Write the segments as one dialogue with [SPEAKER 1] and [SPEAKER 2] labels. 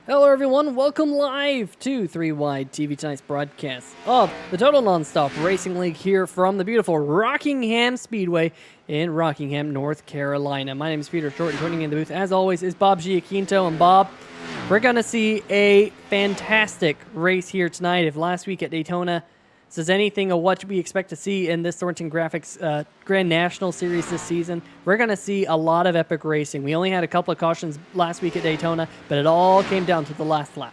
[SPEAKER 1] Hello, everyone. Welcome live to 3 Wide TV tonight's broadcast of the Total Nonstop Racing League here from the beautiful Rockingham Speedway in Rockingham, North Carolina. My name is Peter Short, and joining me in the booth, as always, is Bob Giaquinto. And Bob, we're going to see a fantastic race here tonight. If last week at Daytona says anything of what we expect to see in this Thornton Graphix Grand National Series this season, we're going to see a lot of epic racing. We only had a couple of cautions last week at Daytona, but it all came down to the last lap.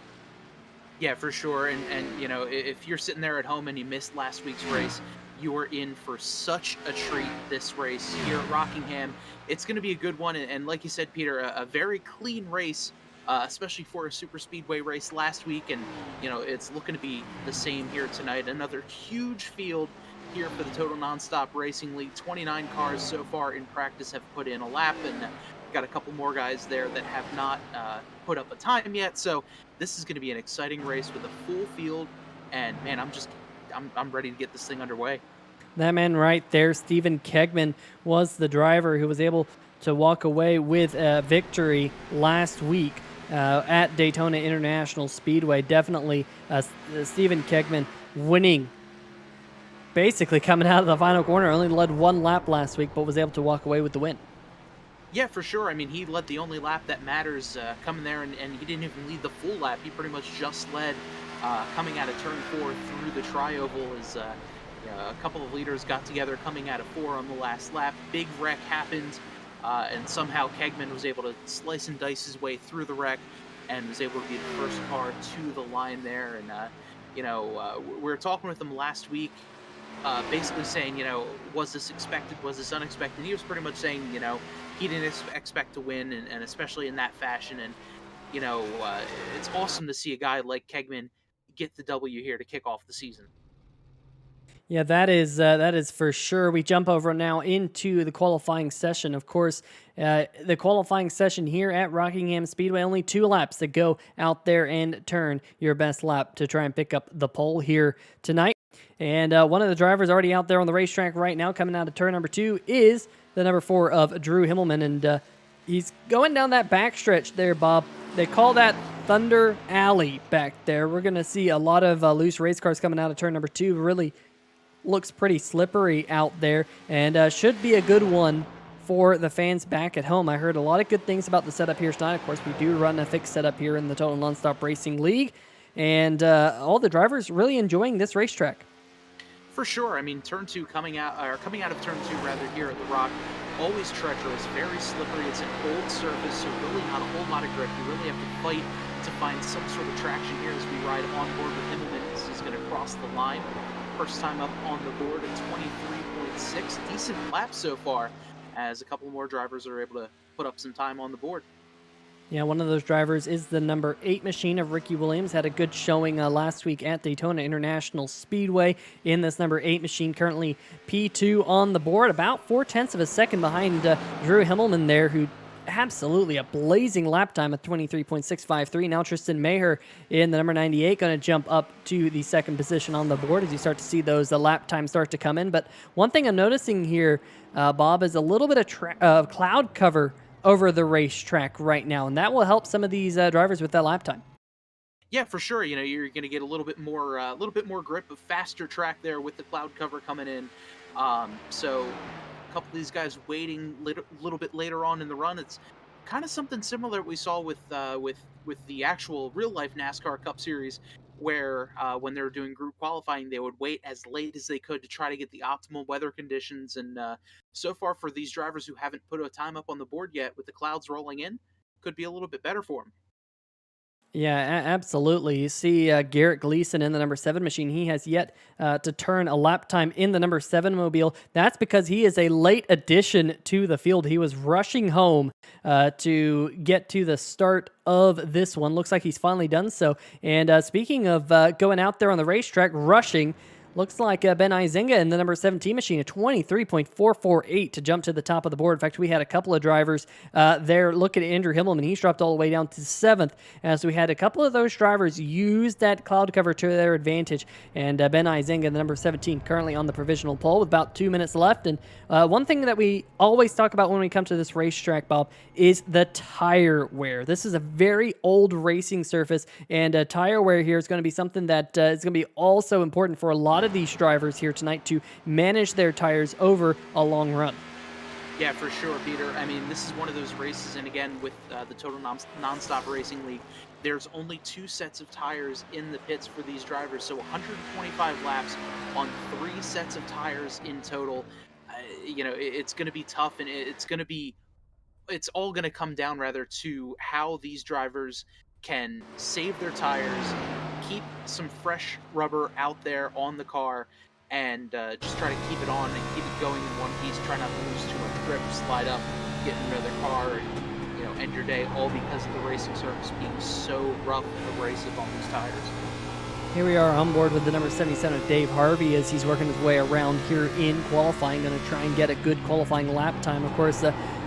[SPEAKER 2] Yeah, for sure. And you know, if you're sitting there at home and you missed last week's race, you are in for such a treat this race here at Rockingham. It's going to be a good one. And like you said, Peter, a very clean race, especially for a super speedway race last week. And, you know, it's looking to be the same here tonight. Another huge field here for the Total Nonstop Racing League. 29 cars so far in practice have put in a lap, and got a couple more guys there that have not put up a time yet. So this is going to be an exciting race with a full field, and man, I'm ready to get this thing underway.
[SPEAKER 1] That man right there, Stephen Kegman, was the driver who was able to walk away with a victory last week at Daytona International Speedway. Definitely Stephen Kegman winning, basically coming out of the final corner. Only led one lap last week, but was able to walk away with the win.
[SPEAKER 2] Yeah, for sure. I mean, he led the only lap that matters coming there, and he didn't even lead the full lap. He pretty much just led coming out of turn 4 through the tri-oval as a couple of leaders got together coming out of 4 on the last lap. Big wreck happened, and somehow Kegman was able to slice and dice his way through the wreck and was able to be the first car to the line there. And, we were talking with him last week, basically saying, was this expected? Was this unexpected? He was pretty much saying, he didn't expect to win, and especially in that fashion. And, it's awesome to see a guy like Kegman get the W here to kick off the season.
[SPEAKER 1] Yeah, that is for sure. We jump over now into the qualifying session. Of course, the qualifying session here at Rockingham Speedway, only 2 laps to go out there and turn your best lap to try and pick up the pole here tonight. And one of the drivers already out there on the racetrack right now, coming out of turn number 2, is the number 4 of Drew Himmelman, and he's going down that backstretch there, Bob. They call that Thunder Alley back there. We're going to see a lot of loose race cars coming out of turn number 2. Really looks pretty slippery out there, and should be a good one for the fans back at home. I heard a lot of good things about the setup here tonight. Of course, we do run a fixed setup here in the Total Nonstop Racing League, and all the drivers really enjoying this racetrack.
[SPEAKER 2] For sure. I mean, coming out of turn 2 rather here at the Rock, always treacherous, very slippery. It's an old surface, so really not a whole lot of grip. You really have to fight to find some sort of traction here as we ride on board with Himmelman. He's going to cross the line. First time up on the board at 23.6. Decent lap so far, as a couple more drivers are able to put up some time on the board.
[SPEAKER 1] Yeah, one of those drivers is the number 8 machine of Ricky Williams. Had a good showing last week at Daytona International Speedway in this number 8 machine. Currently P2 on the board, about 0.4 of a second behind Drew Himmelman there, who absolutely a blazing lap time of 23.653. Now Tristan Maher in the number 98 going to jump up to the second position on the board as you start to see those lap times start to come in. But one thing I'm noticing here, Bob, is a little bit of cloud cover over the racetrack right now, and that will help some of these drivers with that lap time.
[SPEAKER 2] Yeah, for sure. You're going to get a little bit more grip, a faster track there with the cloud cover coming in. So couple of these guys waiting a little bit later on in the run. It's kind of something similar we saw with the actual real life NASCAR Cup Series, where when they were doing group qualifying, they would wait as late as they could to try to get the optimal weather conditions. And so far for these drivers who haven't put a time up on the board yet, with the clouds rolling in, could be a little bit better for them.
[SPEAKER 1] Yeah, absolutely. You see Garrett Gleason in the number 7 machine. He has yet to turn a lap time in the number 7 mobile. That's because he is a late addition to the field. He was rushing home to get to the start of this one. Looks like he's finally done so. And speaking of going out there on the racetrack, rushing, Looks like Ben Izinga in the number 17 machine, a 23.448 to jump to the top of the board. In fact, we had a couple of drivers there. Look at Andrew Himmelman. He's dropped all the way down to 7th. So we had a couple of those drivers use that cloud cover to their advantage. And Ben Izinga, the number 17, currently on the provisional pole with about 2 minutes left. And one thing that we always talk about when we come to this racetrack, Bob, is the tire wear. This is a very old racing surface, and tire wear here is going to be something that is going to be also important for a lot of these drivers here tonight to manage their tires over a long run.
[SPEAKER 2] Yeah, for sure, Peter. I mean, this is one of those races, and again, with the Total Nonstop Racing League, there's only 2 sets of tires in the pits for these drivers, so 125 laps on 3 sets of tires in total. It's going to be tough, and it's all going to come down rather to how these drivers can save their tires, keep some fresh rubber out there on the car, and just try to keep it on and keep it going in one piece. Try not to lose too much grip, slide up, get into the car, and end your day, all because of the racing surface being so rough and abrasive on these tires.
[SPEAKER 1] Here we are on board with the number 77 of Dave Harvey as he's working his way around here in qualifying, going to try and get a good qualifying lap time. Of course,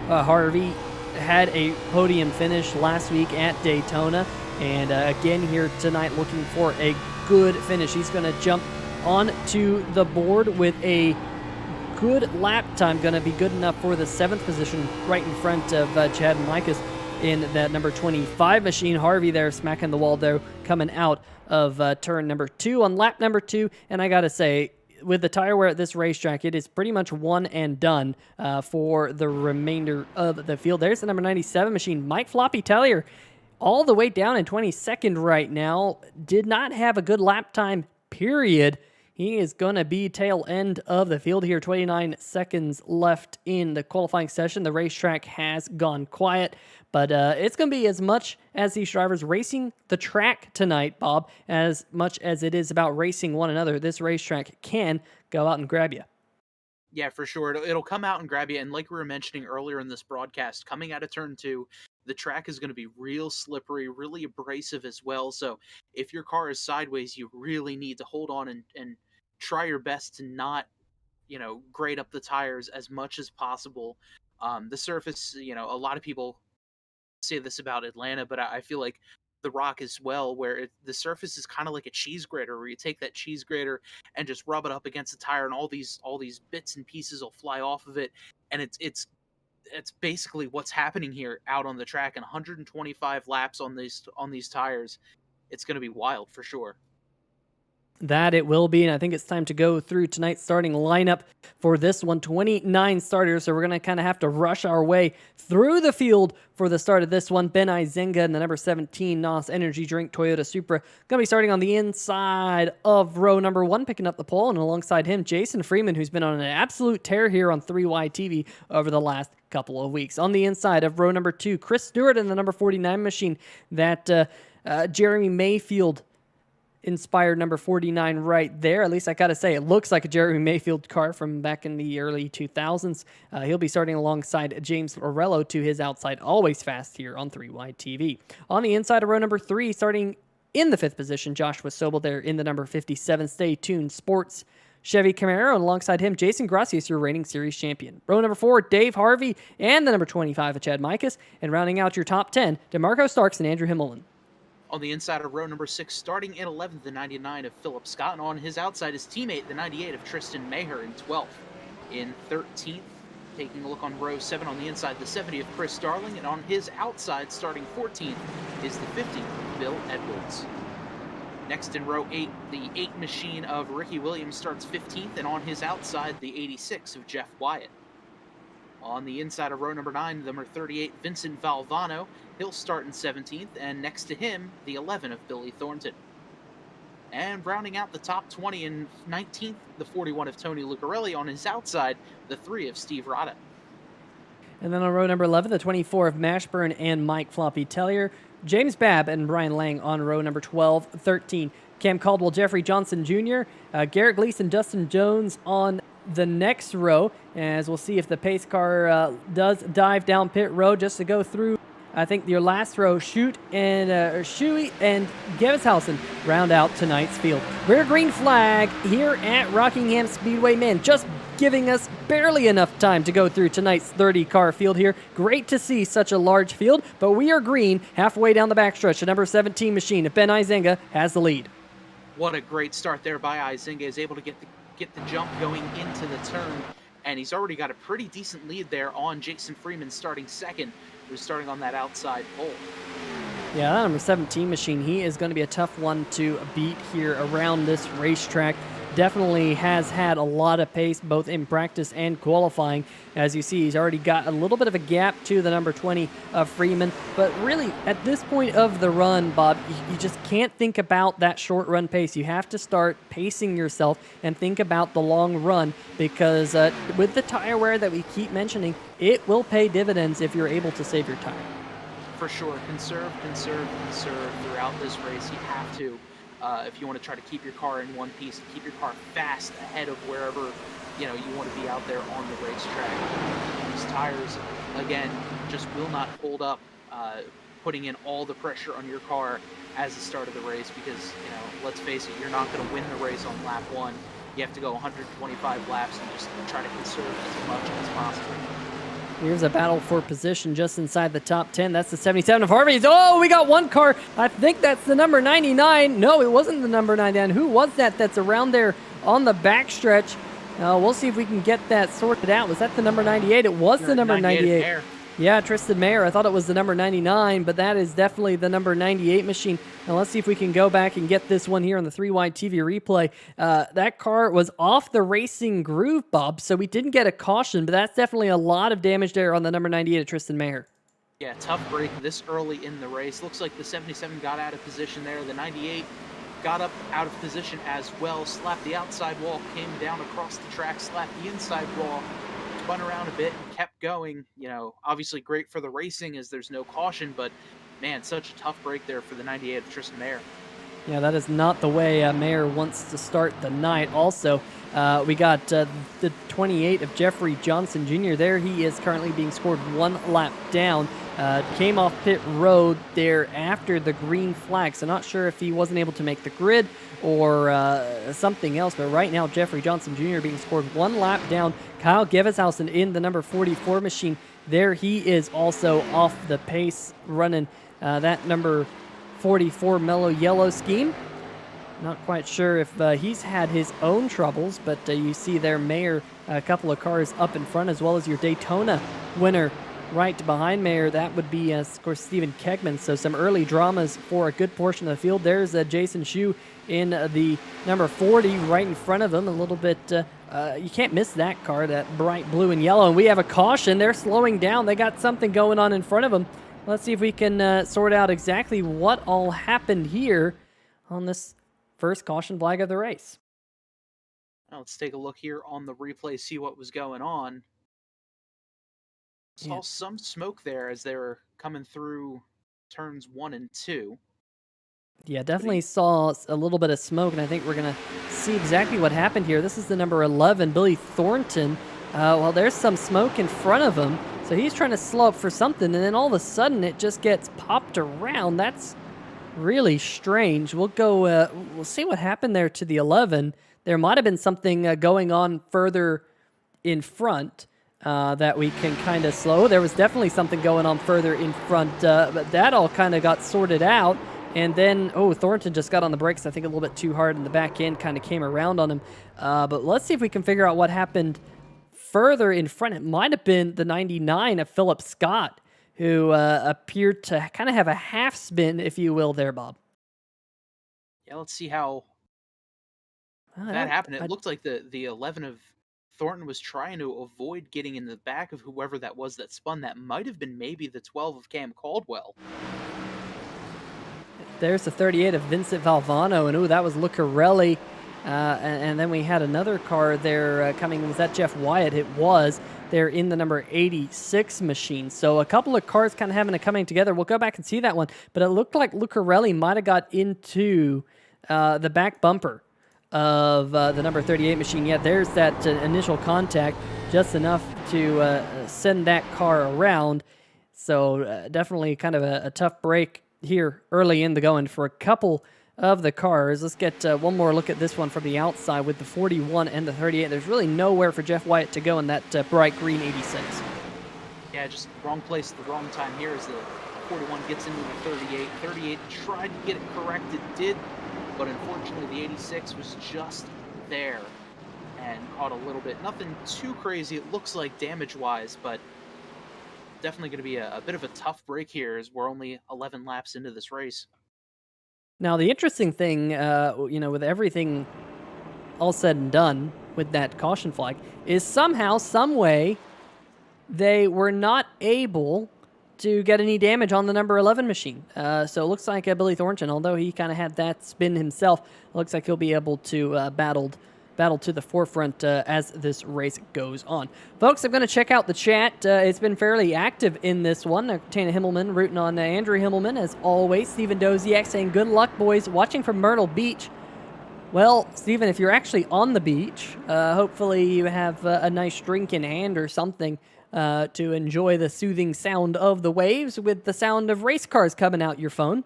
[SPEAKER 1] Harvey had a podium finish last week at Daytona, and again here tonight looking for a good finish. He's going to jump onto the board with a good lap time, going to be good enough for the 7th position right in front of Chad Mikas in that number 25 machine. Harvey there smacking the wall though, coming out of turn number 2 on lap number 2, and I gotta say, with the tire wear at this racetrack, it is pretty much one and done for the remainder of the field. There's the number 97 machine, Mike Floppy Tellier, all the way down in 22nd right now. Did not have a good lap time, period. He is going to be tail end of the field here. 29 seconds left in the qualifying session. The racetrack has gone quiet, but it's going to be as much as these drivers racing the track tonight, Bob, as much as it is about racing one another. This racetrack can go out and grab you.
[SPEAKER 2] Yeah, for sure. It'll come out and grab you. And like we were mentioning earlier in this broadcast, coming out of turn 2, the track is going to be real slippery, really abrasive as well. So if your car is sideways, you really need to hold on and try your best to not, grade up the tires as much as possible. The surface, a lot of people say this about Atlanta, but I feel like the Rock as well, where the surface is kind of like a cheese grater, where you take that cheese grater and just rub it up against the tire, and all these bits and pieces will fly off of it, and it's basically what's happening here out on the track. And 125 laps on these tires, it's going to be wild for sure.
[SPEAKER 1] That it will be, and I think it's time to go through tonight's starting lineup for this one. 29 starters, so we're going to kind of have to rush our way through the field for the start of this one. Ben Izinga in the number 17 NOS Energy Drink Toyota Supra, going to be starting on the inside of row number 1, picking up the pole, and alongside him, Jason Freeman, who's been on an absolute tear here on 3Y TV over the last couple of weeks. On the inside of row number 2, Chris Stewart in the number 49 machine, that Jeremy Mayfield inspired number 49 right there. At least I gotta say, it looks like a Jeremy Mayfield car from back in the early 2000s. He'll be starting alongside James Orello to his outside, always fast here on 3Y TV. On the inside of row number 3, starting in the 5th position, Joshua Sobel there in the number 57 Stay Tuned Sports Chevy Camaro, and alongside him, Jason Gracias, your reigning series champion. Row number 4, Dave Harvey, and the number 25 of Chad Mikas, and rounding out your top 10, DeMarco Starks and Andrew Himmelman.
[SPEAKER 2] On the inside of row number 6, starting in 11th, the 99 of Philip Scott, and on his outside, his teammate, the 98 of Tristan Maher in 12th. In 13th, taking a look on row 7 on the inside, the 70 of Chris Darling, and on his outside, starting 14th, is the 50 of Bill Edwards. Next in row 8, the 8 machine of Ricky Williams starts 15th, and on his outside, the 86 of Jeff Wyatt. On the inside of row number 9, number 38, Vincent Valvano. He'll start in 17th, and next to him, the 11 of Billy Thornton. And rounding out the top 20 in 19th, the 41 of Tony Lucarelli. On his outside, the 3 of Steve Rada.
[SPEAKER 1] And then on row number 11, the 24 of Mashburn and Mike Floppy Tellier. James Babb and Brian Lang on row number 12, 13. Cam Caldwell, Jeffrey Johnson Jr., Garrett Gleason, Dustin Jones on the next row, as we'll see if the pace car does dive down pit road just to go through I think your last row, Shoot and Shuey and Geveshausen round out tonight's field. We're green flag here at Rockingham Speedway. Man, just giving us barely enough time to go through tonight's 30-car field here. Great to see such a large field, but we are green halfway down the backstretch. The number 17 machine of Ben Izenga has the lead.
[SPEAKER 2] What a great start there by Izinga. Is able to get the jump going into the turn, and he's already got a pretty decent lead there on Jason Freeman starting second, who's starting on that outside pole.
[SPEAKER 1] Yeah, that number 17 machine, he is going to be a tough one to beat here around this racetrack. Definitely has had a lot of pace both in practice and qualifying. As you see, he's already got a little bit of a gap to the number 20 of Freeman. But really, at this point of the run, Bob, you just can't think about that short run pace. You have to start pacing yourself and think about the long run, because with the tire wear that we keep mentioning, it will pay dividends if you're able to save your tire.
[SPEAKER 2] For sure. Conserve throughout this race. You have to. If you want to try to keep your car in one piece, keep your car fast ahead of wherever you want to be out there on the racetrack. These tires, again, just will not hold up, putting in all the pressure on your car as the start of the race, because let's face it, you're not going to win the race on lap one. You have to go 125 laps and just try to conserve as much as possible.
[SPEAKER 1] Here's a battle for position just inside the top 10. That's the 77 of Harvey's. Oh, we got one car. I think that's the number 99. No, it wasn't the number 99. Who was that that's around there on the backstretch? We'll see if we can get that sorted out. Was that the number 98? It was the number 98. Yeah, Tristan Mayer. I thought it was the number 99, but that is definitely the number 98 machine. Now let's see if we can go back and get this one here on the 3-wide TV replay. That car was off the racing groove, Bob, so we didn't get a caution, but that's definitely a lot of damage there on the number 98 of Tristan Mayer.
[SPEAKER 2] Yeah, tough break this early in the race. Looks like the 77 got out of position there. The 98 got up out of position as well, slapped the outside wall, came down across the track, slapped the inside wall, spun around a bit and kept going. Obviously great for the racing as there's no caution, but man, such a tough break there for the 98 of Tristan Mayer.
[SPEAKER 1] Yeah, that is not the way Mayer wants to start the night. Also, we got the 28 of Jeffrey Johnson Jr. there. He is currently being scored one lap down. Came off pit road there after the green flag, so not sure if he wasn't able to make the grid or something else, but right now Jeffrey Johnson Jr. being scored one lap down. Kyle Geveshausen in the number 44 machine. There he is also off the pace, running that number 44 mellow yellow scheme. Not quite sure if he's had his own troubles, but you see there Mayer a couple of cars up in front, as well as your Daytona winner right behind Mayer. That would be, of course, Stephen Kegman. So some early dramas for a good portion of the field. There's Jason Shu in the number 40 right in front of him. A little bit, you can't miss that car, that bright blue and yellow. And we have a caution. They're slowing down. They got something going on in front of them. Let's see if we can sort out exactly what all happened here on this first caution flag of the race.
[SPEAKER 2] Now let's take a look here on the replay, see what was going on. Saw some smoke there as they were coming through turns 1 and 2.
[SPEAKER 1] Yeah, definitely saw a little bit of smoke, and I think we're going to see exactly what happened here. This is the number 11, Billy Thornton. Well, there's some smoke in front of him, so he's trying to slow up for something, and then all of a sudden it just gets popped around. That's really strange. We'll go, we'll see what happened there to the 11. There might have been something going on further in front that we can kind of slow. There was definitely something going on further in front, but that all kind of got sorted out. And then, Thornton just got on the brakes, I think a little bit too hard, and the back end kind of came around on him. But let's see if we can figure out what happened further in front. It might have been the 99 of Philip Scott, who appeared to kind of have a half spin, if you will, there, Bob.
[SPEAKER 2] Yeah, let's see how that happened. It looked like the 11 of Thornton was trying to avoid getting in the back of whoever that was that spun. That might have been maybe the 12 of Cam Caldwell.
[SPEAKER 1] There's the 38 of Vincent Valvano, and that was Lucarelli. And then we had another car there coming. Was that Jeff Wyatt? It was. They're in the number 86 machine. So a couple of cars kind of having a coming together. We'll go back and see that one. But it looked like Lucarelli might have got into the back bumper of the number 38 machine. Yeah, there's that initial contact, just enough to send that car around. So definitely kind of a tough break here early in the going for a couple of the cars. Let's get one more look at this one from the outside with the 41 and the 38. There's really nowhere for Jeff Wyatt to go in that bright green 86.
[SPEAKER 2] Yeah, just wrong place at the wrong time here as the 41 gets into the 38. 38 tried to get it corrected, did, but unfortunately the 86 was just there and caught a little bit. Nothing too crazy, it looks like damage-wise, but definitely going to be a bit of a tough break here as we're only 11 laps into this race.
[SPEAKER 1] Now, the interesting thing, with everything all said and done with that caution flag, is somehow, some way, they were not able to get any damage on the number 11 machine. So it looks like Billy Thornton, although he kind of had that spin himself, looks like he'll be able to battle to the forefront as this race goes on. Folks, I'm going to check out the chat. It's been fairly active in this one. Tana Himmelman rooting on Andrew Himmelman, as always. Stephen Doziak saying, good luck, boys. Watching from Myrtle Beach. Well, Stephen, if you're actually on the beach, hopefully you have a nice drink in hand or something to enjoy the soothing sound of the waves with the sound of race cars coming out your phone.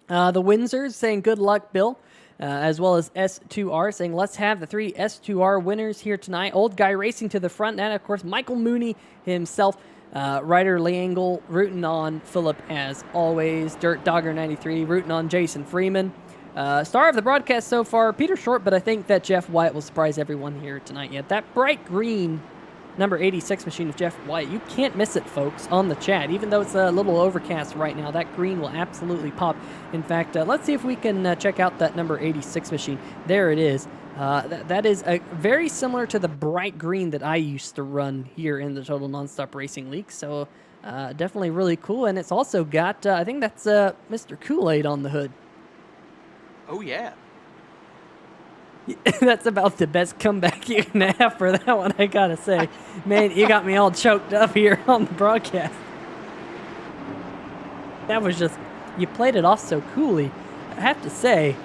[SPEAKER 1] The Windsors saying, good luck, Bill. As well as S2R saying, let's have the 3 S2R winners here tonight. Old Guy Racing to the front. And, of course, Michael Mooney himself. Ryder Leangle rooting on Philip as always. Dirt Dogger 93 rooting on Jason Freeman. Star of the broadcast so far, Peter Short, but I think that Jeff Wyatt will surprise everyone here tonight yet. That bright green number 86 machine of Jeff Wyatt, you can't miss it, folks, on the chat. Even though it's a little overcast right now, that green will absolutely pop. In fact, let's see if we can check out that number 86 machine. There it is. That is very similar to the bright green that I used to run here in the Total Nonstop Racing League. So definitely really cool. And it's also got, I think that's Mr. Kool-Aid on the hood.
[SPEAKER 2] Oh, yeah.
[SPEAKER 1] That's about the best comeback you can have for that one, I gotta say. Man, you got me all choked up here on the broadcast. That was just, you played it off so coolly. I have to say,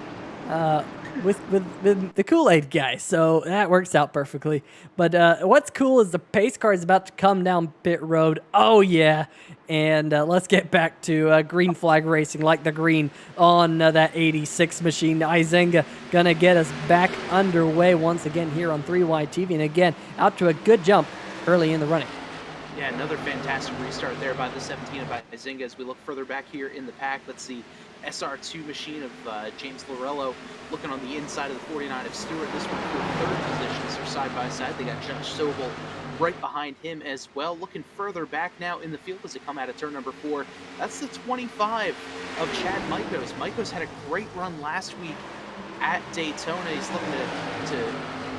[SPEAKER 1] with the Kool-Aid guy, so that works out perfectly. But what's cool is the pace car is about to come down pit road. Oh, yeah. And let's get back to green flag racing, like the green on that 86 machine. Izenga gonna get us back underway once again here on 3Y TV. And again, out to a good jump early in the running.
[SPEAKER 2] Yeah, another fantastic restart there by the 17 by Izenga. As we look further back here in the pack, let's see SR2 machine of James Lorello looking on the inside of the 49 of Stewart. This one for third position, so side by side. They got Josh Sobel right behind him as well. Looking further back now in the field as they come out of turn number 4. That's the 25 of Chad Mikos. Mikos had a great run last week at Daytona. He's looking to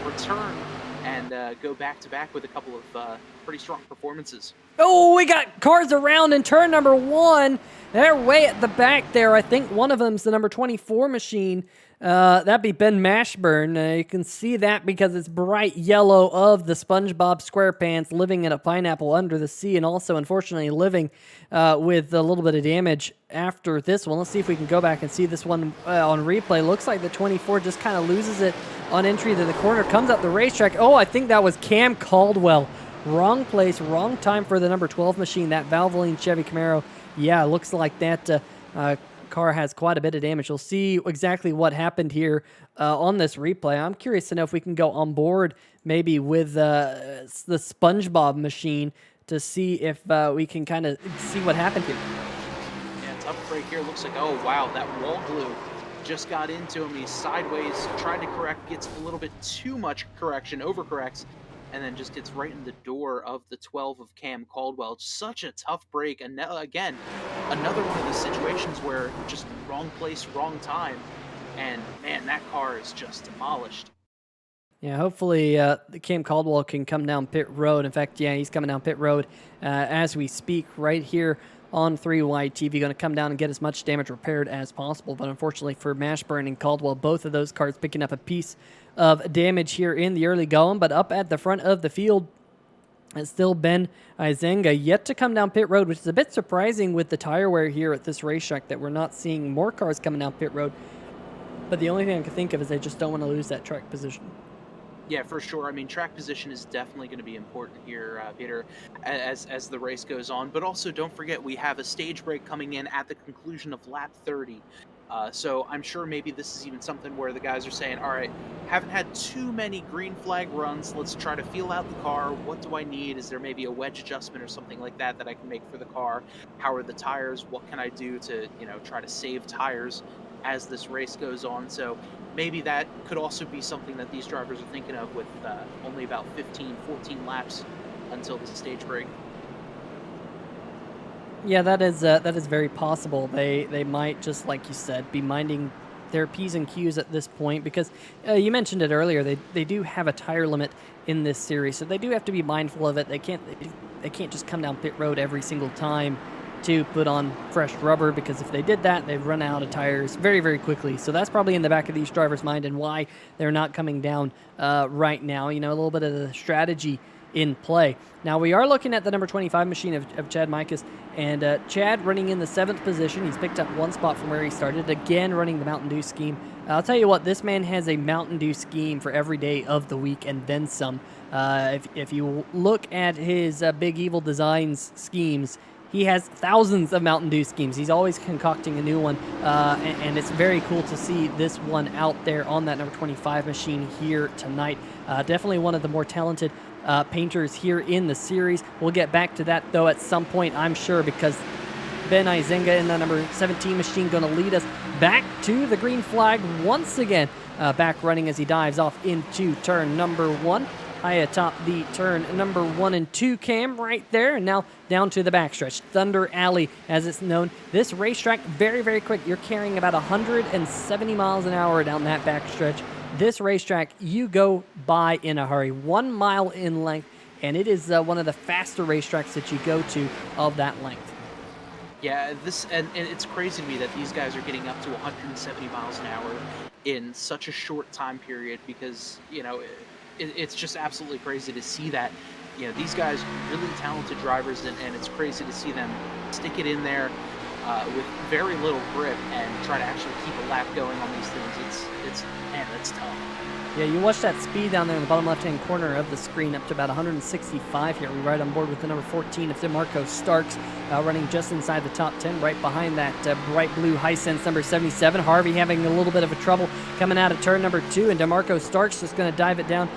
[SPEAKER 2] return and go back-to-back with a couple of pretty strong performances.
[SPEAKER 1] Oh, we got cars around in turn number 1. They're way at the back there. I think one of them's the number 24 machine. That'd be Ben Mashburn. You can see that because it's bright yellow of the SpongeBob SquarePants living in a pineapple under the sea, and also, unfortunately, living with a little bit of damage after this one. Let's see if we can go back and see this one on replay. Looks like the 24 just kind of loses it on entry to the corner, comes up the racetrack. Oh, I think that was Cam Caldwell. Wrong place, wrong time for the number 12 machine, that Valvoline Chevy Camaro. Yeah, looks like that car has quite a bit of damage. You'll see exactly what happened here on this replay. I'm curious to know if we can go on board maybe with the SpongeBob machine to see if we can kind of see what happened here.
[SPEAKER 2] Yeah, tough break here. Looks like, oh, wow, that wall glue just got into him. He's sideways, tried to correct, gets a little bit too much correction, overcorrects, and then just gets right in the door of the 12 of Cam Caldwell. Such a tough break. And again, another one of the situations where just wrong place, wrong time. And man, that car is just demolished.
[SPEAKER 1] Yeah, hopefully Cam Caldwell can come down pit road. In fact, yeah, he's coming down pit road as we speak right here on 3Y TV. Going to come down and get as much damage repaired as possible. But unfortunately for Mashburn and Caldwell, both of those cars picking up a piece of damage here in the early going. But up at the front of the field, it's still Ben Izenga, yet to come down pit road, which is a bit surprising with the tire wear here at this racetrack that we're not seeing more cars coming down pit road. But the only thing I can think of is they just don't want to lose that track position.
[SPEAKER 2] Yeah, for sure. I mean, track position is definitely going to be important here, Peter, as the race goes on. But also, don't forget we have a stage break coming in at the conclusion of lap 30. So I'm sure maybe this is even something where the guys are saying, "All right, haven't had too many green flag runs. Let's try to feel out the car. What do I need? Is there maybe a wedge adjustment or something like that that I can make for the car? How are the tires? What can I do to try to save tires as this race goes on?" So maybe that could also be something that these drivers are thinking of with only about 15, 14 laps until the stage break.
[SPEAKER 1] Yeah, that is very possible. They might, just like you said, be minding their P's and Q's at this point because you mentioned it earlier. They do have a tire limit in this series, so they do have to be mindful of it. They can't just come down pit road every single time to put on fresh rubber, because if they did that, they'd run out of tires very, very quickly. So that's probably in the back of these drivers' mind and why they're not coming down right now. A little bit of the strategy in play. Now we are looking at the number 25 machine of Chad Mikas, and Chad running in the 7th position. He's picked up one spot from where he started, again running the Mountain Dew scheme. I'll tell you what, this man has a Mountain Dew scheme for every day of the week and then some. If you look at his Big Evil Designs schemes, he has thousands of Mountain Dew schemes. He's always concocting a new one, and it's very cool to see this one out there on that number 25 machine here tonight. Definitely one of the more talented painters here in the series. We'll get back to that, though, at some point, I'm sure, because Ben Izenga in the number 17 machine going to lead us back to the green flag once again. Back running as he dives off into turn number 1. High atop the turn number 1 and 2 cam right there, and now down to the backstretch. Thunder Alley, as it's known. This racetrack, very, very quick. You're carrying about 170 miles an hour down that backstretch. This racetrack, you go by in a hurry. 1 mile in length, and it is one of the faster racetracks that you go to of that length.
[SPEAKER 2] Yeah, and it's crazy to me that these guys are getting up to 170 miles an hour in such a short time period because, it's just absolutely crazy to see that. These guys are really talented drivers, and it's crazy to see them stick it in there with very little grip and try to actually keep a lap going on these things. Man, that's tough.
[SPEAKER 1] Yeah, you watch that speed down there in the bottom left-hand corner of the screen, up to about 165 here. We ride on board with the number 14 of DeMarco Starks, running just inside the top 10, right behind that bright blue Hisense number 77. Harvey having a little bit of a trouble coming out of turn number 2, and DeMarco Starks just going to dive it down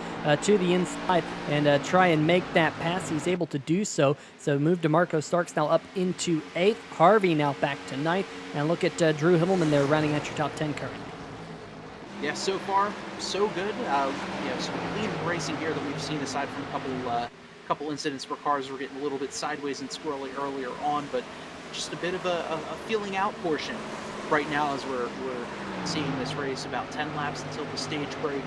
[SPEAKER 1] to the inside and try and make that pass. He's able to do so. So move DeMarco Starks now up into 8th. Harvey now back to 9th. And look at Drew Himmelman there running at your top 10 currently.
[SPEAKER 2] Yeah, so far, so good. Some clean racing here that we've seen, aside from a couple incidents where cars were getting a little bit sideways and squirrely earlier on, but just a bit of a feeling out portion right now as we're seeing this race, about 10 laps until the stage break.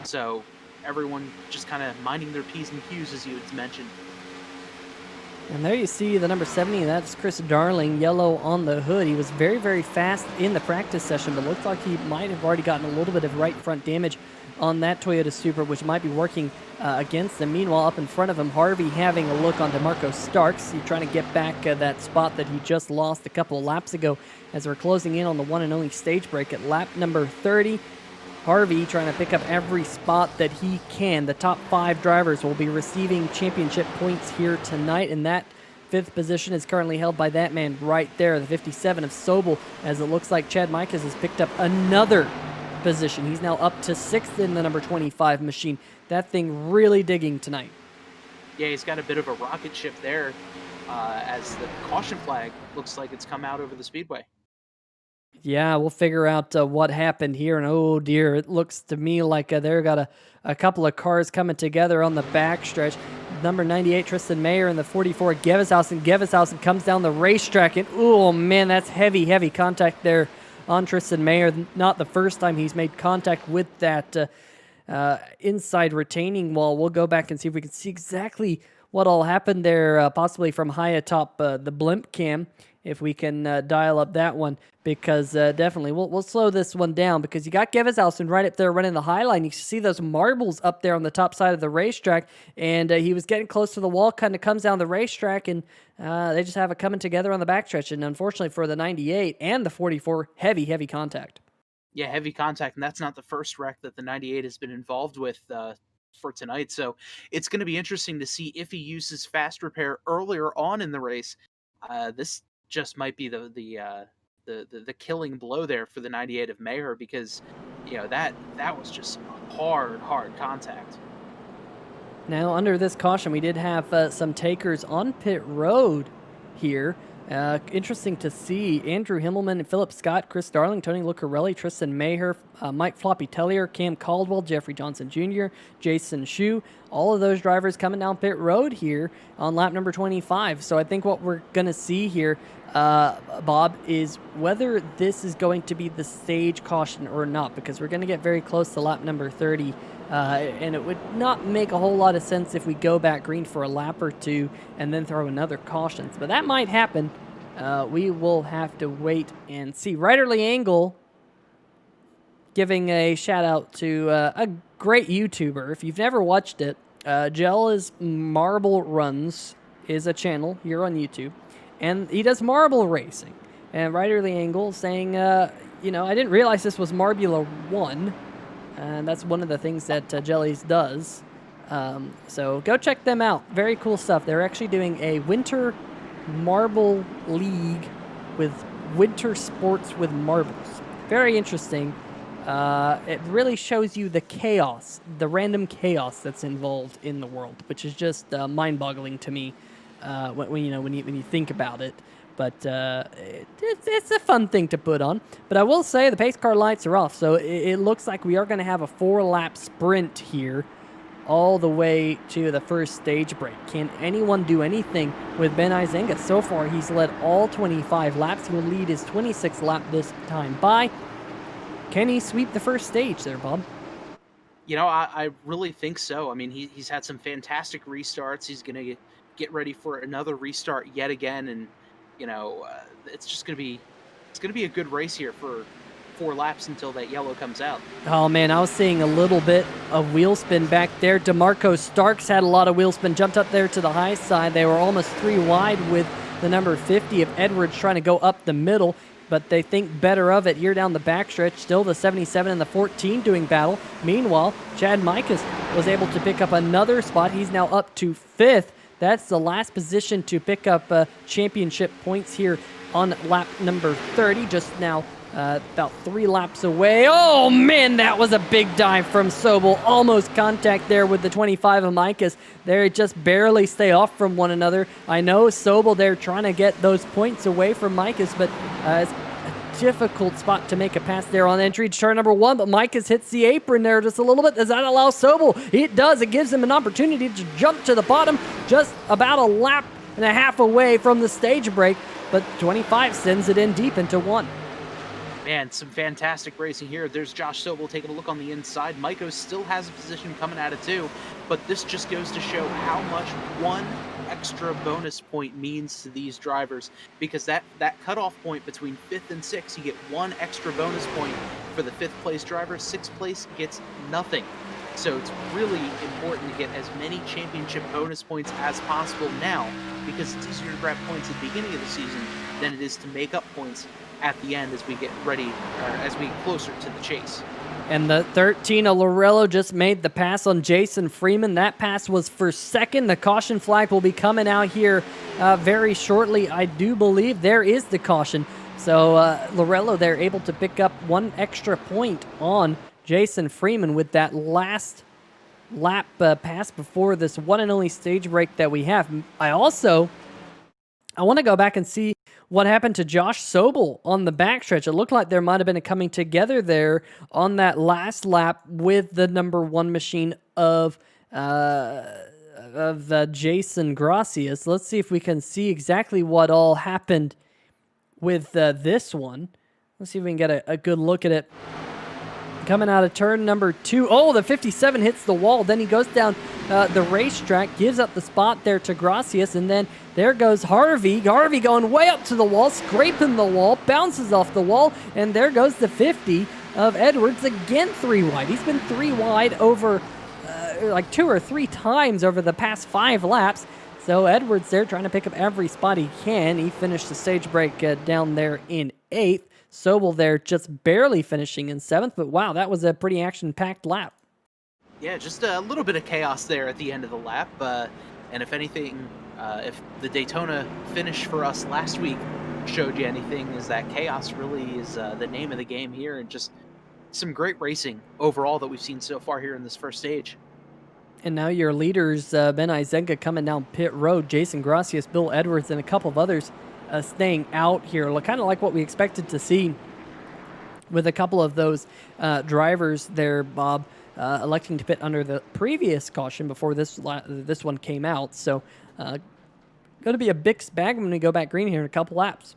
[SPEAKER 2] So everyone just kind of minding their P's and Q's, as you had mentioned.
[SPEAKER 1] And there you see the number 70, that's Chris Darling, yellow on the hood. He was very, very fast in the practice session, but looks like he might have already gotten a little bit of right front damage on that Toyota Supra, which might be working against him. Meanwhile, up in front of him, Harvey having a look on DeMarco Starks. He's trying to get back that spot that he just lost a couple of laps ago as we're closing in on the one and only stage break at lap number 30. Harvey trying to pick up every spot that he can. The top 5 drivers will be receiving championship points here tonight, and that 5th position is currently held by that man right there, the 57 of Sobel, as it looks like Chad Mikas has picked up another position. He's now up to 6th in the number 25 machine. That thing really digging tonight.
[SPEAKER 2] Yeah, he's got a bit of a rocket ship there as the caution flag looks like it's come out over the speedway.
[SPEAKER 1] Yeah, we'll figure out what happened here. And oh dear, it looks to me like they've got a couple of cars coming together on the backstretch. Number 98, Tristan Mayer, and the 44, Geveshausen. Geveshausen comes down the racetrack, and oh man, that's heavy, heavy contact there on Tristan Mayer. Not the first time he's made contact with that inside retaining wall. We'll go back and see if we can see exactly what all happened there, possibly from high atop the blimp cam, if we can dial up that one, because definitely we'll slow this one down, because you got Geveshausen right up there running the high line. You see those marbles up there on the top side of the racetrack, and he was getting close to the wall, kind of comes down the racetrack, and they just have it coming together on the backstretch. And unfortunately for the 98 and the 44, heavy, heavy contact.
[SPEAKER 2] Yeah, heavy contact, and that's not the first wreck that the 98 has been involved with for tonight. So it's going to be interesting to see if he uses fast repair earlier on in the race. This just might be the killing blow there for the 98 of Mayer, because that was just some hard contact.
[SPEAKER 1] Now, under this caution, we did have some takers on pit road here. Interesting to see Andrew Himmelman, Philip Scott, Chris Darling, Tony Lucarelli, Tristan Maher, Mike Floppy Tellier, Cam Caldwell, Jeffrey Johnson Jr., Jason Shue, all of those drivers coming down pit road here on lap number 25. So I think what we're going to see here, Bob, is whether this is going to be the stage caution or not, because we're going to get very close to lap number 30. And it would not make a whole lot of sense if we go back green for a lap or two and then throw another caution. But that might happen. We will have to wait and see. Riderly Angle giving a shout out to a great YouTuber. If you've never watched it, Jella's Marble Runs is a channel here on YouTube, and he does marble racing. And Riderly Angle saying, I didn't realize this was Marbula 1. And that's one of the things that Jellies does. So go check them out. Very cool stuff. They're actually doing a winter marble league with winter sports with marbles. Very interesting. It really shows you the chaos, the random chaos that's involved in the world, which is just mind-boggling to me when you think about it. But it's a fun thing to put on. But I will say the pace car lights are off, so it looks like we are going to have a 4-lap sprint here all the way to the first stage break. Can anyone do anything with Ben Izenga? So far, he's led all 25 laps. He will lead his 26th lap this time by. Can he sweep the first stage there, Bob?
[SPEAKER 2] I really think so. I mean, he's had some fantastic restarts. He's going to get ready for another restart yet again, and it's going to be a good race here for 4 laps until that yellow comes out.
[SPEAKER 1] Oh man, I was seeing a little bit of wheel spin back there. DeMarco Starks had a lot of wheel spin, jumped up there to the high side. They were almost 3 wide with the number 50 of Edwards trying to go up the middle, but they think better of it here down the backstretch. Still the 77 and the 14 doing battle. Meanwhile, Chad Mikas was able to pick up another spot. He's now up to 5th. That's the last position to pick up championship points here on lap number 30. Just now about 3 laps away. Oh, man, that was a big dive from Sobel. Almost contact there with the 25 of Mikas. They just barely stay off from one another. I know Sobel there trying to get those points away from Mikas, but it's a difficult spot to make a pass there on entry to turn number 1, but Mikas hits the apron there just a little bit. Does that allow Sobel? It does. It gives him an opportunity to jump to the bottom, just about a lap and a half away from the stage break, but 25 sends it in deep into 1.
[SPEAKER 2] Man, some fantastic racing here. There's Josh Sobel taking a look on the inside. Maiko still has a position coming at it too, but this just goes to show how much one extra bonus point means to these drivers, because that cutoff point between 5th and 6th, you get 1 extra bonus point for the 5th place driver. 6th place gets nothing. So it's really important to get as many championship bonus points as possible now, because it's easier to grab points at the beginning of the season than it is to make up points at the end as we get ready, or as we get closer to the chase.
[SPEAKER 1] And the 13 of Lorello just made the pass on Jason Freeman. That pass was for 2nd. The caution flag will be coming out here very shortly. I do believe there is the caution. So Lorello, they're able to pick up 1 extra point on Jason Freeman with that last lap pass before this one and only stage break that we have. I want to go back and see what happened to Josh Sobel on the backstretch. It looked like there might have been a coming together there on that last lap with the number 1 machine of Jason Gracias. Let's see if we can see exactly what all happened with this one. Let's see if we can get a good look at it. Coming out of turn number 2. Oh, the 57 hits the wall. Then he goes down the racetrack, gives up the spot there to Gracias, and then there goes Harvey. Harvey going way up to the wall, scraping the wall, bounces off the wall, and there goes the 50 of Edwards, again 3 wide. He's been 3 wide over like 2 or 3 times over the past 5 laps. So Edwards there trying to pick up every spot he can. He finished the stage break down there in 8th. Sobel there just barely finishing in 7th, but wow, that was a pretty action-packed lap.
[SPEAKER 2] Yeah, just a little bit of chaos there at the end of the lap. And if anything, if the Daytona finish for us last week showed you anything, is that chaos really is the name of the game here, and just some great racing overall that we've seen so far here in this first stage.
[SPEAKER 1] And now your leaders, Ben Izenga coming down pit road, Jason Gracias, Bill Edwards, and a couple of others staying out here. Kind of like what we expected to see with a couple of those drivers there, Bob, electing to pit under the previous caution before this one came out. So going to be a mixed bag when we go back green here in a couple laps.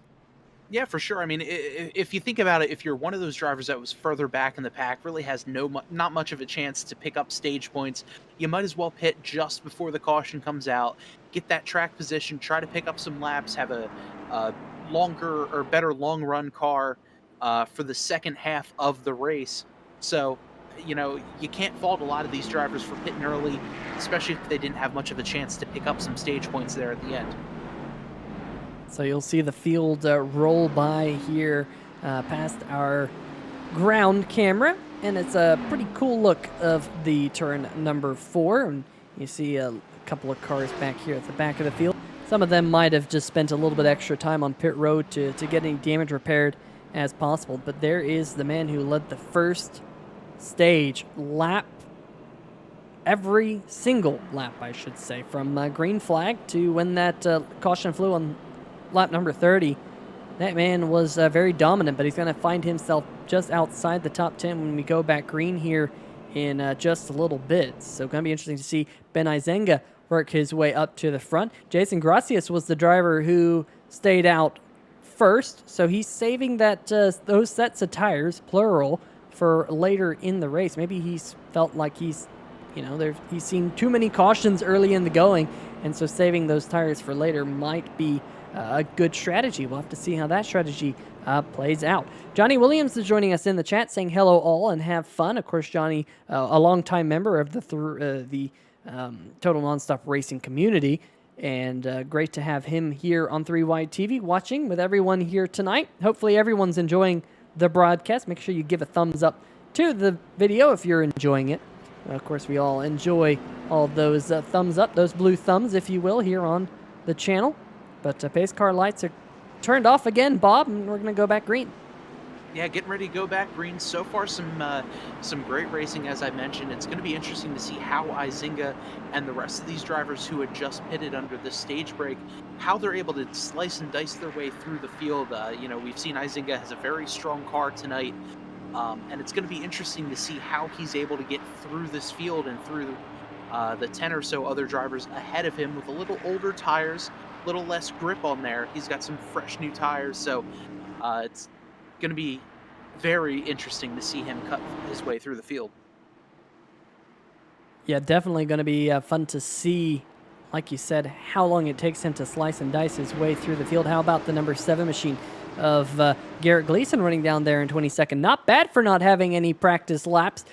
[SPEAKER 2] Yeah, for sure. I mean, if you think about it, if you're one of those drivers that was further back in the pack, really has not much of a chance to pick up stage points, you might as well pit just before the caution comes out, get that track position, try to pick up some laps, have a longer or better long run car for the second half of the race. So, you can't fault a lot of these drivers for pitting early, especially if they didn't have much of a chance to pick up some stage points there at the end.
[SPEAKER 1] So you'll see the field roll by here past our ground camera, and it's a pretty cool look of the turn number 4. And you see a couple of cars back here at the back of the field. Some of them might have just spent a little bit extra time on pit road to get any damage repaired as possible. But there is the man who led the first stage lap, every single lap, I should say, from green flag to when that caution flew on lap number 30. That man was very dominant, but he's going to find himself just outside the top 10 when we go back green here in just a little bit. So going to be interesting to see Ben Izenga work his way up to the front. Jason Gracias was the driver who stayed out first, so he's saving that those sets of tires, plural, for later in the race. Maybe he's felt like he's seen too many cautions early in the going, and so saving those tires for later might be a good strategy. We'll have to see how that strategy plays out. Johnny Williams is joining us in the chat, saying hello all and have fun. Of course, Johnny, a longtime member of the Total Nonstop Racing community, and great to have him here on 3 Wide TV watching with everyone here tonight. Hopefully everyone's enjoying the broadcast. Make sure you give a thumbs up to the video if you're enjoying it. Of course, we all enjoy all those thumbs up, those blue thumbs, if you will, here on the channel. But pace car lights are turned off again, Bob, and we're going to go back green.
[SPEAKER 2] Yeah, getting ready to go back green. So far, some great racing, as I mentioned. It's going to be interesting to see how Izinga and the rest of these drivers who had just pitted under the stage break, how they're able to slice and dice their way through the field. We've seen Izinga has a very strong car tonight, and it's going to be interesting to see how he's able to get through this field and through the 10 or so other drivers ahead of him with a little older tires, a little less grip on there. He's got some fresh new tires, so it's going to be very interesting to see him cut his way through the field.
[SPEAKER 1] Yeah, definitely going to be fun to see, like you said, how long it takes him to slice and dice his way through the field. How about the number 7 machine of Garrett Gleason running down there in 22nd? Not bad for not having any practice laps.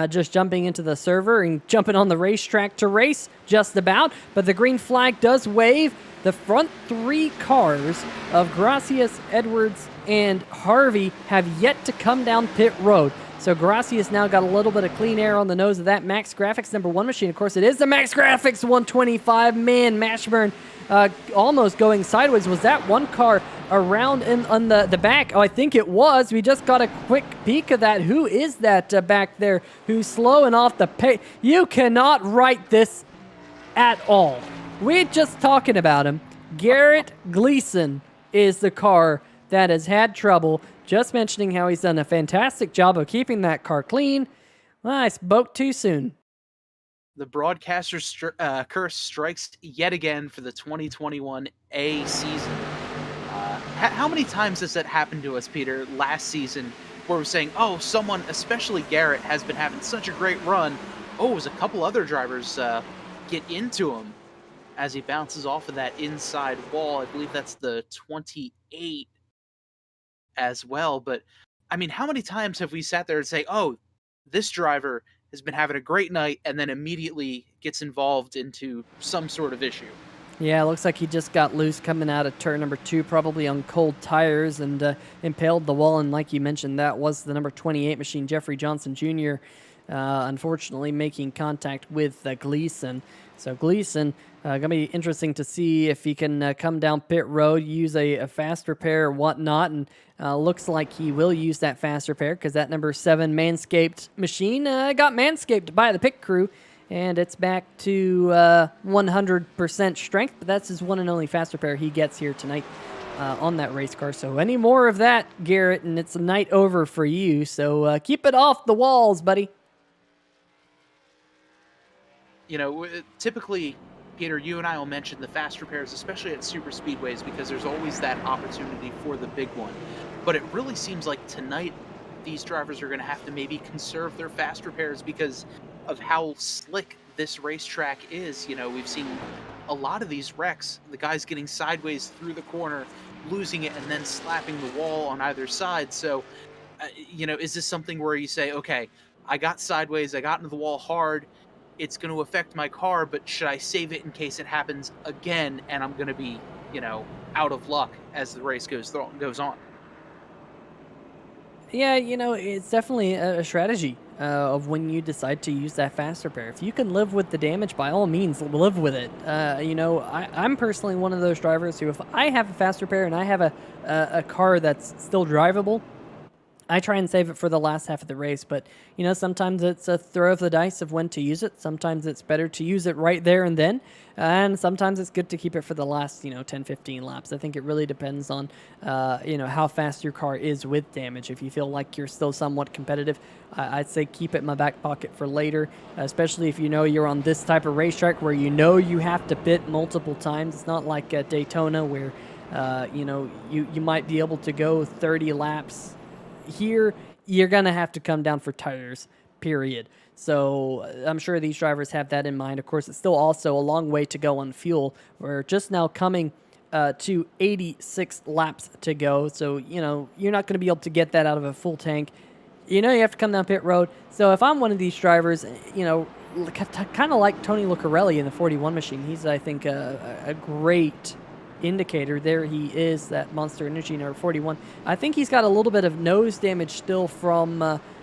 [SPEAKER 1] Just jumping into the server and jumping on the racetrack to race just about. But the green flag does wave. The front 3 cars of Gracias, Edwards, and Harvey have yet to come down pit road. So Gracias now got a little bit of clean air on the nose of that Max Graphics number 1 machine. Of course, it is the Max Graphics 125. Man, Mashburn almost going sideways. Was that one car around on the back? Oh, I think it was. We just got a quick peek of that. Who is that back there who's slowing off the pace? You cannot write this at all. We're just talking about him. Garrett Gleason is the car that has had trouble. Just mentioning how he's done a fantastic job of keeping that car clean. Well, I spoke too soon.
[SPEAKER 2] The broadcaster's curse strikes yet again for the 2021 A season. How many times has that happened to us, Peter, last season, where we're saying, oh, someone, especially Garrett, has been having such a great run. Oh, it was a couple other drivers get into him as he bounces off of that inside wall. I believe that's the 28 as well. But, I mean, how many times have we sat there and say, oh, this driver has been having a great night, and then immediately gets involved into some sort of issue?
[SPEAKER 1] Yeah, it looks like he just got loose coming out of turn number 2, probably on cold tires, and impaled the wall. And like you mentioned, that was the number 28 machine, Jeffrey Johnson Jr., unfortunately making contact with Gleason. So Gleason, going to be interesting to see if he can come down pit road, use a fast repair or whatnot, and looks like he will use that fast repair because that number 7 Manscaped machine got Manscaped by the pit crew, and it's back to 100% strength, but that's his one and only fast repair he gets here tonight on that race car. So any more of that, Garrett, and it's a night over for you, so keep it off the walls, buddy.
[SPEAKER 2] You know, typically, Peter, you and I will mention the fast repairs, especially at super speedways, because there's always that opportunity for the big one. But it really seems like tonight these drivers are going to have to maybe conserve their fast repairs because of how slick this racetrack is. You know, we've seen a lot of these wrecks, the guys getting sideways through the corner, losing it, and then slapping the wall on either side. So, you know, is this something where you say, okay, I got sideways, I got into the wall hard, it's going to affect my car, but should I save it in case it happens again and I'm going to be, you know, out of luck as the race goes on?
[SPEAKER 1] Yeah, you know, it's definitely a strategy of when you decide to use that fast repair. If you can live with the damage, by all means, live with it. You know, I'm personally one of those drivers who, if I have a fast repair and I have a car that's still drivable, I try and save it for the last half of the race, but, you know, sometimes it's a throw of the dice of when to use it. Sometimes it's better to use it right there and then, and sometimes it's good to keep it for the last, you know, 10, 15 laps. I think it really depends on, you know, how fast your car is with damage. If you feel like you're still somewhat competitive, I'd say keep it in my back pocket for later, especially if you know you're on this type of racetrack where you know you have to pit multiple times. It's not like at Daytona where, you know, you might be able to go 30 laps. Here, you're going to have to come down for tires, period. So I'm sure these drivers have that in mind. Of course, it's still also a long way to go on fuel. We're just now coming to 86 laps to go. So, you know, you're not going to be able to get that out of a full tank. You know, you have to come down pit road. So if I'm one of these drivers, you know, kind of like Tony Lucarelli in the 41 machine, he's, I think, a great indicator. There he is, that Monster Energy number 41. I think he's got a little bit of nose damage still from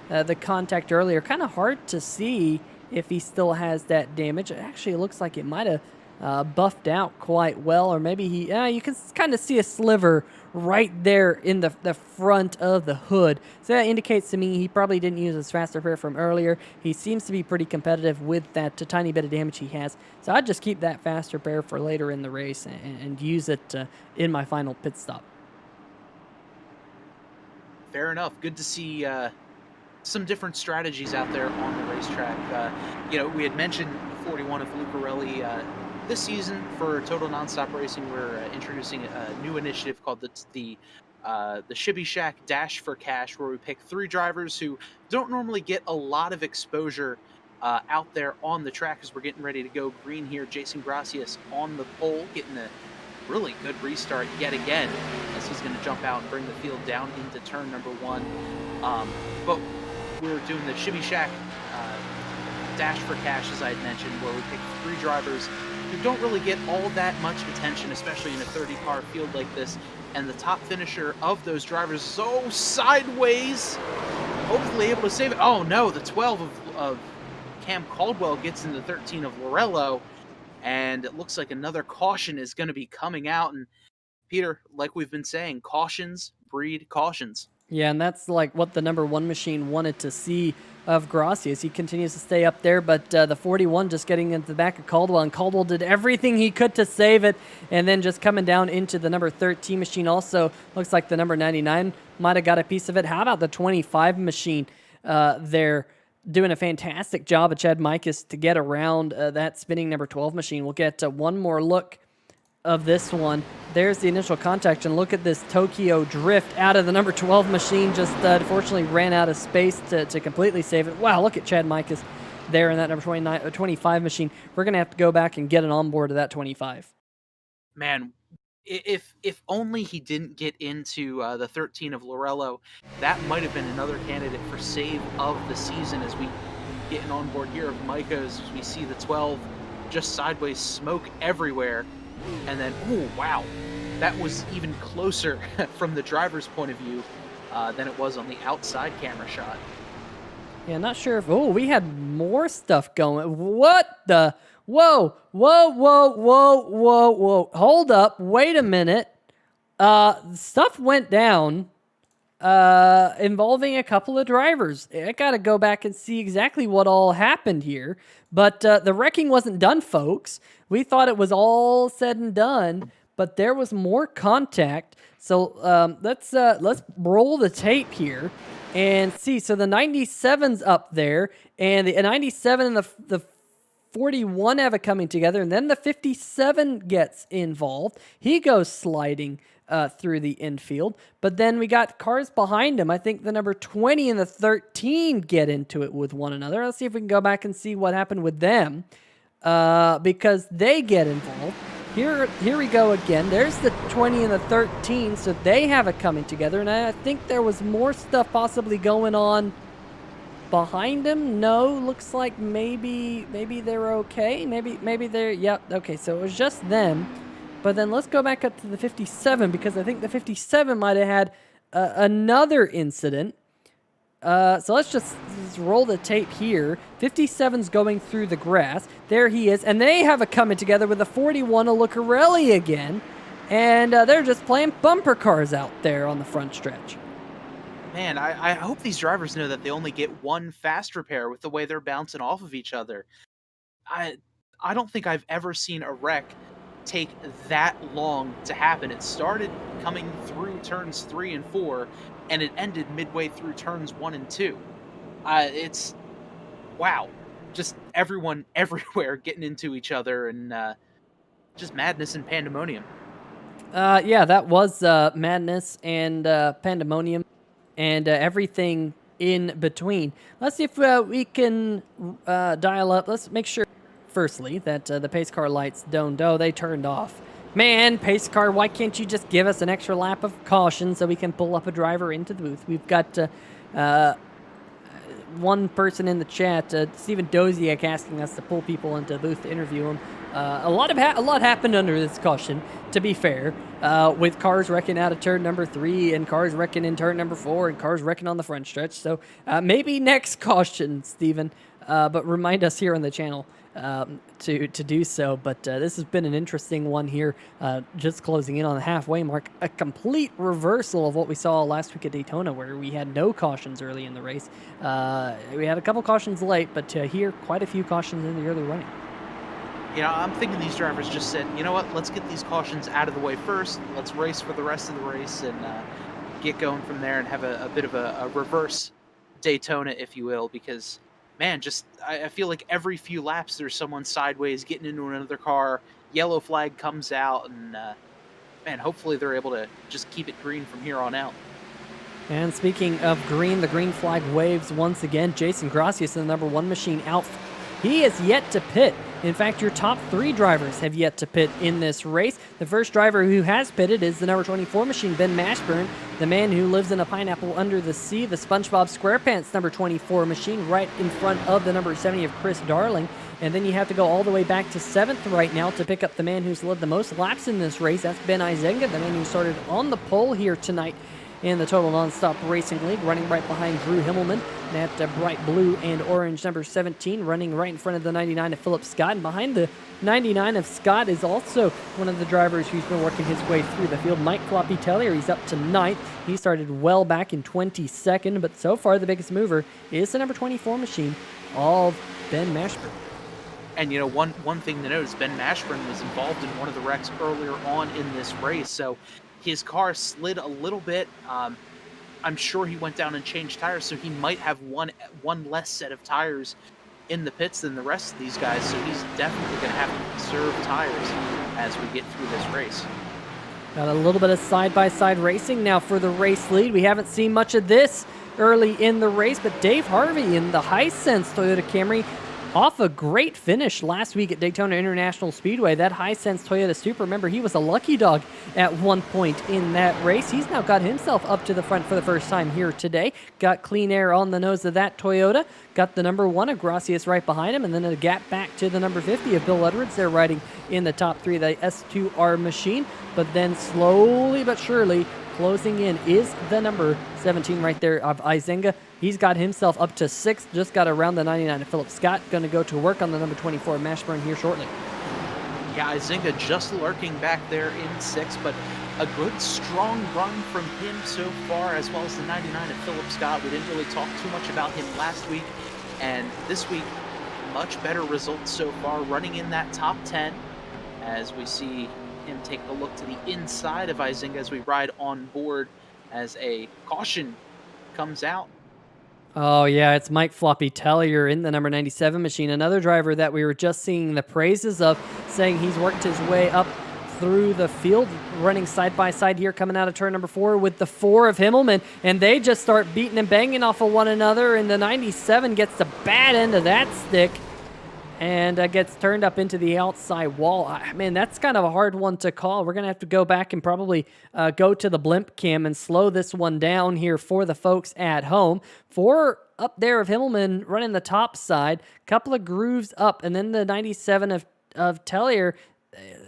[SPEAKER 1] the contact earlier. Kind of hard to see if he still has that damage. It actually looks like it might have buffed out quite well, or maybe he, you can kind of see a sliver right there in the front of the hood. So that indicates to me he probably didn't use his fast repair from earlier. He seems to be pretty competitive with that tiny bit of damage he has. So I'd just keep that fast repair for later in the race and use it in my final pit stop.
[SPEAKER 2] Fair enough. Good to see some different strategies out there on the racetrack. You know, we had mentioned the 41 of Lucarelli. This season for Total Nonstop Racing, we're introducing a new initiative called the Shibby Shack Dash for Cash, where we pick 3 drivers who don't normally get a lot of exposure out there on the track as we're getting ready to go green here. Jason Gracias on the pole, getting a really good restart yet again, as he's going to jump out and bring the field down into turn number 1. But we're doing the Shibby Shack Dash for Cash, as I had mentioned, where we pick 3 drivers who don't really get all that much attention, especially in a 30-car field like this. And the top finisher of those drivers is sideways, hopefully able to save it. Oh no, the 12 of Cam Caldwell gets in the 13 of Lorello, and it looks like another caution is going to be coming out. And Peter, like we've been saying, cautions breed cautions.
[SPEAKER 1] Yeah, and that's like what the number 1 machine wanted to see of Gracias. He continues to stay up there, but the 41 just getting into the back of Caldwell, and Caldwell did everything he could to save it, and then just coming down into the number 13 machine. Also, looks like the number 99 might have got a piece of it. How about the 25 machine there? Doing a fantastic job of Chad Mikas to get around that spinning number 12 machine. We'll get one more look of this one. There's the initial contact, and look at this Tokyo drift out of the number 12 machine. Just unfortunately ran out of space to completely save it. Wow, look at Chad Mikas there in that number 25 machine. We're going to have to go back and get an onboard of that 25.
[SPEAKER 2] Man, if only he didn't get into the 13 of Lorello, that might have been another candidate for save of the season, as we get an onboard here of Mikas, as we see the 12 just sideways, smoke everywhere. And then, oh, wow, that was even closer from the driver's point of view than it was on the outside camera shot.
[SPEAKER 1] Yeah, not sure if. Oh, we had more stuff going. What the? Whoa, whoa, whoa, whoa, whoa, whoa. Hold up. Wait a minute. Stuff went down involving a couple of drivers. I got to go back and see exactly what all happened here. But the wrecking wasn't done, folks. We thought it was all said and done, but there was more contact. So let's roll the tape here and see. So the 97's up there, and the 97 and the 41 have it coming together, and then the 57 gets involved. He goes sliding through the infield, but then we got cars behind him. I think the number 20 and the 13 get into it with one another. Let's see if we can go back and see what happened with them because they get involved. Here we go again. There's the 20 and the 13, so they have it coming together, and I think there was more stuff possibly going on behind him. No, looks like maybe they're okay. Maybe they're, yep, okay, so it was just them. But then let's go back up to the 57 because I think the 57 might have had another incident. So let's just roll the tape here. 57's going through the grass. There he is. And they have it coming together with the 41 Lucarelli again. And they're just playing bumper cars out there on the front stretch.
[SPEAKER 2] Man, I hope these drivers know that they only get one fast repair with the way they're bouncing off of each other. I don't think I've ever seen a wreck take that long to happen. It started coming through turns 3 and 4, and it ended midway through turns 1 and 2. It's wow, just everyone everywhere getting into each other, and just madness and pandemonium.
[SPEAKER 1] Yeah, that was madness and pandemonium and everything in between. Let's see if we can dial up. Let's make sure, firstly, that the pace car lights don't. Oh, they turned off. Man, pace car, why can't you just give us an extra lap of caution so we can pull up a driver into the booth? We've got one person in the chat, Stephen Doziak, asking us to pull people into the booth to interview them. A lot happened under this caution, to be fair, with cars wrecking out of turn number 3 and cars wrecking in turn number 4 and cars wrecking on the front stretch. So maybe next caution, Stephen, but remind us here on the channel to do so. But this has been an interesting one here, just closing in on the halfway mark. A complete reversal of what we saw last week at Daytona, where we had no cautions early in the race. We had a couple cautions late, but here, quite a few cautions in the early running.
[SPEAKER 2] You know, I'm thinking these drivers just said, you know what, let's get these cautions out of the way first. Let's race for the rest of the race and get going from there and have a bit of a reverse Daytona, if you will, because, man, just I feel like every few laps there's someone sideways getting into another car, yellow flag comes out, and, man, hopefully they're able to just keep it green from here on out.
[SPEAKER 1] And speaking of green, the green flag waves once again. Jason Gracias in the number 1 machine out. He is yet to pit. In fact, your top 3 drivers have yet to pit in this race. The first driver who has pitted is the number 24 machine, Ben Mashburn, the man who lives in a pineapple under the sea, the SpongeBob SquarePants number 24 machine, right in front of the number 70 of Chris Darling. And then you have to go all the way back to 7th right now to pick up the man who's led the most laps in this race. That's Ben Izenga, the man who started on the pole here tonight in the Total Nonstop Racing League, running right behind Drew Himmelman. That bright blue and orange number 17, running right in front of the 99 of Philip Scott. And behind the 99 of Scott is also one of the drivers who's been working his way through the field, Mike Floppy Tellier. He's up to 9th. He started well back in 22nd, but so far the biggest mover is the number 24 machine of Ben Mashburn.
[SPEAKER 2] And, you know, one thing to note is Ben Mashburn was involved in one of the wrecks earlier on in this race, so his car slid a little bit. I'm sure he went down and changed tires, so he might have one less set of tires in the pits than the rest of these guys, so he's definitely going to have to conserve tires as we get through this race.
[SPEAKER 1] Got a little bit of side-by-side racing now for the race lead. We haven't seen much of this early in the race, but Dave Harvey in the Hisense Toyota Camry off a great finish last week at Daytona International Speedway. That Hisense Toyota Supra, remember, he was a lucky dog at one point in that race. He's now got himself up to the front for the first time here today. Got clean air on the nose of that Toyota. Got the number 1 of Gracias right behind him, and then a gap back to the number 50 of Bill Edwards. They're riding in the top 3 of the S2R machine. But then slowly but surely, closing in is the number 17 right there of Izenga. He's got himself up to 6th, just got around the 99 of Philip Scott. Going to go to work on the number 24 Mashburn here shortly.
[SPEAKER 2] Yeah, Izenga just lurking back there in 6th, but a good, strong run from him so far, as well as the 99 of Philip Scott. We didn't really talk too much about him last week, and this week, much better results so far, running in that top 10, as we see him take a look to the inside of Izenga as we ride on board as a caution comes out.
[SPEAKER 1] Oh, yeah, it's Mike Floppy Tellier in the number 97 machine. Another driver that we were just seeing the praises of, saying he's worked his way up through the field, running side by side here, coming out of turn number 4 with the 4 of Himmelman, and they just start beating and banging off of one another, and the 97 gets the bad end of that stick and gets turned up into the outside wall. Man, that's kind of a hard one to call. We're going to have to go back and probably go to the blimp cam and slow this one down here for the folks at home. 4 up there of Himmelman running the top side, couple of grooves up, and then the 97 of Tellier.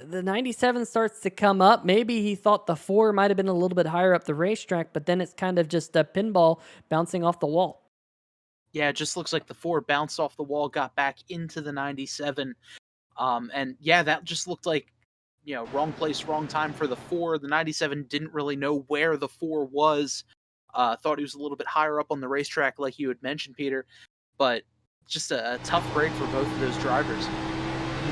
[SPEAKER 1] The 97 starts to come up. Maybe he thought the 4 might have been a little bit higher up the racetrack, but then it's kind of just a pinball bouncing off the wall.
[SPEAKER 2] Yeah, it just looks like the 4 bounced off the wall, got back into the 97. And yeah, that just looked like, wrong place, wrong time for the 4. The 97 didn't really know where the 4 was. Thought he was a little bit higher up on the racetrack, like you had mentioned, Peter. But just a tough break for both of those drivers.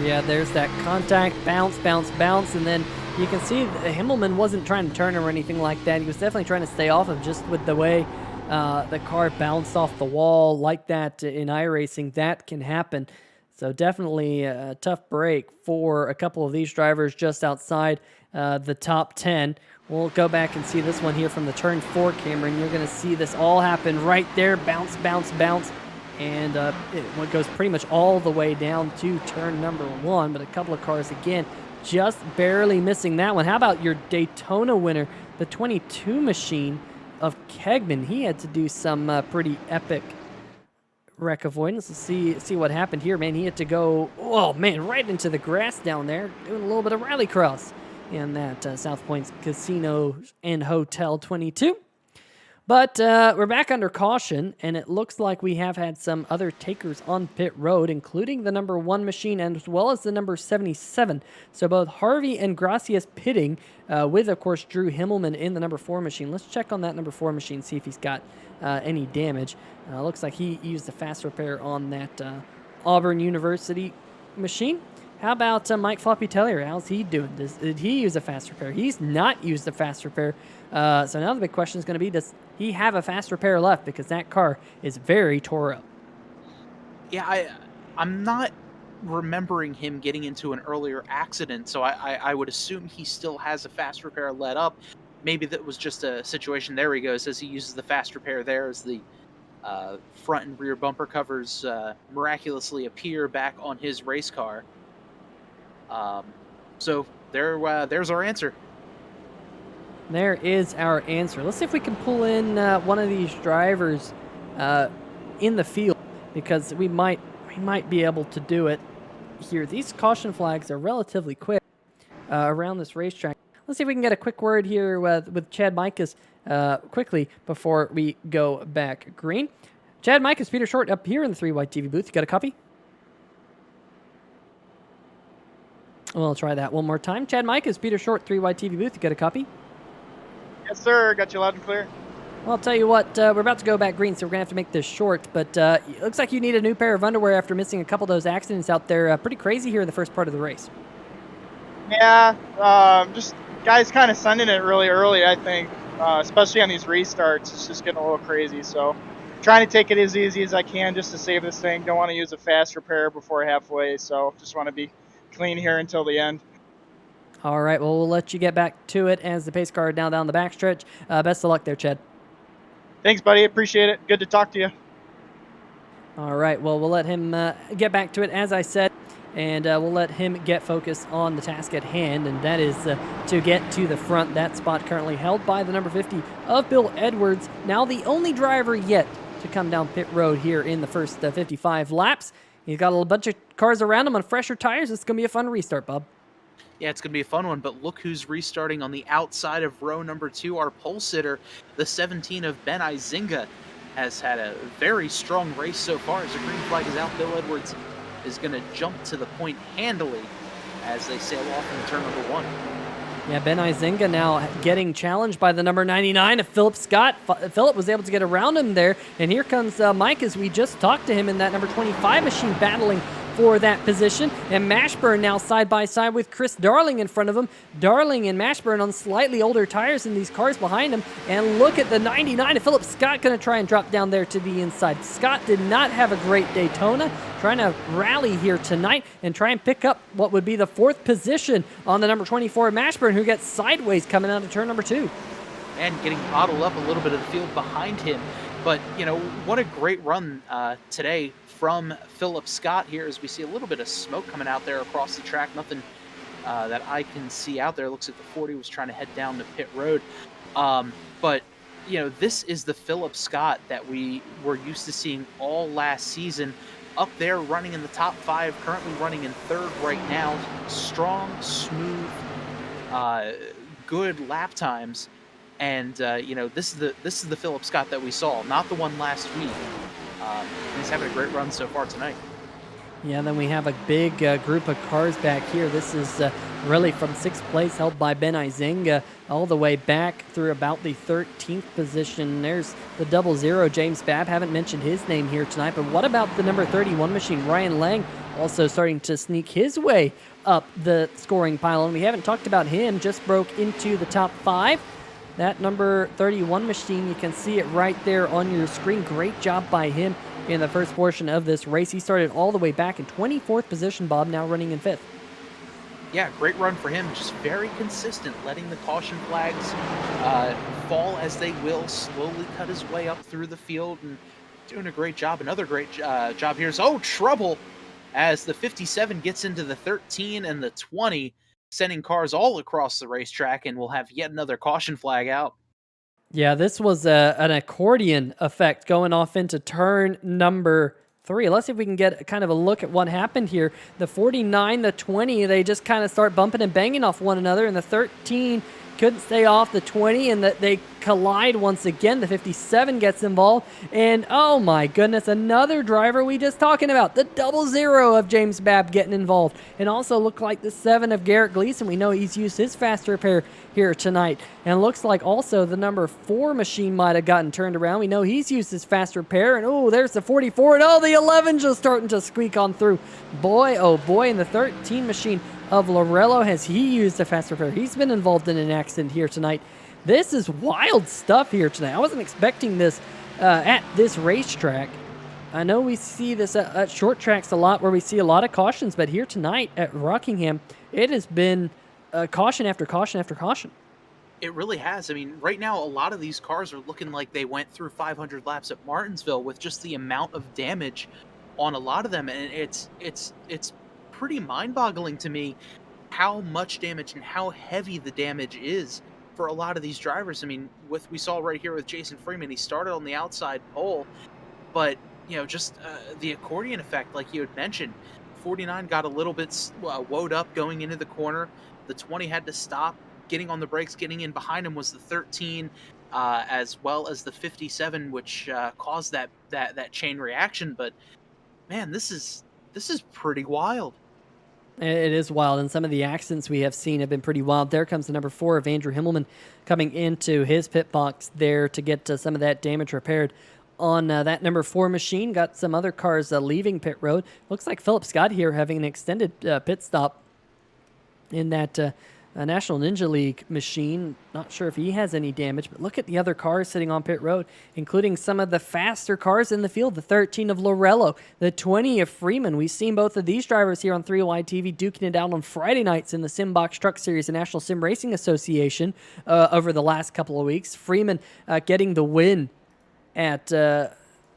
[SPEAKER 1] Yeah, there's that contact, bounce, bounce, bounce, and then you can see Himmelman wasn't trying to turn or anything like that. He was definitely trying to stay off of, just with the way the car bounced off the wall like that in iRacing. That can happen. So definitely a tough break for a couple of these drivers just outside the top 10. We'll go back and see this one here from the turn 4 camera, and you're going to see this all happen right there. Bounce, bounce, bounce. And it goes pretty much all the way down to turn number 1, but a couple of cars, again, just barely missing that one. How about your Daytona winner, the 22 machine of Kegman? He had to do some pretty epic wreck avoidance. Let's see what happened here, man. He had to go, oh, man, right into the grass down there, doing a little bit of rallycross in that South Points Casino and Hotel 22. But we're back under caution, and it looks like we have had some other takers on pit road, including the number 1 machine as well as the number 77. So both Harvey and Gracias pitting with, of course, Drew Himmelman in the number 4 machine. Let's check on that number 4 machine, see if he's got any damage. Looks like he used a fast repair on that Auburn University machine. How about Mike Floppy Tellier? How's he doing? Did he use a fast repair? He's not used a fast repair. So now the big question is going to be, does he have a fast repair left? Because that car is very tore up.
[SPEAKER 2] Yeah, I'm not remembering him getting into an earlier accident, so I would assume he still has a fast repair let up. Maybe that was just a situation. There he goes, as he uses the fast repair there, as the front and rear bumper covers miraculously appear back on his race car. So there's our answer.
[SPEAKER 1] There is our answer. Let's see if we can pull in one of these drivers in the field, because we might be able to do it here. These caution flags are relatively quick around this racetrack. Let's see if we can get a quick word here with Chad Micas quickly before we go back green. Chad Micas, Peter Short up here in the 3 White TV booth. You got a copy? We'll try that one more time. Chad Micas, Peter Short, 3 White TV booth. You got a copy?
[SPEAKER 3] Yes, sir. Got you loud and clear.
[SPEAKER 1] Well, I'll tell you what, we're about to go back green, so we're going to have to make this short. But it looks like you need a new pair of underwear after missing a couple of those accidents out there. Pretty crazy here in the first part of the race.
[SPEAKER 3] Yeah, just guys kind of sending it really early, I think, especially on these restarts. It's just getting a little crazy. So trying to take it as easy as I can just to save this thing. Don't want to use a fast repair before halfway, so just want to be clean here until the end.
[SPEAKER 1] All right, well, we'll let you get back to it as the pace car now down the backstretch. Best of luck there, Chad.
[SPEAKER 3] Thanks, buddy. Appreciate it. Good to talk to you.
[SPEAKER 1] All right, well, we'll let him get back to it, as I said, and we'll let him get focused on the task at hand, and that is to get to the front. That spot currently held by the number 50 of Bill Edwards, now the only driver yet to come down pit road here in the first 55 laps. He's got a bunch of cars around him on fresher tires. It's going to be a fun restart, Bob.
[SPEAKER 2] Yeah, it's going to be a fun one, but look who's restarting on the outside of row number 2. Our pole sitter, the 17 of Ben Izinga, has had a very strong race so far. As the green flag is out, Bill Edwards is going to jump to the point handily as they sail off in turn number 1.
[SPEAKER 1] Yeah, Ben Izinga now getting challenged by the number 99 of Philip Scott. Philip was able to get around him there, and here comes Mike as we just talked to him in that number 25 machine battling for that position. And Mashburn now side by side with Chris Darling in front of him. Darling and Mashburn on slightly older tires than these cars behind him. And look at the 99 of Philip Scott going to try and drop down there to the inside. Scott did not have a great Daytona, trying to rally here tonight and try and pick up what would be the 4th position on the number 24 Mashburn, who gets sideways coming out of turn number 2.
[SPEAKER 2] And getting bottled up a little bit of the field behind him. But, you know, what a great run today from Philip Scott here, as we see a little bit of smoke coming out there across the track. Nothing that I can see out there. Looks like the 40 was trying to head down to pit road. But, you know, this is the Philip Scott that we were used to seeing all last season. Up there running in the top 5, currently running in 3rd right now. Strong, smooth, good lap times. And you know, this is the Philip Scott that we saw, not the one last week. He's having a great run so far tonight.
[SPEAKER 1] Yeah, then we have a big group of cars back here. This is really from 6th place, held by Ben Izinga, all the way back through about the 13th position. There's the 00, James Babb. Haven't mentioned his name here tonight, but what about the number 31 machine, Ryan Lang, also starting to sneak his way up the scoring pile. And we haven't talked about him, just broke into the top 5. That number 31 machine, you can see it right there on your screen. Great job by him in the first portion of this race. He started all the way back in 24th position, Bob, now running in 5th.
[SPEAKER 2] Yeah, great run for him. Just very consistent, letting the caution flags fall as they will, slowly cut his way up through the field and doing a great job. Another great job here is, trouble, as the 57 gets into the 13 and the 20, sending cars all across the racetrack, and we'll have yet another caution flag out.
[SPEAKER 1] Yeah, this was an accordion effect going off into turn number 3. Let's see if we can get kind of a look at what happened here. The 49, the 20, they just kind of start bumping and banging off one another, and the 13 couldn't stay off the 20, and they collide once again. The 57 gets involved, and oh my goodness, another driver we just talking about, the 00 of James Babb getting involved, and also looked like the 7 of Garrett Gleason. We know he's used his fast repair here tonight, and looks like also the number 4 machine might have gotten turned around. We know he's used his fast repair, and there's the 44, and the 11 just starting to squeak on through. Boy, oh boy, and the 13 machine of Lorello, has he used a fast repair? He's been involved in an accident here tonight. This is wild stuff here tonight. I wasn't expecting this at this racetrack. I know we see this at short tracks a lot, where we see a lot of cautions, but here tonight at Rockingham, it has been caution after caution after caution.
[SPEAKER 2] It really has. I mean, right now, a lot of these cars are looking like they went through 500 laps at Martinsville with just the amount of damage on a lot of them, and it's pretty mind-boggling to me how much damage and how heavy the damage is for a lot of these drivers. I mean, we saw right here with Jason Freeman, he started on the outside pole, but you know, just the accordion effect, like you had mentioned. 49 got a little bit woed up going into the corner. The 20 had to stop, getting on the brakes, getting in behind him was the 13, as well as the 57, which caused that chain reaction. But man, this is pretty wild.
[SPEAKER 1] It is wild, and some of the accidents we have seen have been pretty wild. There comes the number 4 of Andrew Himmelman coming into his pit box there to get some of that damage repaired on that number 4 machine. Got some other cars leaving pit road. Looks like Philip Scott here having an extended pit stop in that National Ninja League machine. Not sure if he has any damage, but look at the other cars sitting on pit road, including some of the faster cars in the field. The 13 of Lorello, the 20 of Freeman. We've seen both of these drivers here on 3Wide TV duking it out on Friday nights in the Simbox Truck Series, the National Sim Racing Association, over the last couple of weeks. Freeman getting the win at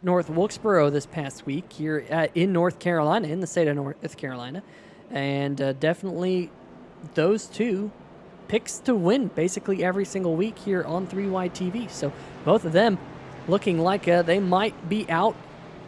[SPEAKER 1] North Wilkesboro this past week here in North Carolina, in the state of North Carolina. And definitely those two picks to win basically every single week here on 3Wide TV. So both of them looking like they might be out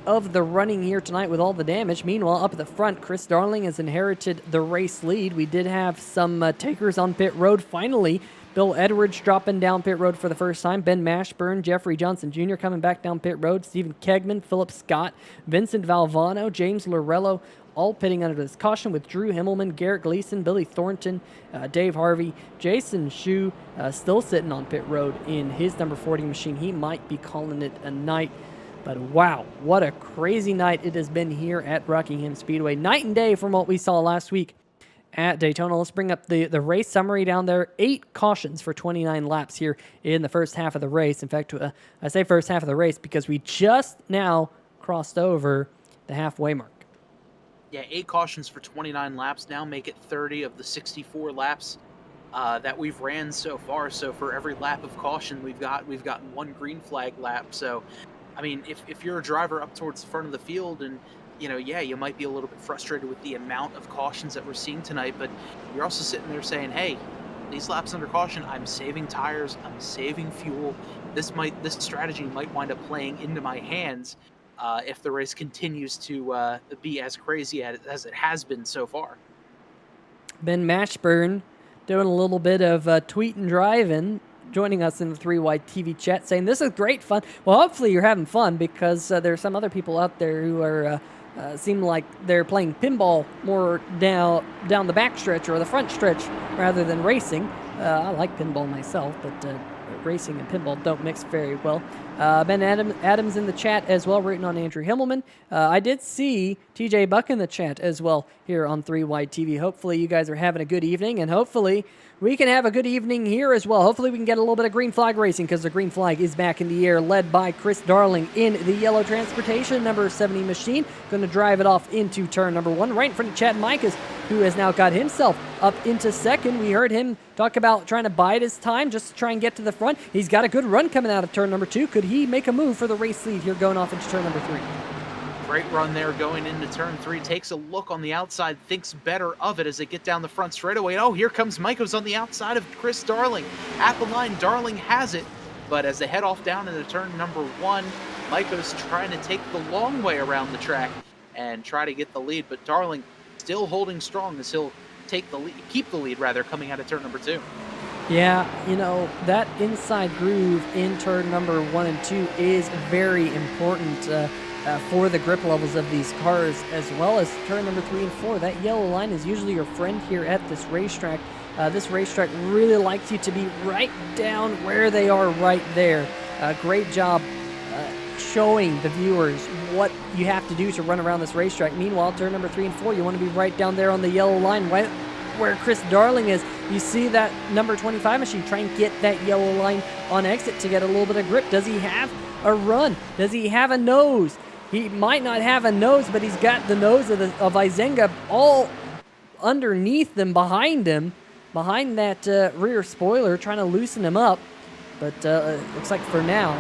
[SPEAKER 1] of the running here tonight with all the damage. Meanwhile, up at the front, Chris Darling has inherited the race lead. We did have some takers on pit road finally. Bill Edwards dropping down pit road for the first time. Ben Mashburn, Jeffrey Johnson Jr. coming back down pit road. Stephen Kegman, Philip Scott, Vincent Valvano, James Lorello, all pitting under this caution with Drew Himmelman, Garrett Gleason, Billy Thornton, Dave Harvey, Jason Shu still sitting on pit road in his number 40 machine. He might be calling it a night. But wow, what a crazy night it has been here at Rockingham Speedway. Night and day from what we saw last week at Daytona. Let's bring up the race summary down there. 8 cautions for 29 laps here in the first half of the race. In fact, I say first half of the race because we just now crossed over the halfway mark.
[SPEAKER 2] Yeah, 8 cautions for 29 laps now make it 30 of the 64 laps that we've ran so far. So for every lap of caution, we've gotten 1 green flag lap. So, I mean, if you're a driver up towards the front of the field and yeah, you might be a little bit frustrated with the amount of cautions that we're seeing tonight, but you're also sitting there saying, hey, these laps under caution, I'm saving tires, I'm saving fuel. This strategy might wind up playing into my hands if the race continues to be as crazy as it has been so far.
[SPEAKER 1] Ben Mashburn doing a little bit of tweet and driving, joining us in the 3 Wide TV chat, saying this is great fun. Well, hopefully you're having fun because there are some other people out there who are seem like they're playing pinball more down the back stretch or the front stretch rather than racing. I like pinball myself, but racing and pinball don't mix very well. Ben Adams in the chat as well, written on Andrew Himmelman. I did see TJ Buck in the chat as well here on 3 Wide TV. Hopefully you guys are having a good evening, and hopefully we can have a good evening here as well. Hopefully we can get a little bit of green flag racing because the green flag is back in the air, led by Chris Darling in the yellow transportation, number 70 machine. Going to drive it off into turn number 1, right in front of Chad Micas, who has now got himself up into second. We heard him talk about trying to bide his time just to try and get to the front. He's got a good run coming out of turn number 2. Could he make a move for the race lead here going off into turn number 3?
[SPEAKER 2] Great run there going into turn 3. Takes a look on the outside, thinks better of it as they get down the front straightaway. Oh, here comes Maikos on the outside of Chris Darling. At the line, Darling has it, but as they head off down into turn number 1, Maikos trying to take the long way around the track and try to get the lead, but Darling still holding strong as he'll keep the lead coming out of turn number 2.
[SPEAKER 1] Yeah, that inside groove in turn number 1 and 2 is very important for the grip levels of these cars, as well as turn number 3 and 4. That yellow line is usually your friend here at this racetrack. This racetrack really likes you to be right down where they are right there. Great job showing the viewers what you have to do to run around this racetrack. Meanwhile, turn number 3 and 4, you want to be right down there on the yellow line, right where Chris Darling is. You see that number 25 machine try and get that yellow line on exit to get a little bit of grip. Does he have a run? Does he have a nose? He might not have a nose, but he's got the nose of Izenga all underneath them, behind him, behind that rear spoiler, trying to loosen him up. But looks like for now,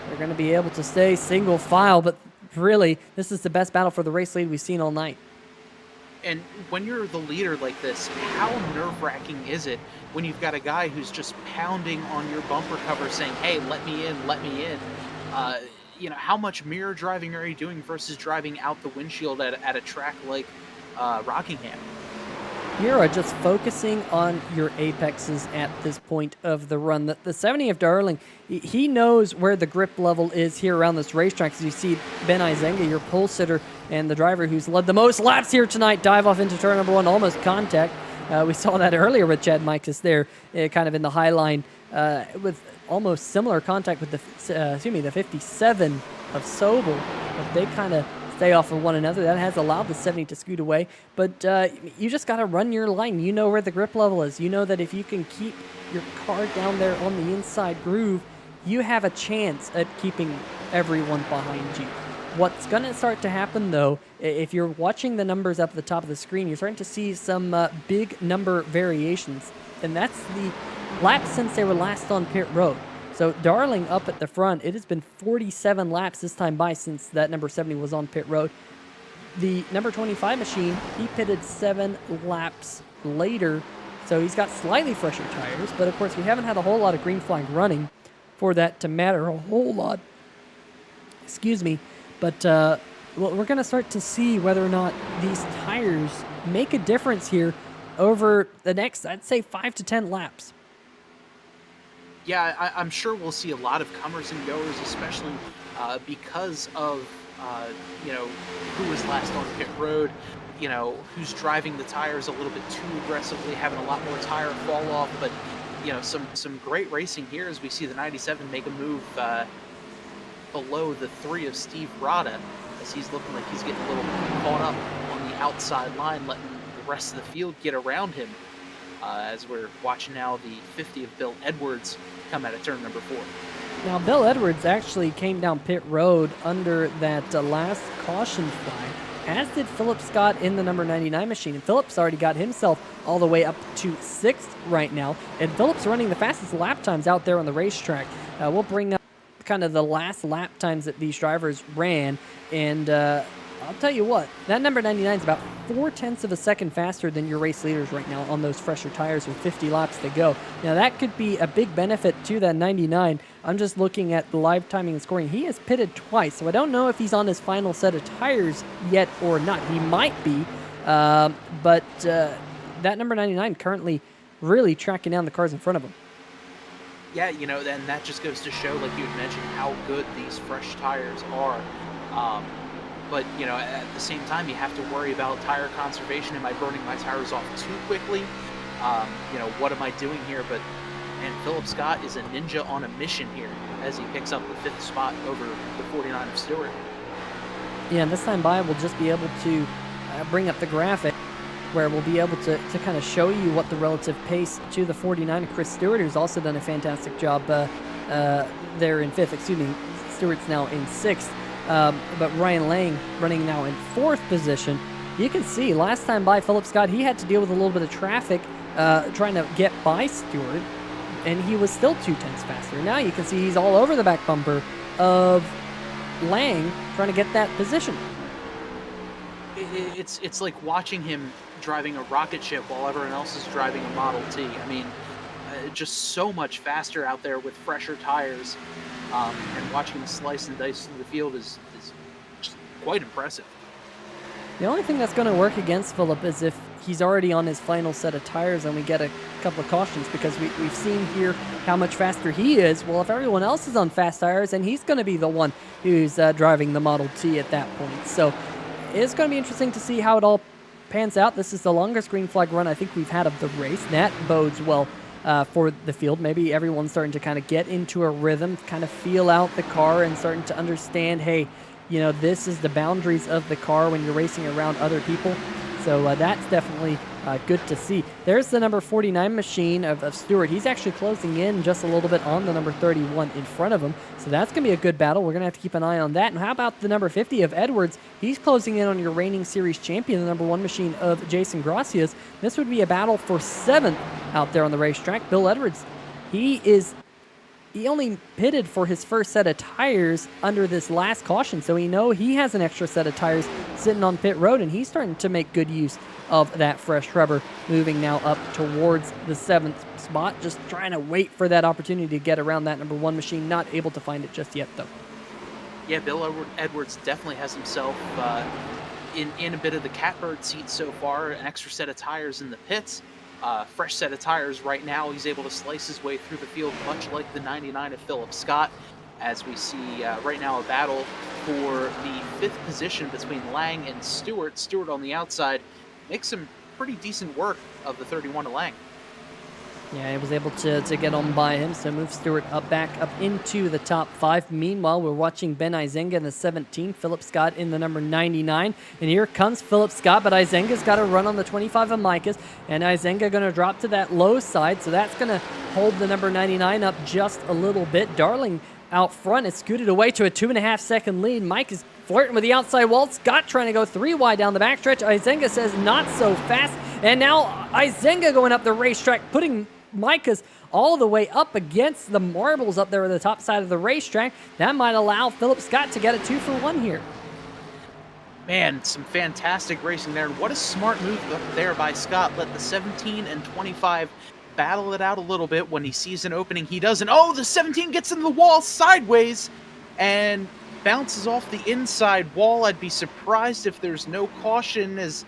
[SPEAKER 1] they're going to be able to stay single file. But really, this is the best battle for the race lead we've seen all night.
[SPEAKER 2] And when you're the leader like this, how nerve-wracking is it when you've got a guy who's just pounding on your bumper cover saying, hey, let me in, let me in. How much mirror driving are you doing versus driving out the windshield at a track like Rockingham?
[SPEAKER 1] You are just focusing on your apexes at this point of the run. The 70 of Darling, he knows where the grip level is here around this racetrack. As you see Ben Izenga, your pole sitter, and the driver who's led the most laps here tonight, dive off into turn number 1, almost contact. We saw that earlier with Chad Micas there, kind of in the high line, with almost similar contact with the 57 of Sobel, but they kind of stay off of one another. That has allowed the 70 to scoot away, but you just got to run your line. You know where the grip level is. You know that if you can keep your car down there on the inside groove, you have a chance at keeping everyone behind you. What's going to start to happen, though, if you're watching the numbers up at the top of the screen, you're starting to see some big number variations, and that's the laps since they were last on pit road. So Darling up at the front, it has been 47 laps this time by since that number 70 was on pit road. The number 25 machine, he pitted 7 laps later, so he's got slightly fresher tires, but of course we haven't had a whole lot of green flag running for that to matter a whole lot. Excuse me. But well, we're going to start to see whether or not these tires make a difference here over the next, I'd say, 5 to 10 laps.
[SPEAKER 2] Yeah, I'm sure we'll see a lot of comers and goers, especially because of who was last on pit road. Who's driving the tires a little bit too aggressively, having a lot more tire fall off. But some great racing here as we see the 97 make a move below the 3 of Steve Rada, as he's looking like he's getting a little caught up on the outside line, letting the rest of the field get around him. As we're watching now the 50 of Bill Edwards come out of turn number 4.
[SPEAKER 1] Now, Bill Edwards actually came down pit road under that last caution flag, as did Philip Scott in the number 99 machine. And Philip's already got himself all the way up to 6th right now. And Philip's running the fastest lap times out there on the racetrack. We'll bring up kind of the last lap times that these drivers ran. And I'll tell you what, that number 99 is about 0.4 of a second faster than your race leaders right now on those fresher tires with 50 laps to go. Now, that could be a big benefit to that 99. I'm just looking at the live timing and scoring. He has pitted twice, so I don't know if he's on his final set of tires yet or not. He might be, but that number 99 currently really tracking down the cars in front of him.
[SPEAKER 2] Yeah, then that just goes to show, like you had mentioned, how good these fresh tires are. But, at the same time, you have to worry about tire conservation. Am I burning my tires off too quickly? What am I doing here? But, man, Philip Scott is a ninja on a mission here as he picks up the 5th spot over the 49 of Stewart.
[SPEAKER 1] Yeah, and this time by, we'll just be able to bring up the graphic where we'll be able to kind of show you what the relative pace to the 49 of Chris Stewart, who's also done a fantastic job there in 5th. Excuse me, Stewart's now in 6th. But Ryan Lang running now in 4th position. You can see last time by Philip Scott, he had to deal with a little bit of traffic trying to get by Stewart, and he was still 0.2 faster. Now you can see he's all over the back bumper of Lang trying to get that position.
[SPEAKER 2] It's like watching him driving a rocket ship while everyone else is driving a Model T. I mean, just so much faster out there with fresher tires. And watching him slice and dice through the field is just quite impressive.
[SPEAKER 1] The only thing that's going to work against Philip is if he's already on his final set of tires and we get a couple of cautions, because we've seen here how much faster he is. Well, if everyone else is on fast tires, then he's going to be the one who's driving the Model T at that point. So it's going to be interesting to see how it all pans out. This is the longest green flag run I think we've had of the race. That bodes well for the field. Maybe everyone's starting to kind of get into a rhythm, kind of feel out the car and starting to understand, hey, this is the boundaries of the car when you're racing around other people. So that's definitely good to see. There's the number 49 machine of Stewart. He's actually closing in just a little bit on the number 31 in front of him. So that's going to be a good battle. We're going to have to keep an eye on that. And how about the number 50 of Edwards? He's closing in on your reigning series champion, the number 1 machine of Jason Gracias. This would be a battle for 7th out there on the racetrack. Bill Edwards, he only pitted for his first set of tires under this last caution, so he has an extra set of tires sitting on pit road, and he's starting to make good use of that fresh rubber, moving now up towards the 7th spot, just trying to wait for that opportunity to get around that number 1 machine. Not able to find it just yet, though.
[SPEAKER 2] Yeah, Bill Edwards definitely has himself in a bit of the catbird seat so far, an extra set of tires in the pits. Fresh set of tires right now. He's able to slice his way through the field, much like the 99 of Philip Scott, as we see right now a battle for the 5th position between Lang and Stewart. Stewart on the outside makes some pretty decent work of the 31 of Lang.
[SPEAKER 1] Yeah, he was able to get on by him, so move Stewart back up into the top 5. Meanwhile, we're watching Ben Izenga in the 17, Philip Scott in the number 99. And here comes Philip Scott, but Izenga's got to run on the 25 of Micah's, and Izenga going to drop to that low side, so that's going to hold the number 99 up just a little bit. Darling out front is scooted away to a 2.5 second lead. Mike is flirting with the outside wall. Scott trying to go 3 wide down the backstretch. Izenga says not so fast, and now Izenga going up the racetrack, putting Micah's all the way up against the marbles up there at the top side of the racetrack. That might allow Philip Scott to get a 2-for-1 here.
[SPEAKER 2] Man, some fantastic racing there. And what a smart move up there by Scott. Let the 17 and 25 battle it out a little bit. When he sees an opening, he doesn't. Oh, the 17 gets into the wall sideways. And bounces off the inside wall. I'd be surprised if there's no caution, as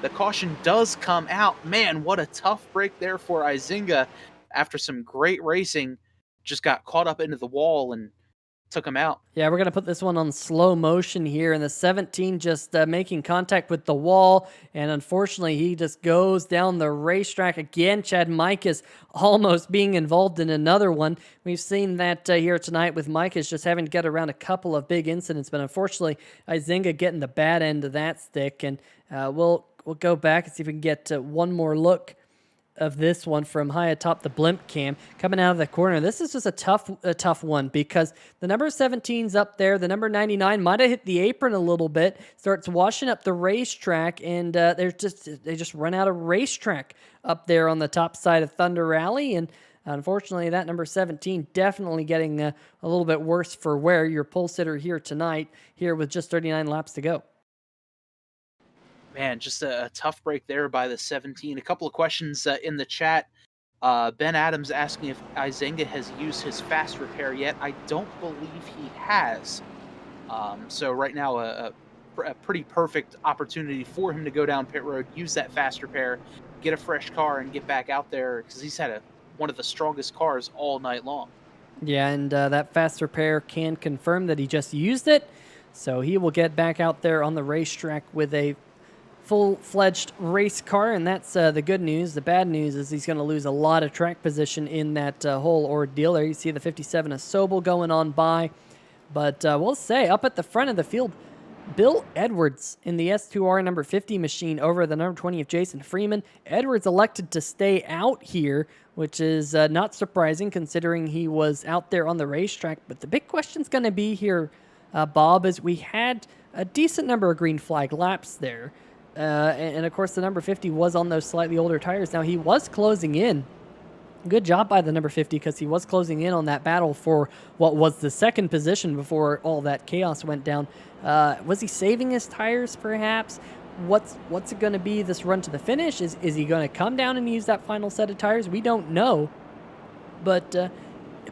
[SPEAKER 2] the caution does come out. Man, what a tough break there for Izinga. After some great racing, just got caught up into the wall and took him out.
[SPEAKER 1] Yeah, we're going to put this one on slow motion here, and the 17 just making contact with the wall, and unfortunately he just goes down the racetrack again. Chad Mikas almost being involved in another one. We've seen that here tonight with Mikas just having to get around a couple of big incidents, but unfortunately Izinga getting the bad end of that stick, and we'll go back and see if we can get one more look of this one from high atop the blimp cam coming out of the corner. This is just a tough one because the number 17's up there. The number 99 might have hit the apron a little bit, starts washing up the racetrack, and they just run out of racetrack up there on the top side of Thunder Rally. And unfortunately, that number 17 definitely getting a little bit worse for wear. Your pole sitter here tonight, here with just 39 laps to go.
[SPEAKER 2] Man, just a tough break there by the 17. A couple of questions in the chat. Ben Adams asking if Izinga has used his fast repair yet. I don't believe he has. So right now, a pretty perfect opportunity for him to go down pit road, use that fast repair, get a fresh car, and get back out there, because he's had one of the strongest cars all night long.
[SPEAKER 1] Yeah, and that fast repair can confirm that he just used it. So he will get back out there on the racetrack with a full-fledged race car, and that's the good news. The bad news is he's going to lose a lot of track position in that whole ordeal. There you see the 57 of Sobel going on by, but we'll say up at the front of the field, Bill Edwards in the S2R number 50 machine over the number 20 of Jason Freeman. Edwards elected to stay out here, which is not surprising considering he was out there on the racetrack, but the big question's going to be here, Bob, is we had a decent number of green flag laps there. And of course, the number 50 was on those slightly older tires. Now, he was closing in. Good job by the number 50, because he was closing in on that battle for what was the second position before all that chaos went down. Was he saving his tires, perhaps? What's it going to be this run to the finish? Is he going to come down and use that final set of tires? We don't know. But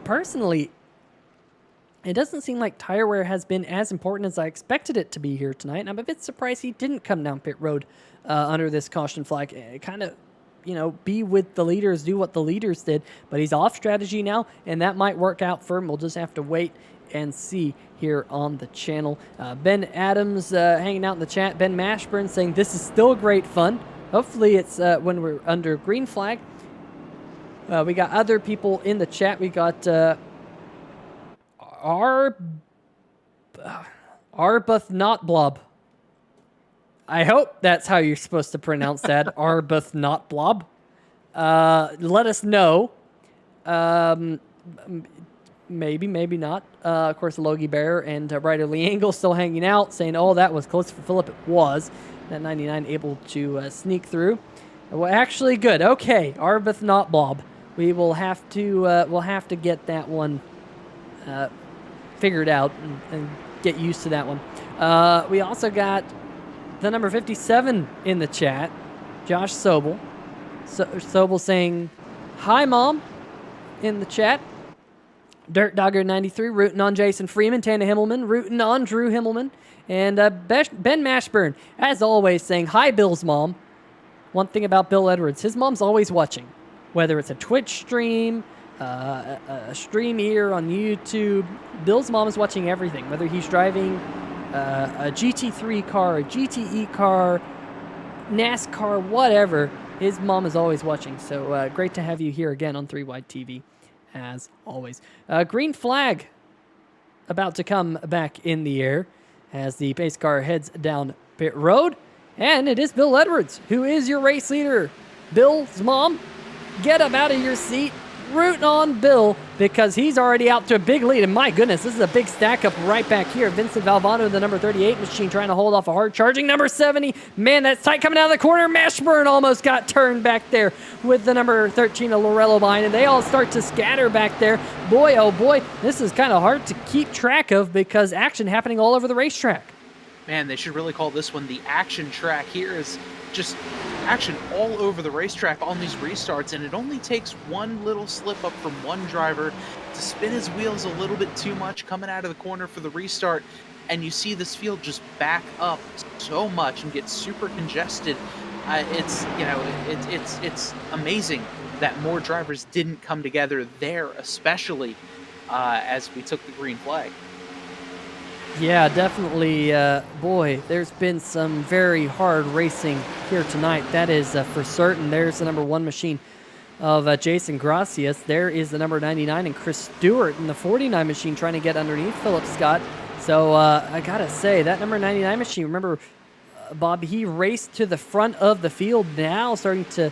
[SPEAKER 1] personally, it doesn't seem like tire wear has been as important as I expected it to be here tonight. And I'm a bit surprised he didn't come down pit road under this caution flag. Kind of, be with the leaders, do what the leaders did. But he's off strategy now, and that might work out for him. We'll just have to wait and see here on the channel. Ben Adams hanging out in the chat. Ben Mashburn saying this is still great fun. Hopefully it's when we're under green flag. We got other people in the chat. We got... Arbuthnotblob. I hope that's how you're supposed to pronounce that. Arbuthnotblob. Let us know. Maybe, maybe not. Of course, Logie Bear and Ryder Lee Angle still hanging out, saying, oh, that was close for Phillip. It was. That 99 able to sneak through. Well, actually, good. Okay, Arbuthnotblob. We will have to we'll have to get that one figured out and get used to that one. We also got the number 57 in the chat, Josh Sobel. Sobel saying, hi, Mom, in the chat. Dirt Dogger 93 rooting on Jason Freeman. Tana Himmelman rooting on Drew Himmelman. And Ben Mashburn, as always, saying, hi, Bill's mom. One thing about Bill Edwards, his mom's always watching, whether it's a Twitch stream, a stream here on YouTube. Bill's mom is watching everything, whether he's driving a GT3 car, a GTE car, NASCAR, whatever. His mom is always watching. So great to have you here again on 3 Wide TV, as always. Green flag about to come back in the air as the pace car heads down pit road. And it is Bill Edwards, who is your race leader. Bill's mom, get up out of your seat, rooting on Bill, because he's already out to a big lead. And my goodness, this is a big stack up right back here. Vincent Valvano, the number 38 machine, trying to hold off a hard charging number 70. Man, that's tight coming out of the corner. Mashburn almost got turned back there with the number 13 of Lorello behind, and they all start to scatter back there. Boy, oh boy, this is kind of hard to keep track of because action happening all over the racetrack.
[SPEAKER 2] Man, they should really call this one the action track. Here is just action all over the racetrack on these restarts, and it only takes one little slip up from one driver to spin his wheels a little bit too much coming out of the corner for the restart, and you see this field just back up so much and get super congested. It's it's amazing that more drivers didn't come together there, especially as we took the green flag.
[SPEAKER 1] Yeah, definitely. Boy, there's been some very hard racing here tonight. That is for certain. There's the number 1 machine of Jason Gracias. There is the number 99 and Chris Stewart in the 49 machine trying to get underneath Philip Scott. So I got to say, that number 99 machine, remember, Bob, he raced to the front of the field, now starting to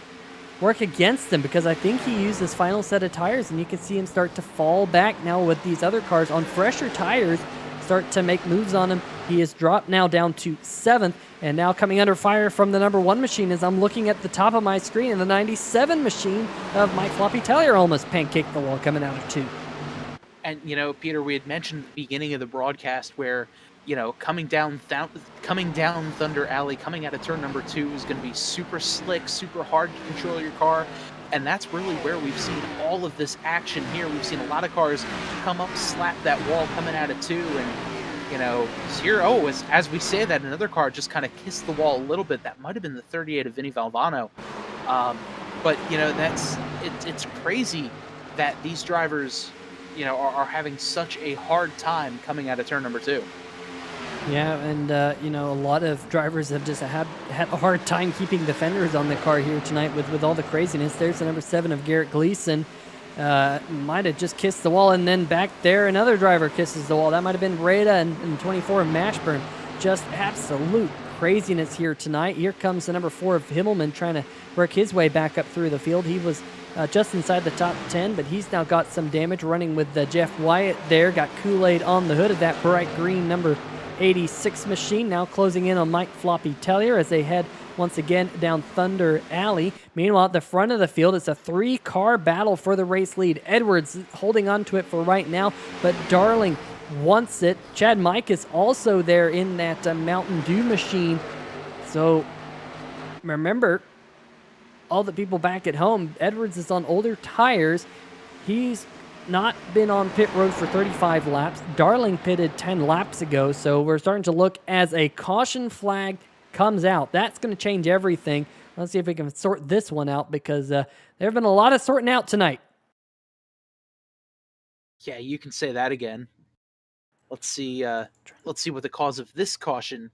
[SPEAKER 1] work against them because I think he used his final set of tires, and you can see him start to fall back now with these other cars on fresher tires, start to make moves on him. He is dropped now down to 7th, and now coming under fire from the number 1 machine as I'm looking at the top of my screen, and the 97 machine of Mike Floppy Taylor almost pancaked the wall coming out of 2.
[SPEAKER 2] And, Peter, we had mentioned at the beginning of the broadcast where, coming down Thunder Alley, coming out of turn number 2 is going to be super slick, super hard to control your car. And that's really where we've seen all of this action here. We've seen a lot of cars come up, slap that wall coming out of 2. And, here, as we say that, another car just kind of kissed the wall a little bit. That might have been the 38 of Vinny Valvano. But, it's crazy that these drivers, are having such a hard time coming out of turn number 2.
[SPEAKER 1] Yeah, and a lot of drivers have just had a hard time keeping the fenders on the car here tonight with all the craziness. There's the number 7 of Garrett Gleason. Might have just kissed the wall, and then back there another driver kisses the wall. That might have been Rada and 24 of Mashburn. Just absolute craziness here tonight. Here comes the number 4 of Himmelman trying to work his way back up through the field. He was just inside the top 10, but he's now got some damage running with Jeff Wyatt there. Got Kool-Aid on the hood of that bright green number 86 machine, now closing in on Mike Floppy Tellier as they head once again down Thunder Alley. Meanwhile, at the front of the field, it's a 3-car battle for the race lead. Edwards holding on to it for right now, but Darling wants it. Chad Mike is also there in that Mountain Dew machine. So remember, all the people back at home, Edwards is on older tires. He's not been on pit road for 35 laps. Darling pitted 10 laps ago, so we're starting to look as a caution flag comes out. That's going to change everything. Let's see if we can sort this one out because there have been a lot of sorting out tonight.
[SPEAKER 2] Yeah, you can say that again. Let's see what the cause of this caution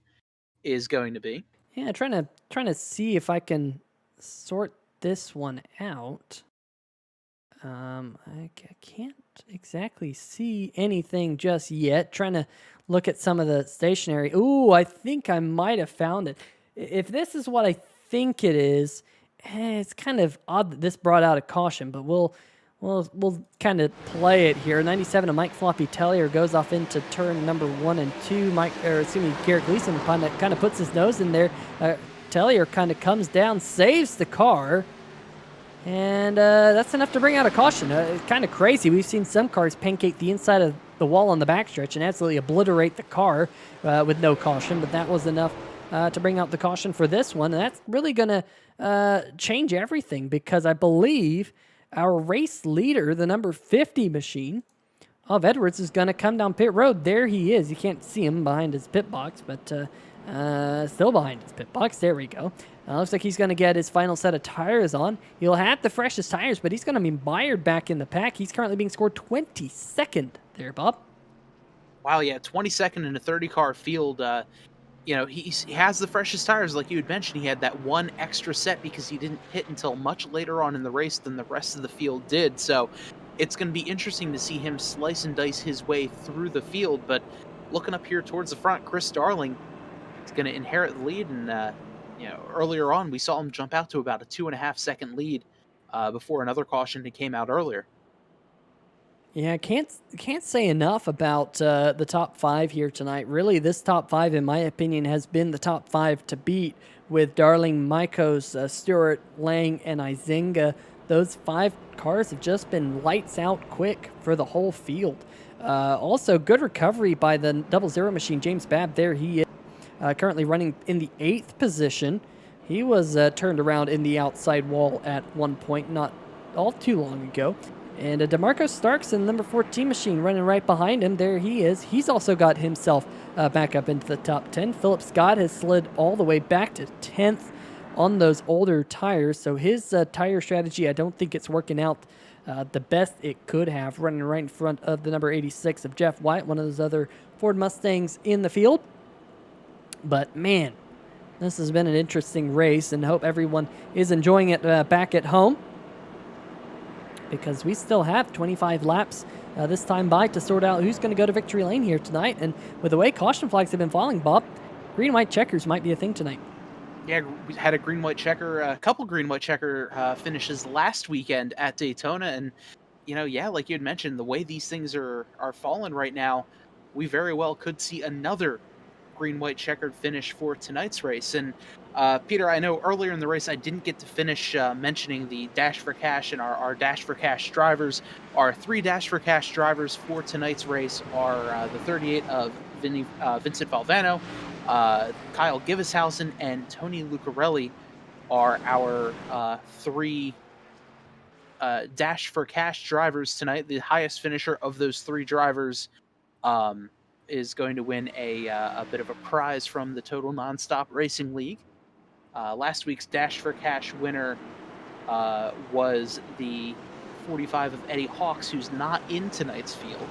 [SPEAKER 2] is going to be.
[SPEAKER 1] Yeah, trying to see if I can sort this one out. I can't exactly see anything just yet. Trying to look at some of the stationery. Ooh, I think I might have found it. If this is what I think it is, it's kind of odd that this brought out a caution, but we'll kind of play it here. 97 of Mike Floppy Tellier goes off into turn number 1 and 2. Garrett Gleason kind of puts his nose in there. Tellier kind of comes down, saves the car. And that's enough to bring out a caution. It's kind of crazy. We've seen some cars pancake the inside of the wall on the backstretch and absolutely obliterate the car with no caution, but that was enough to bring out the caution for this one. And that's really going to change everything because I believe our race leader, the number 50 machine of Edwards, is going to come down pit road. There he is. You can't see him behind his pit box, but still behind his pit box. There we go. Looks like he's going to get his final set of tires on. He'll have the freshest tires, but he's going to be mired back in the pack. He's currently being scored 22nd there, Bob.
[SPEAKER 2] Wow, yeah, 22nd in a 30-car field. He has the freshest tires, like you had mentioned. He had that one extra set because he didn't hit until much later on in the race than the rest of the field did. So it's going to be interesting to see him slice and dice his way through the field. But looking up here towards the front, Chris Darling is going to inherit the lead. And, earlier on, we saw him jump out to about a 2.5-second lead before another caution that came out earlier.
[SPEAKER 1] Yeah, can't say enough about the top 5 here tonight. Really, this top 5, in my opinion, has been the top 5 to beat with Darling, Maikos, Stewart, Lang, and Izinga. Those 5 cars have just been lights out quick for the whole field. Also, good recovery by the 00 machine, James Babb. There he is, currently running in the 8th position. He was turned around in the outside wall at one point, not all too long ago. And DeMarco Starks in number 14 machine running right behind him. There he is. He's also got himself back up into the top 10. Philip Scott has slid all the way back to 10th on those older tires. So his tire strategy, I don't think it's working out the best it could have, running right in front of the number 86 of Jeff White, one of those other Ford Mustangs in the field. But man, this has been an interesting race, and hope everyone is enjoying it back at home, because we still have 25 laps this time by to sort out who's going to go to victory lane here tonight. And with the way caution flags have been falling, Bob, green-white checkers might be a thing tonight.
[SPEAKER 2] Yeah, we had a green-white checker, a couple green-white checker finishes last weekend at Daytona, and yeah, like you had mentioned, the way these things are falling right now, we very well could see another green-white checkered finish for tonight's race. And Peter, I know earlier in the race I didn't get to finish mentioning the Dash for Cash and our Dash for Cash drivers. Our 3 Dash for Cash drivers for tonight's race are the 38 of Vincent Valvano, Kyle Givishausen, and Tony Lucarelli are our 3 Dash for Cash drivers tonight. The highest finisher of those 3 drivers is going to win a bit of a prize from the Total Nonstop Racing League. Last week's Dash for Cash winner was the 45 of Eddie Hawks, who's not in tonight's field.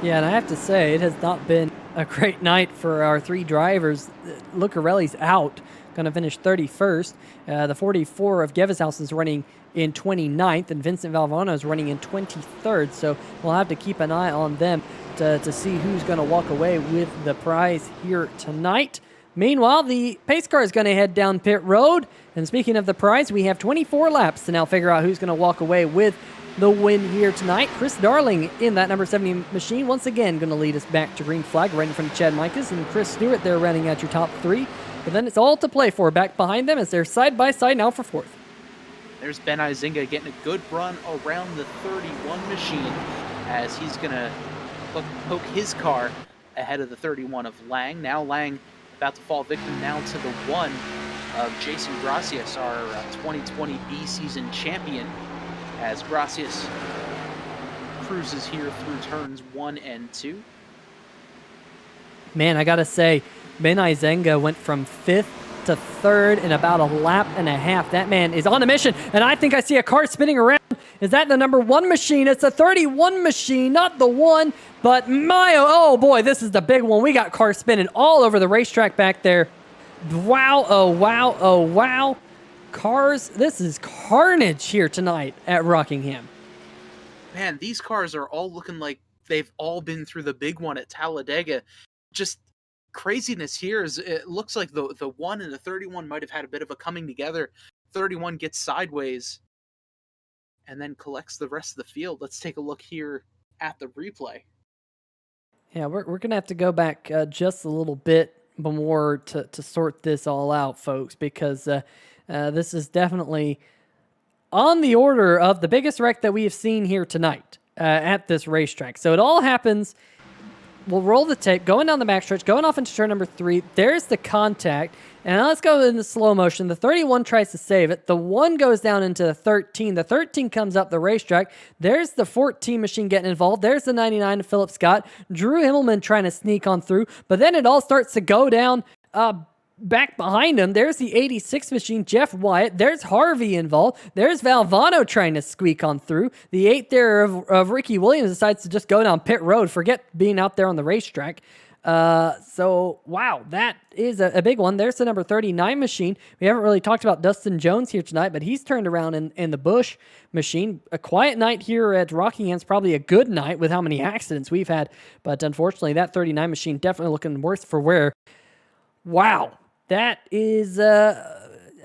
[SPEAKER 1] Yeah, and I have to say, it has not been a great night for our 3 drivers. Lucarelli's out, going to finish 31st. The 44 of Gevishausen is running in 29th, and Vincent Valvano is running in 23rd. So we'll have to keep an eye on them to see who's going to walk away with the prize here tonight. Meanwhile, the pace car is going to head down pit road. And speaking of the prize, we have 24 laps to now figure out who's going to walk away with the win here tonight. Chris Darling in that number 70 machine, once again going to lead us back to green flag right in front of Chad Micas and Chris Stewart there running at your top 3. But then it's all to play for back behind them as they're side by side now for 4th.
[SPEAKER 2] There's Ben Izinga getting a good run around the 31 machine as he's going to poke his car ahead of the 31 of Lang. Now Lang about to fall victim now to the 1 of Jason Gracias, our 2020 B season champion, as Gracias cruises here through turns 1 and 2.
[SPEAKER 1] Man, I gotta say, Ben Izenga went from 5th to 3rd in about a lap and a half. That man is on a mission, and I think I see a car spinning around. Is that the number 1 machine? It's a 31 machine, not the 1, but oh boy, this is the big one. We got cars spinning all over the racetrack back there. Wow, oh wow, oh wow. Cars, this is carnage here tonight at Rockingham.
[SPEAKER 2] Man, these cars are all looking like they've all been through the big one at Talladega. Just craziness here. It looks like the 1 and the 31 might have had a bit of a coming together. 31 gets sideways and then collects the rest of the field. Let's take a look here at the replay.
[SPEAKER 1] Yeah, we're going to have to go back just a little bit more to sort this all out, folks, because this is definitely on the order of the biggest wreck that we have seen here tonight at this racetrack. So it all happens. We'll roll the tape, going down the backstretch, going off into turn number 3. There's the contact. And now let's go into slow motion. The 31 tries to save it. The 1 goes down into the 13. The 13 comes up the racetrack. There's the 14 machine getting involved. There's the 99 of Philip Scott. Drew Himmelman trying to sneak on through. But then it all starts to go down back behind him. There's the 86 machine, Jeff Wyatt. There's Harvey involved. There's Valvano trying to squeak on through. The 8 there of Ricky Williams decides to just go down pit road. Forget being out there on the racetrack. So, wow, that is a big one. There's the number 39 machine. We haven't really talked about Dustin Jones here tonight, but he's turned around in the Busch machine. A quiet night here at Rockingham's probably a good night with how many accidents we've had, but unfortunately, that 39 machine definitely looking worse for wear. Wow, that is,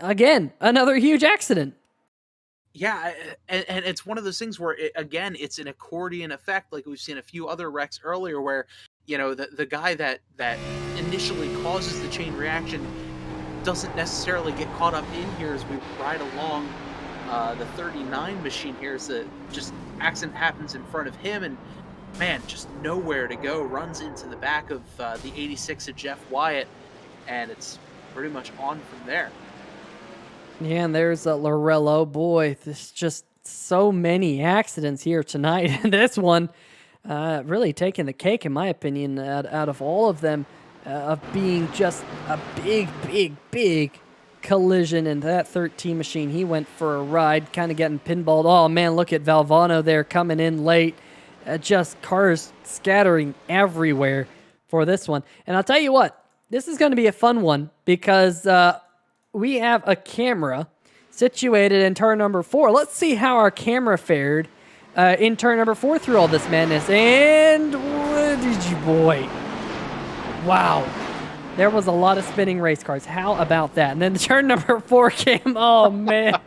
[SPEAKER 1] again, another huge accident.
[SPEAKER 2] Yeah, and it's one of those things where, it's an accordion effect, like we've seen a few other wrecks earlier where, the guy that initially causes the chain reaction doesn't necessarily get caught up in here as we ride along the 39 machine here. So just accident happens in front of him, and man, just nowhere to go. Runs into the back of the 86 of Jeff Wyatt, and it's pretty much on from there.
[SPEAKER 1] Yeah, and there's Lorello. Boy, there's just so many accidents here tonight. And this one really taking the cake, in my opinion, out of all of them, of being just a big collision. And that 13 machine, he went for a ride, kind of getting pinballed. Oh, man, look at Valvano there coming in late. Just cars scattering everywhere for this one. And I'll tell you what, this is going to be a fun one because we have a camera situated in turn number 4. Let's see how our camera fared in turn number 4 through all this madness. And what did you, boy? Wow. There was a lot of spinning race cars. How about that? And then turn number 4 came. Oh, man.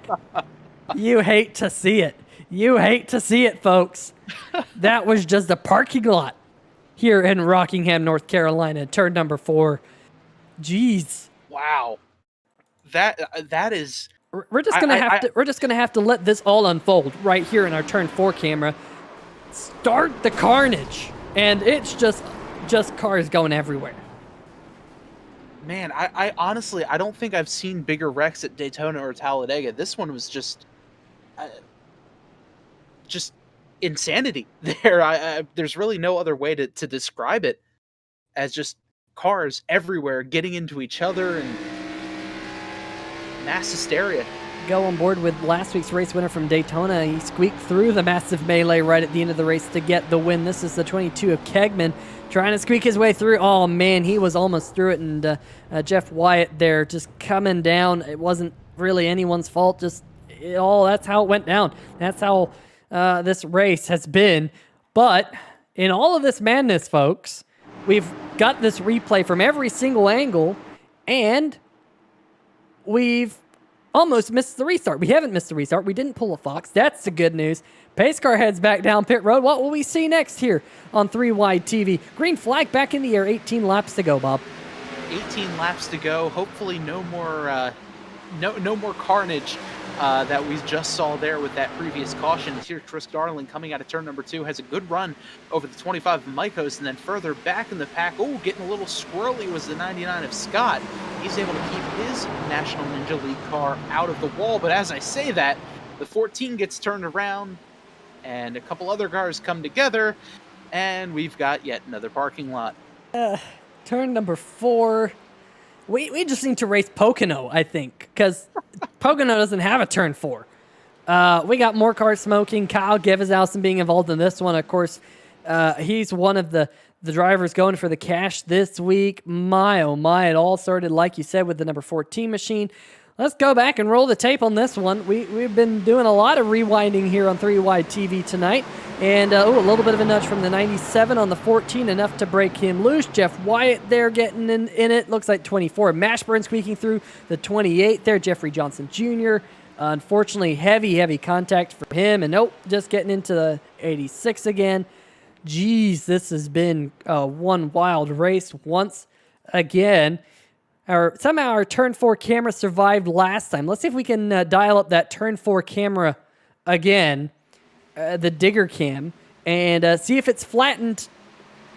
[SPEAKER 1] You hate to see it. You hate to see it, folks. That was just a parking lot here in Rockingham, North Carolina. Turn number 4. Jeez.
[SPEAKER 2] Wow. That is.
[SPEAKER 1] We're just gonna have to let this all unfold right here in our turn 4 camera. Start the carnage, and it's just cars going everywhere.
[SPEAKER 2] Man, I honestly, I don't think I've seen bigger wrecks at Daytona or Talladega. This one was just insanity there. There's really no other way to describe it as just cars everywhere getting into each other and mass hysteria.
[SPEAKER 1] Go on board with last week's race winner from Daytona. He squeaked through the massive melee right at the end of the race to get the win. This is the 22 of Kegman trying to squeak his way through. Oh, man, he was almost through it. And Jeff Wyatt there just coming down. It wasn't really anyone's fault. That's how it went down. That's how this race has been. But in all of this madness, folks, we've got this replay from every single angle, and we've almost missed the restart. We haven't missed the restart. We didn't pull a Fox. That's the good news. Pace car heads back down pit road. What will we see next here on 3 Wide TV? Green flag back in the air. 18 laps to go, Bob.
[SPEAKER 2] 18 laps to go. Hopefully no more carnage that we just saw there with that previous caution. Here, Chris Darling coming out of turn number 2 has a good run over the 25 of Maikos, and then further back in the pack, getting a little squirrely was the 99 of Scott. He's able to keep his National Ninja League car out of the wall, but as I say that, the 14 gets turned around, and a couple other cars come together, and we've got yet another parking lot.
[SPEAKER 1] Turn number 4. We just need to race Pocono, I think, because Pocono doesn't have a turn 4. We got more cars smoking. Kyle Gevazowski being involved in this one. Of course, he's one of the drivers going for the cash this week. My, oh my, it all started, like you said, with the number 14 machine. Let's go back and roll the tape on this one. We've been doing a lot of rewinding here on 3 Wide TV tonight. And a little bit of a nudge from the 97 on the 14, enough to break him loose. Jeff Wyatt there getting in it. Looks like 24. Mashburn squeaking through the 28 there. Jeffrey Johnson Jr. Unfortunately, heavy contact for him. And just getting into the 86 again. Geez, this has been one wild race once again. Somehow our turn 4 camera survived last time. Let's see if we can dial up that turn 4 camera again, the digger cam, and see if it's flattened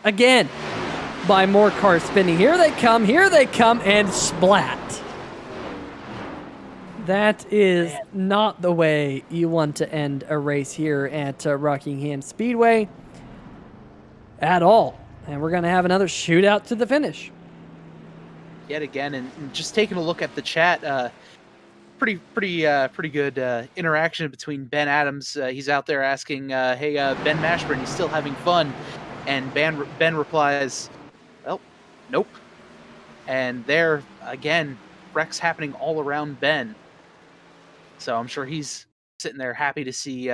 [SPEAKER 1] again by more cars spinning. Here they come, and splat. That is not the way you want to end a race here at Rockingham Speedway at all. And we're going to have another shootout to the finish.
[SPEAKER 2] Yet again, and just taking a look at the chat, pretty good interaction between Ben Adams. He's out there asking, "Hey, Ben Mashburn, you still having fun?" And Ben replies, "Well, nope." And there again, wrecks happening all around Ben. So I'm sure he's sitting there happy to see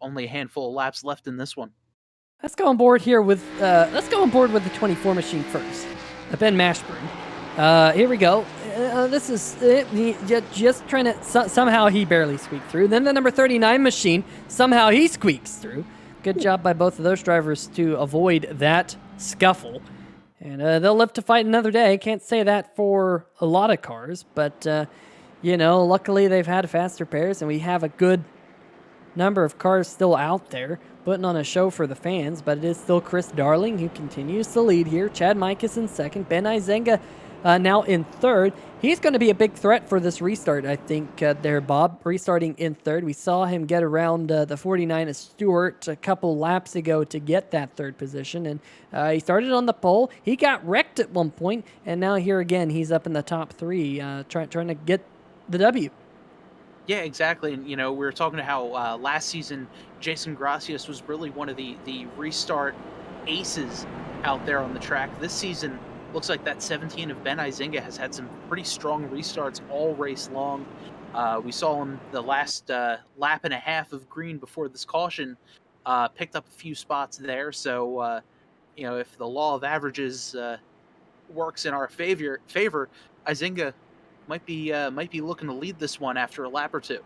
[SPEAKER 2] only a handful of laps left in this one.
[SPEAKER 1] Let's go on board here with the 24 machine first. Ben Mashburn. Here we go. This is just trying to... somehow he barely squeaked through. Then the number 39 machine, somehow he squeaks through. Good job by both of those drivers to avoid that scuffle. And they'll live to fight another day. Can't say that for a lot of cars. But, luckily they've had faster pairs. And we have a good number of cars still out there putting on a show for the fans. But it is still Chris Darling who continues to lead here. Chad Mikas in second. Ben Izenga now in third. He's going to be a big threat for this restart, I think, there, Bob. Restarting in third. We saw him get around the 49 of Stewart a couple laps ago to get that third position, and he started on the pole. He got wrecked at one point, and now here again, he's up in the top three, trying to get the W.
[SPEAKER 2] Yeah, exactly. And, we were talking to how last season Jason Gracias was really one of the restart aces out there on the track. This season, looks like that 17 of Ben Izinga has had some pretty strong restarts all race long. We saw him the last lap and a half of green before this caution, picked up a few spots there. So, if the law of averages works in our favor, Izinga might be looking to lead this one after a lap or two.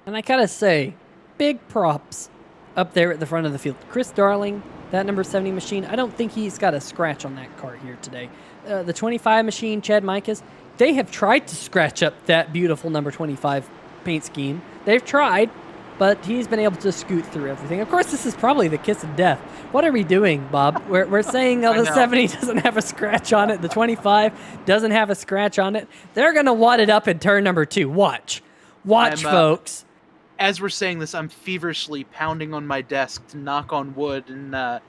[SPEAKER 1] And I gotta say, big props up there at the front of the field. Chris Darling, that number 70 machine, I don't think he's got a scratch on that car here today. The 25 machine, Chad Micas, they have tried to scratch up that beautiful number 25 paint scheme. They've tried, but he's been able to scoot through everything. Of course, this is probably the kiss of death. What are we doing, Bob? We're saying the 70 doesn't have a scratch on it. The 25 doesn't have a scratch on it. They're going to wad it up in turn number 2. Watch, folks.
[SPEAKER 2] As we're saying this, I'm feverishly pounding on my desk to knock on wood and,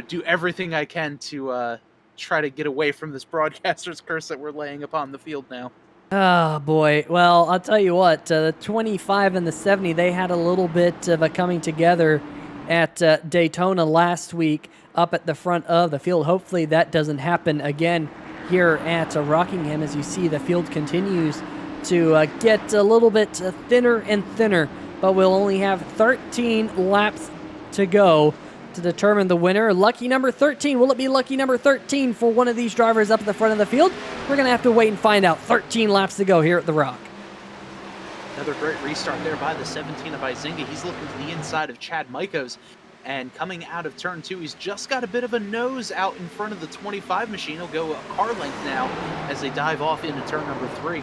[SPEAKER 2] do everything I can to try to get away from this broadcaster's curse that we're laying upon the field now.
[SPEAKER 1] Oh, boy. Well, I'll tell you what, the 25 and the 70, they had a little bit of a coming together at Daytona last week up at the front of the field. Hopefully that doesn't happen again here at Rockingham. As you see, the field continues to get a little bit thinner and thinner, but we'll only have 13 laps to go to determine the winner. Lucky number 13. Will it be lucky number 13 for one of these drivers up at the front of the field? We're going to have to wait and find out. 13 laps to go here at the Rock.
[SPEAKER 2] Another great restart there by the 17 of Izinga. He's looking to the inside of Chad Micos, and coming out of turn 2, he's just got a bit of a nose out in front of the 25 machine. He'll go a car length now as they dive off into turn number 3.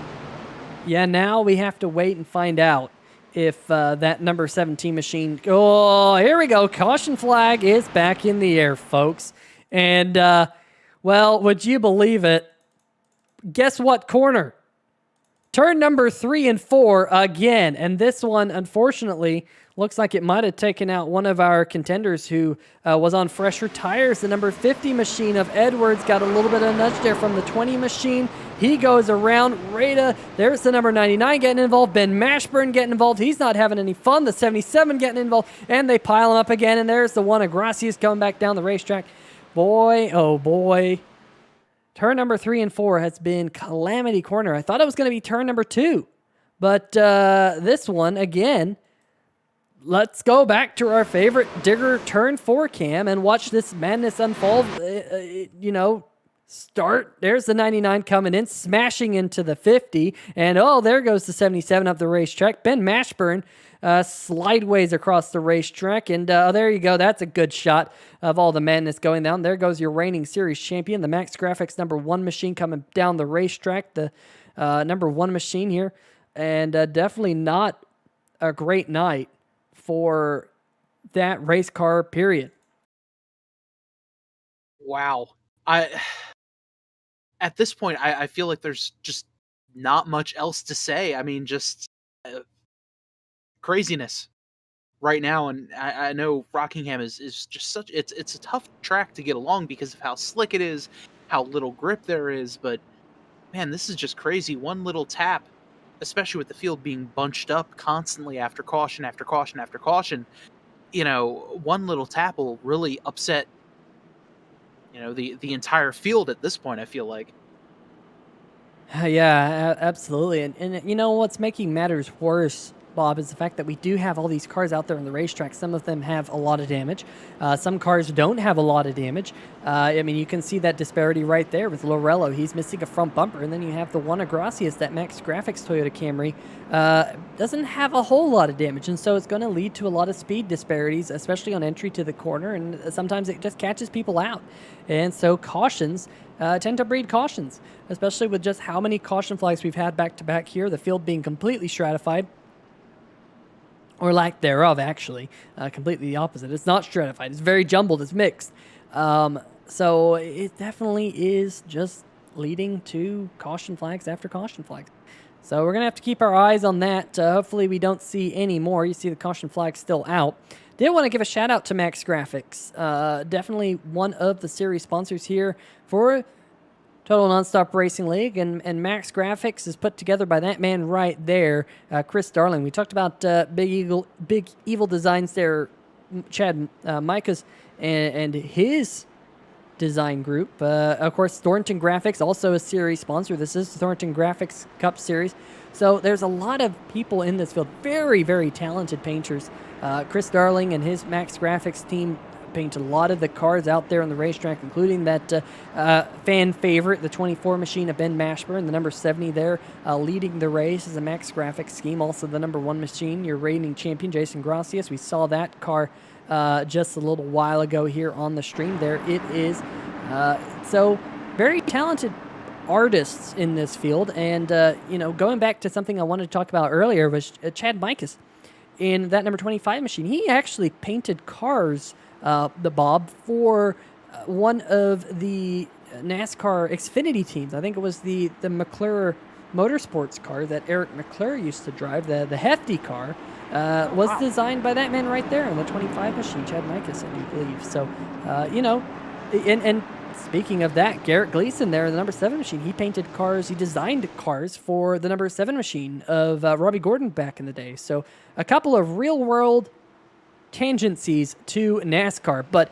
[SPEAKER 1] Yeah, now we have to wait and find out if that number 17 machine... Oh, here we go. Caution flag is back in the air, folks. And, well, would you believe it? Guess what corner? Turn number 3 and 4 again. And this one, unfortunately, looks like it might have taken out one of our contenders who was on fresher tires. The number 50 machine of Edwards got a little bit of a nudge there from the 20 machine. He goes around. Rada, there's the number 99 getting involved. Ben Mashburn getting involved. He's not having any fun. The 77 getting involved. And they pile him up again. And there's the one of Gracias coming back down the racetrack. Boy, oh boy. Turn number 3 and 4 has been calamity corner. I thought it was going to be turn number 2. But this one, again, let's go back to our favorite digger turn 4 cam and watch this madness unfold. Start. There's the 99 coming in, smashing into the 50. And, oh, there goes the 77 up the racetrack. Ben Mashburn slideways across the racetrack. And there you go. That's a good shot of all the madness going down. There goes your reigning series champion, the Max Graphics number 1 machine coming down the racetrack, the number 1 machine here. And definitely not a great night for that race car, period.
[SPEAKER 2] Wow. At this point, I feel like there's just not much else to say. I mean, just craziness right now. And I know Rockingham is just such, it's a tough track to get along because of how slick it is, how little grip there is. But man, this is just crazy. One little tap, especially with the field being bunched up constantly after caution, after caution, after caution, one little tap will really upset, the entire field at this point, I feel like.
[SPEAKER 1] Yeah, absolutely. And what's making matters worse, Bob, is the fact that we do have all these cars out there on the racetrack. Some of them have a lot of damage. Some cars don't have a lot of damage. You can see that disparity right there with Lorello. He's missing a front bumper. And then you have the one of Gracias, that Max Graphics Toyota Camry, doesn't have a whole lot of damage. And so it's going to lead to a lot of speed disparities, especially on entry to the corner. And sometimes it just catches people out. And so cautions tend to breed cautions, especially with just how many caution flags we've had back-to-back here, the field being completely stratified. Or lack thereof, actually. Completely the opposite. It's not stratified. It's very jumbled. It's mixed. So it definitely is just leading to caution flags after caution flags. So we're going to have to keep our eyes on that. Hopefully we don't see any more. You see the caution flag still out. Did want to give a shout out to Max Graphics. Definitely one of the series sponsors here for Total Nonstop Racing League. And Max Graphics is put together by that man right there, Chris Darling. We talked about Big Evil Designs there, Chad Micah's and his design group. Of course, Thornton Graphix, also a series sponsor. This is the Thornton Graphix Cup series. So there's a lot of people in this field, very, very talented painters. Chris Darling and his Max Graphics team painted a lot of the cars out there on the racetrack, including that fan favorite, the 24 machine of Ben Mashburn, the number 70 there, leading the race is a Max Graphics scheme. Also the number 1 machine, your reigning champion, Jason Gracias. We saw that car just a little while ago here on the stream. There it is. So very talented artists in this field. And, going back to something I wanted to talk about earlier was Chad Micah's in that number 25 machine. He actually painted cars, the Bob, for one of the NASCAR Xfinity teams. I think it was the McClure Motorsports car that Eric McClure used to drive, the hefty car. Was designed by that man right there in the 25 machine, Chad Micahs, I do believe. So, and speaking of that, Garrett Gleason there in the number 7 machine, he painted cars, he designed cars for the number 7 machine of Robbie Gordon back in the day. So a couple of real-world tangencies to NASCAR. But,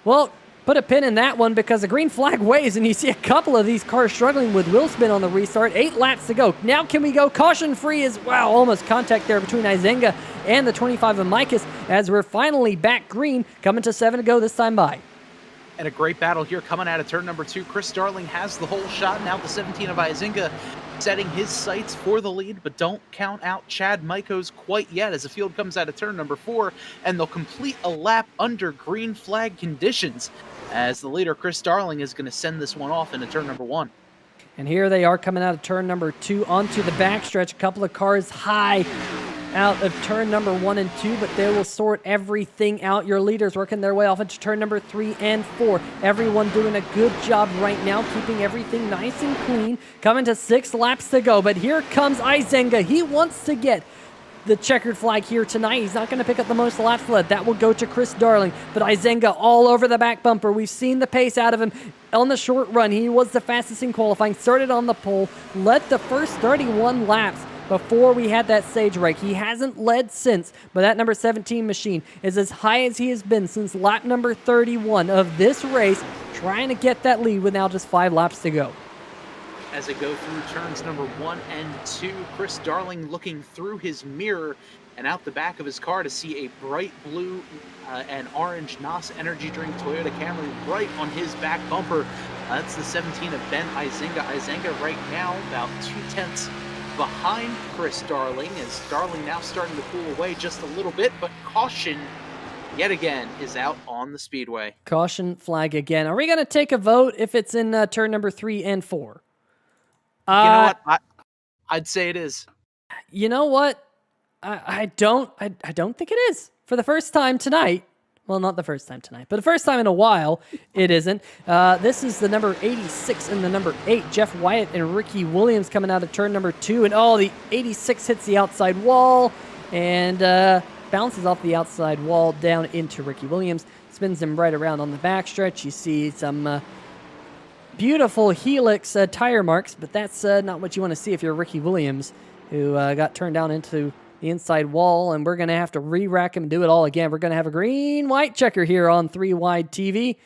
[SPEAKER 1] well, put a pin in that one because the green flag waves, and you see a couple of these cars struggling with wheel spin on the restart. 8 laps to go. Now can we go caution-free as well? Almost contact there between Izenga and the 25 of Micahs as we're finally back green, coming to 7 to go this time by.
[SPEAKER 2] And a great battle here coming out of turn number 2. Chris Darling has the whole shot. Now the 17 of Izinga setting his sights for the lead, but don't count out Chad Micahs quite yet as the field comes out of turn number 4, and they'll complete a lap under green flag conditions as the leader, Chris Darling, is going to send this one off into turn number 1.
[SPEAKER 1] And here they are coming out of turn number 2 onto the backstretch. A couple of cars high out of turn number 1 and 2, but they will sort everything out. Your leaders working their way off into turn number 3 and 4. Everyone doing a good job right now, keeping everything nice and clean. Coming to 6 laps to go, but here comes Izenga. He wants to get the checkered flag here tonight. He's not going to pick up the most laps led. That will go to Chris Darling, but Izenga all over the back bumper. We've seen the pace out of him on the short run. He was the fastest in qualifying, started on the pole, led the first 31 laps before we had that stage break. He hasn't led since, but that number 17 machine is as high as he has been since lap number 31 of this race, trying to get that lead with now just 5 laps to go.
[SPEAKER 2] As they go through turns number 1 and 2, Chris Darling looking through his mirror and out the back of his car to see a bright blue and orange NOS energy drink Toyota Camry right on his back bumper. That's the 17 of Ben Izenga. Izenga right now about 2/10 behind Chris Darling, as Darling now starting to pull away just a little bit, but caution yet again is out on the speedway.
[SPEAKER 1] Caution flag again. Are we going to take a vote if it's in turn number 3 and 4?
[SPEAKER 2] You know what? I'd say it is.
[SPEAKER 1] You know what? I don't think it is. For the first time tonight, well, not the first time tonight, but the first time in a while, it isn't. This is the number 86 and the number 8, Jeff Wyatt and Ricky Williams coming out of turn number 2. And the 86 hits the outside wall and bounces off the outside wall down into Ricky Williams. Spins him right around on the backstretch. You see some beautiful helix tire marks, but that's not what you want to see if you're Ricky Williams, who got turned down into the inside wall, and we're going to have to re-rack him and do it all again. We're going to have a green-white checker here on 3-Wide TV.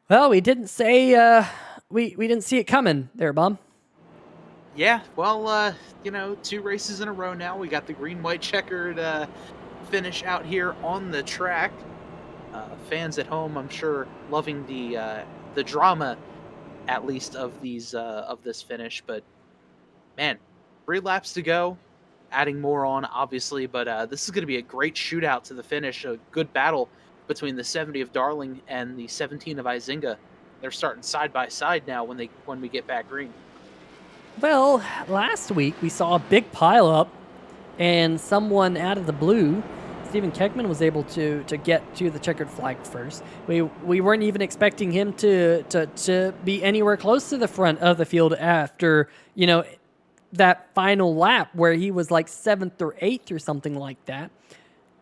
[SPEAKER 1] Well, we didn't say, we didn't see it coming there, Bob.
[SPEAKER 2] Yeah, well, 2 races in a row now. We got the green-white checkered finish out here on the track. Fans at home, I'm sure, loving the drama, at least, of this finish. But man, 3 laps to go, adding more on obviously, but this is going to be a great shootout to the finish. A good battle between the 70 of Darling and the 17 of Izenga. They're starting side by side now when we get back green.
[SPEAKER 1] Well, last week we saw a big pileup and someone out of the blue Stephen Keckman was able to get to the checkered flag first. We weren't even expecting him to be anywhere close to the front of the field after, that final lap where he was like 7th or 8th or something like that.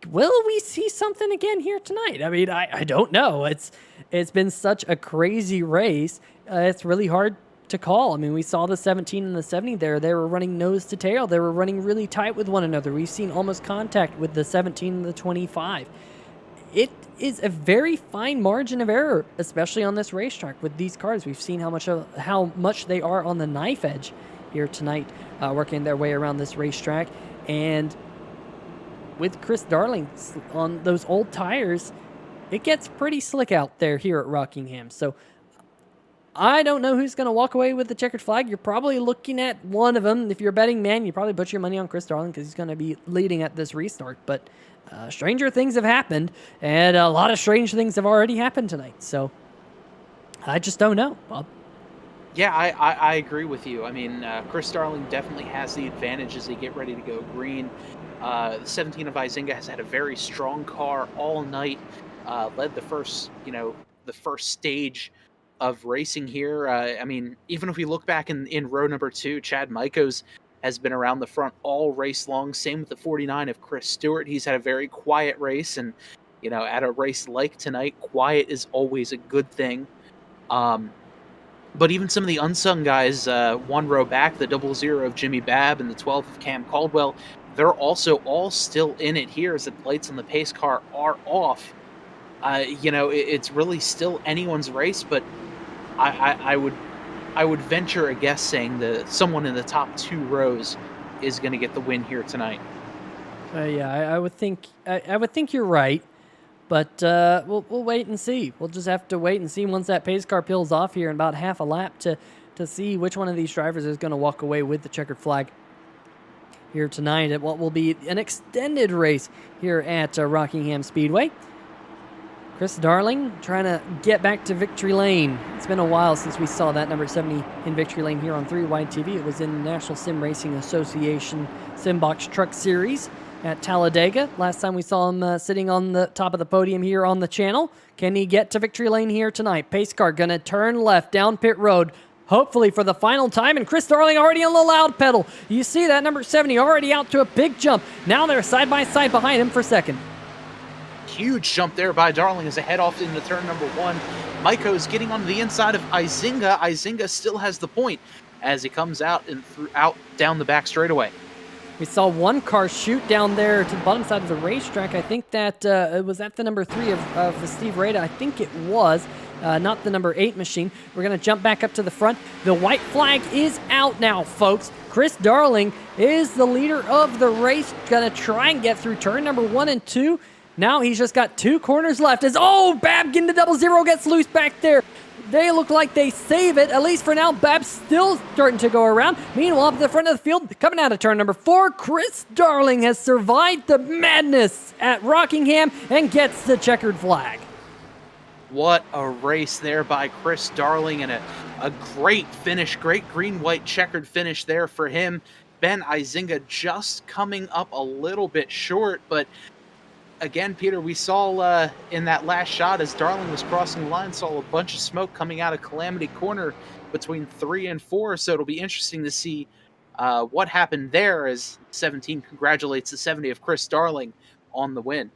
[SPEAKER 1] Will we see something again here tonight? I mean, I don't know. It's been such a crazy race. It's really hard to call. I mean, we saw the 17 and the 70 there. They were running nose to tail. They were running really tight with one another. We've seen almost contact with the 17 and the 25. It is a very fine margin of error, especially on this racetrack with these cars. We've seen how much they are on the knife edge here tonight, working their way around this racetrack. And with Chris Darling on those old tires, it gets pretty slick out there here at Rockingham. So I don't know who's going to walk away with the checkered flag. You're probably looking at one of them. If you're a betting man, you probably put your money on Chris Darling because he's going to be leading at this restart. But stranger things have happened, and a lot of strange things have already happened tonight. So I just don't know, Bob.
[SPEAKER 2] Yeah, I agree with you. I mean, Chris Darling definitely has the advantage as they get ready to go green. The 17 of Izinga has had a very strong car all night, led the first stage of racing here. I mean, even if we look back in row number 2, Chad Michaels has been around the front all race long. Same with the 49 of Chris Stewart. He's had a very quiet race, and at a race like tonight, quiet is always a good thing. But even some of the unsung guys, one row back, the 00 of Jimmy Babb and the 12 of Cam Caldwell, they're also all still in it here as the plates on the pace car are off. It's really still anyone's race, but I would venture a guess saying that someone in the top 2 rows is going to get the win here tonight.
[SPEAKER 1] I would think you're right, but we'll wait and see. We'll just have to wait and see once that pace car peels off here in about half a lap to see which one of these drivers is going to walk away with the checkered flag here tonight at what will be an extended race here at Rockingham Speedway. Chris Darling trying to get back to victory lane. It's been a while since we saw that number 70 in victory lane here on 3 Wide TV. It was in the National Sim Racing Association Simbox Truck Series at Talladega. Last time we saw him sitting on the top of the podium here on the channel. Can he get to victory lane here tonight? Pace car going to turn left down pit road, hopefully for the final time, and Chris Darling already on the loud pedal. You see that number 70 already out to a big jump. Now they're side by side behind him for second.
[SPEAKER 2] Huge jump there by Darling as they head off into turn number 1. Maiko's getting onto the inside of Izinga. Izinga still has the point as he comes out and out down the back straightaway.
[SPEAKER 1] We saw one car shoot down there to the bottom side of the racetrack. I think that it was at the number 3 of Steve Rada. I think it was, not the number 8 machine. We're going to jump back up to the front. The white flag is out now, folks. Chris Darling is the leader of the race. Going to try and get through turn number 1 and 2. Now he's just got 2 corners left as, Babb getting the 00 gets loose back there. They look like they save it, at least for now. Babb's still starting to go around. Meanwhile, up at the front of the field, coming out of turn number 4, Chris Darling has survived the madness at Rockingham and gets the checkered flag.
[SPEAKER 2] What a race there by Chris Darling, and a great finish, great green-white checkered finish there for him. Ben Izinga just coming up a little bit short, but again, Peter, we saw in that last shot as Darling was crossing the line, saw a bunch of smoke coming out of Calamity Corner between 3 and 4, so it'll be interesting to see what happened there as 17 congratulates the 70 of Chris Darling on the win.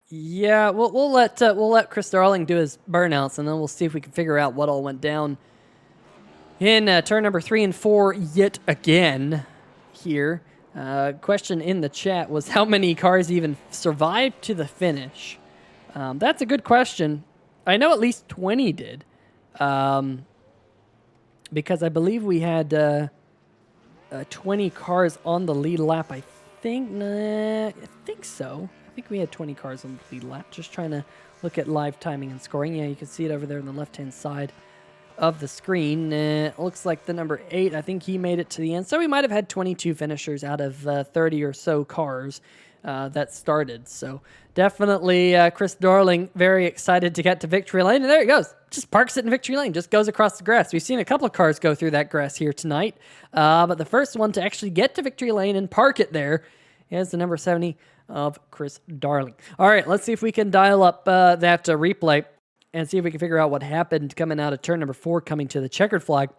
[SPEAKER 1] Yeah, we'll let Chris Darling do his burnouts, and then we'll see if we can figure out what all went down in turn number 3 and 4 yet again here. Question in the chat was how many cars even survived to the finish? That's a good question. I know at least 20 did, because I believe we had 20 cars on the lead lap. I think so. I think we had 20 cars on the lead lap. Just trying to look at live timing and scoring. Yeah, you can see it over there on the left-hand side of the screen. It looks like the number 8, I think he made it to the end. So we might have had 22 finishers out of 30 or so cars that started. So definitely Chris Darling very excited to get to victory lane. And there he goes. Just parks it in victory lane. Just goes across the grass. We've seen a couple of cars go through that grass here tonight. But the first one to actually get to victory lane and park it there is the number 70 of Chris Darling. All right, let's see if we can dial up that replay and see if we can figure out what happened coming out of turn number 4, coming to the checkered flag.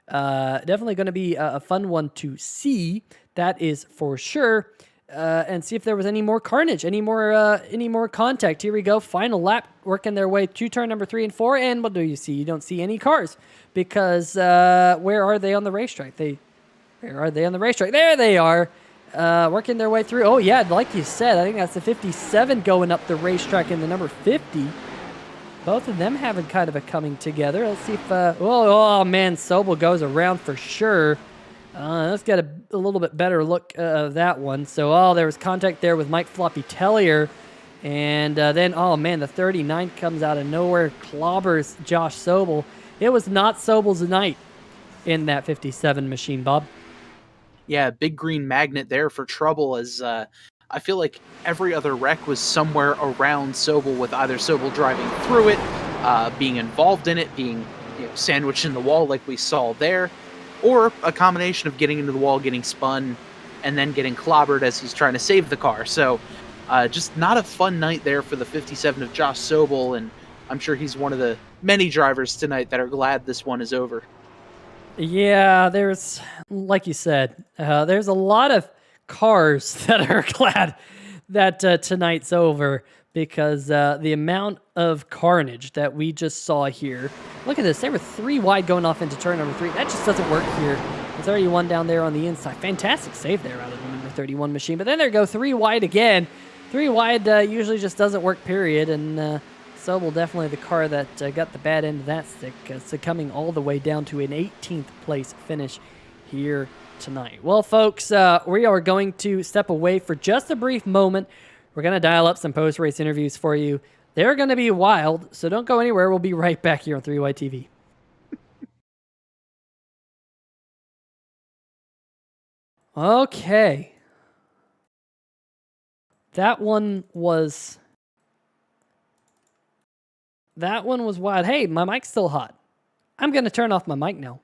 [SPEAKER 1] Definitely going to be a fun one to see. That is for sure. And see if there was any more carnage, any more contact. Here we go. Final lap, working their way to turn number 3 and 4. And what do you see? You don't see any cars because where are they on the racetrack? Where are they on the racetrack? There they are. Working their way through. Oh, yeah, like you said, I think that's the 57 going up the racetrack in the number 50. Both of them having kind of a coming together. Let's see if... oh, man, Sobel goes around for sure. Let's get a little bit better look of that one. So, there was contact there with Mike Floppy Tellier. And then, oh, man, the 39 comes out of nowhere, clobbers Josh Sobel. It was not Sobel's night in that 57 machine, Bob.
[SPEAKER 2] Yeah, big green magnet there for trouble as I feel like every other wreck was somewhere around Sobel, with either Sobel driving through it, being involved in it, being sandwiched in the wall like we saw there, or a combination of getting into the wall, getting spun, and then getting clobbered as he's trying to save the car. So just not a fun night there for the 57 of Josh Sobel, and I'm sure he's one of the many drivers tonight that are glad this one is over.
[SPEAKER 1] Yeah, there's, like you said, there's a lot of cars that are glad that tonight's over because the amount of carnage that we just saw here. Look at this. They were 3 wide going off into turn number 3. That just doesn't work here. There's already one down there on the inside. Fantastic save there out of the number 31 machine. But then there go 3 wide again. 3 wide usually just doesn't work, period. And Sobel definitely the car that got the bad end of that stick, succumbing all the way down to an 18th place finish here tonight. Well, folks, we are going to step away for just a brief moment. We're going to dial up some post-race interviews for you. They're going to be wild, so don't go anywhere. We'll be right back here on 3Y TV. Okay. That one was wild. Hey, my mic's still hot. I'm going to turn off my mic now.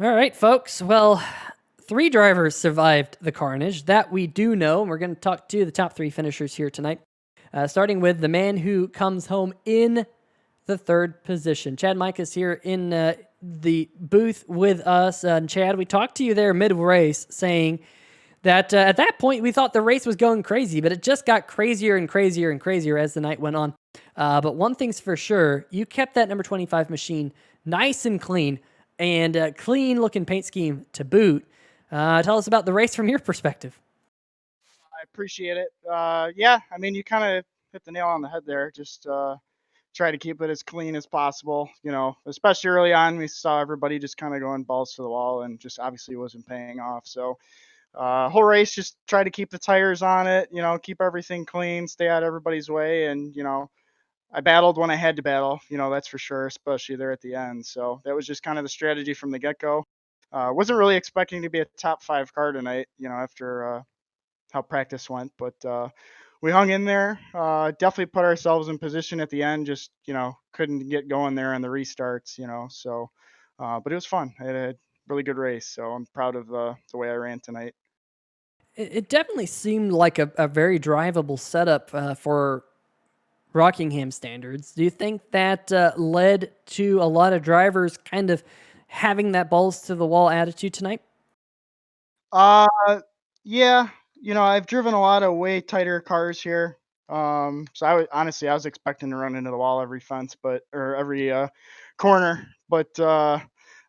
[SPEAKER 1] All right, folks. Well, 3 drivers survived the carnage. That we do know. And we're going to talk to the top 3 finishers here tonight. Starting with the man who comes home in the 3rd position. Chad Mike is here in the booth with us. And Chad, we talked to you there mid-race saying that at that point we thought the race was going crazy, but it just got crazier and crazier and crazier as the night went on. But one thing's for sure, you kept that number 25 machine nice and clean. And clean-looking paint scheme to boot. Tell us about the race from your perspective.
[SPEAKER 3] I appreciate it. Yeah, I mean, you kind of hit the nail on the head there. Just try to keep it as clean as possible. Especially early on, we saw everybody just kind of going balls to the wall and just obviously wasn't paying off. So whole race, just try to keep the tires on it, keep everything clean, stay out of everybody's way. And, I battled when I had to battle, that's for sure, especially there at the end. So that was just kind of the strategy from the get-go. Wasn't really expecting to be a top 5 car tonight, after how practice went, but we hung in there. Definitely put ourselves in position at the end. Just couldn't get going there on the restarts. So, but it was fun. I had a really good race, so I'm proud of the way I ran tonight.
[SPEAKER 1] It definitely seemed like a very drivable setup for Rockingham standards. Do you think that led to a lot of drivers kind of having that balls to the wall attitude tonight?
[SPEAKER 3] Uh, yeah, I've driven a lot of way tighter cars here. So honestly, I was expecting to run into the wall every fence, or every corner, but I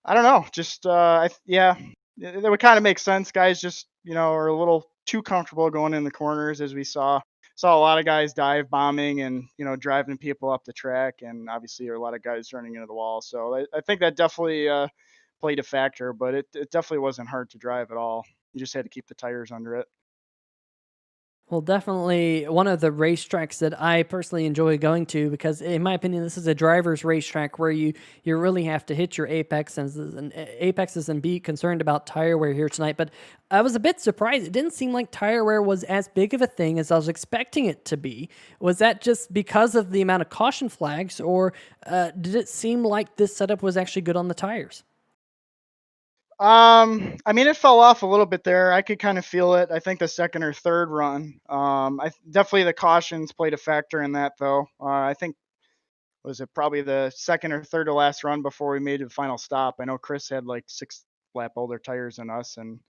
[SPEAKER 3] don't know. Just yeah, that would kind of make sense. Guys just are a little too comfortable going in the corners, as we saw a lot of guys dive bombing and driving people up the track, and obviously there are a lot of guys running into the wall. So I think that definitely played a factor, but it definitely wasn't hard to drive at all. You just had to keep the tires under it.
[SPEAKER 1] Well, definitely one of the racetracks that I personally enjoy going to because, in my opinion, this is a driver's racetrack where you really have to hit your apexes and be concerned about tire wear here tonight. But I was a bit surprised; it didn't seem like tire wear was as big of a thing as I was expecting it to be. Was that just because of the amount of caution flags, or did it seem like this setup was actually good on the tires?
[SPEAKER 3] I mean, it fell off a little bit there. I could kind of feel it. I think the second or third run. Definitely the cautions played a factor in that, though. I think was it probably the second or third to last run before we made the final stop. I know Chris had like 6 lap older tires than us, and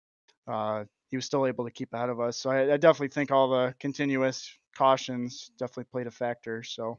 [SPEAKER 3] he was still able to keep ahead of us. So I definitely think all the continuous cautions definitely played a factor. So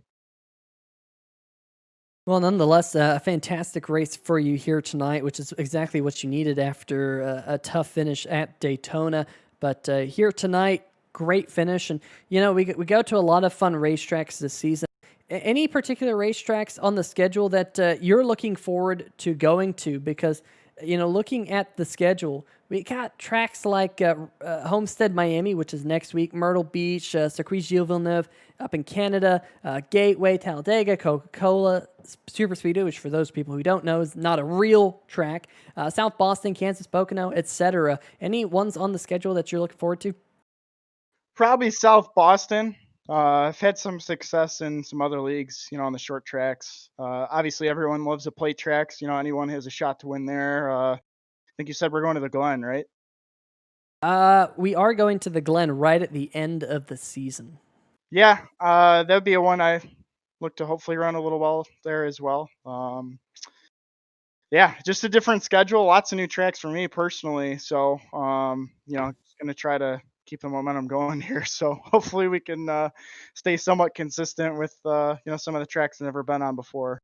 [SPEAKER 1] Well, nonetheless, a fantastic race for you here tonight, which is exactly what you needed after a tough finish at Daytona. But here tonight, great finish. And, we go to a lot of fun racetracks this season. Any particular racetracks on the schedule that you're looking forward to going to? Because, looking at the schedule, we got tracks like Homestead, Miami, which is next week, Myrtle Beach, Circuit Gilles Villeneuve up in Canada, Gateway, Talladega, Coca-Cola, Super Speedway, which for those people who don't know is not a real track, South Boston, Kansas, Pocono, etc. Any ones on the schedule that you're looking forward to?
[SPEAKER 3] probably South Boston. I've had some success in some other leagues, on the short tracks. Obviously, everyone loves the plate tracks. Anyone has a shot to win there. I think you said we're going to the Glen, right?
[SPEAKER 1] We are going to the Glen right at the end of the season.
[SPEAKER 3] Yeah, that would be a one I look to hopefully run a little well there as well. Yeah, just a different schedule, lots of new tracks for me personally. So, just gonna try to keep the momentum going here. So hopefully we can stay somewhat consistent with some of the tracks I've never been on before.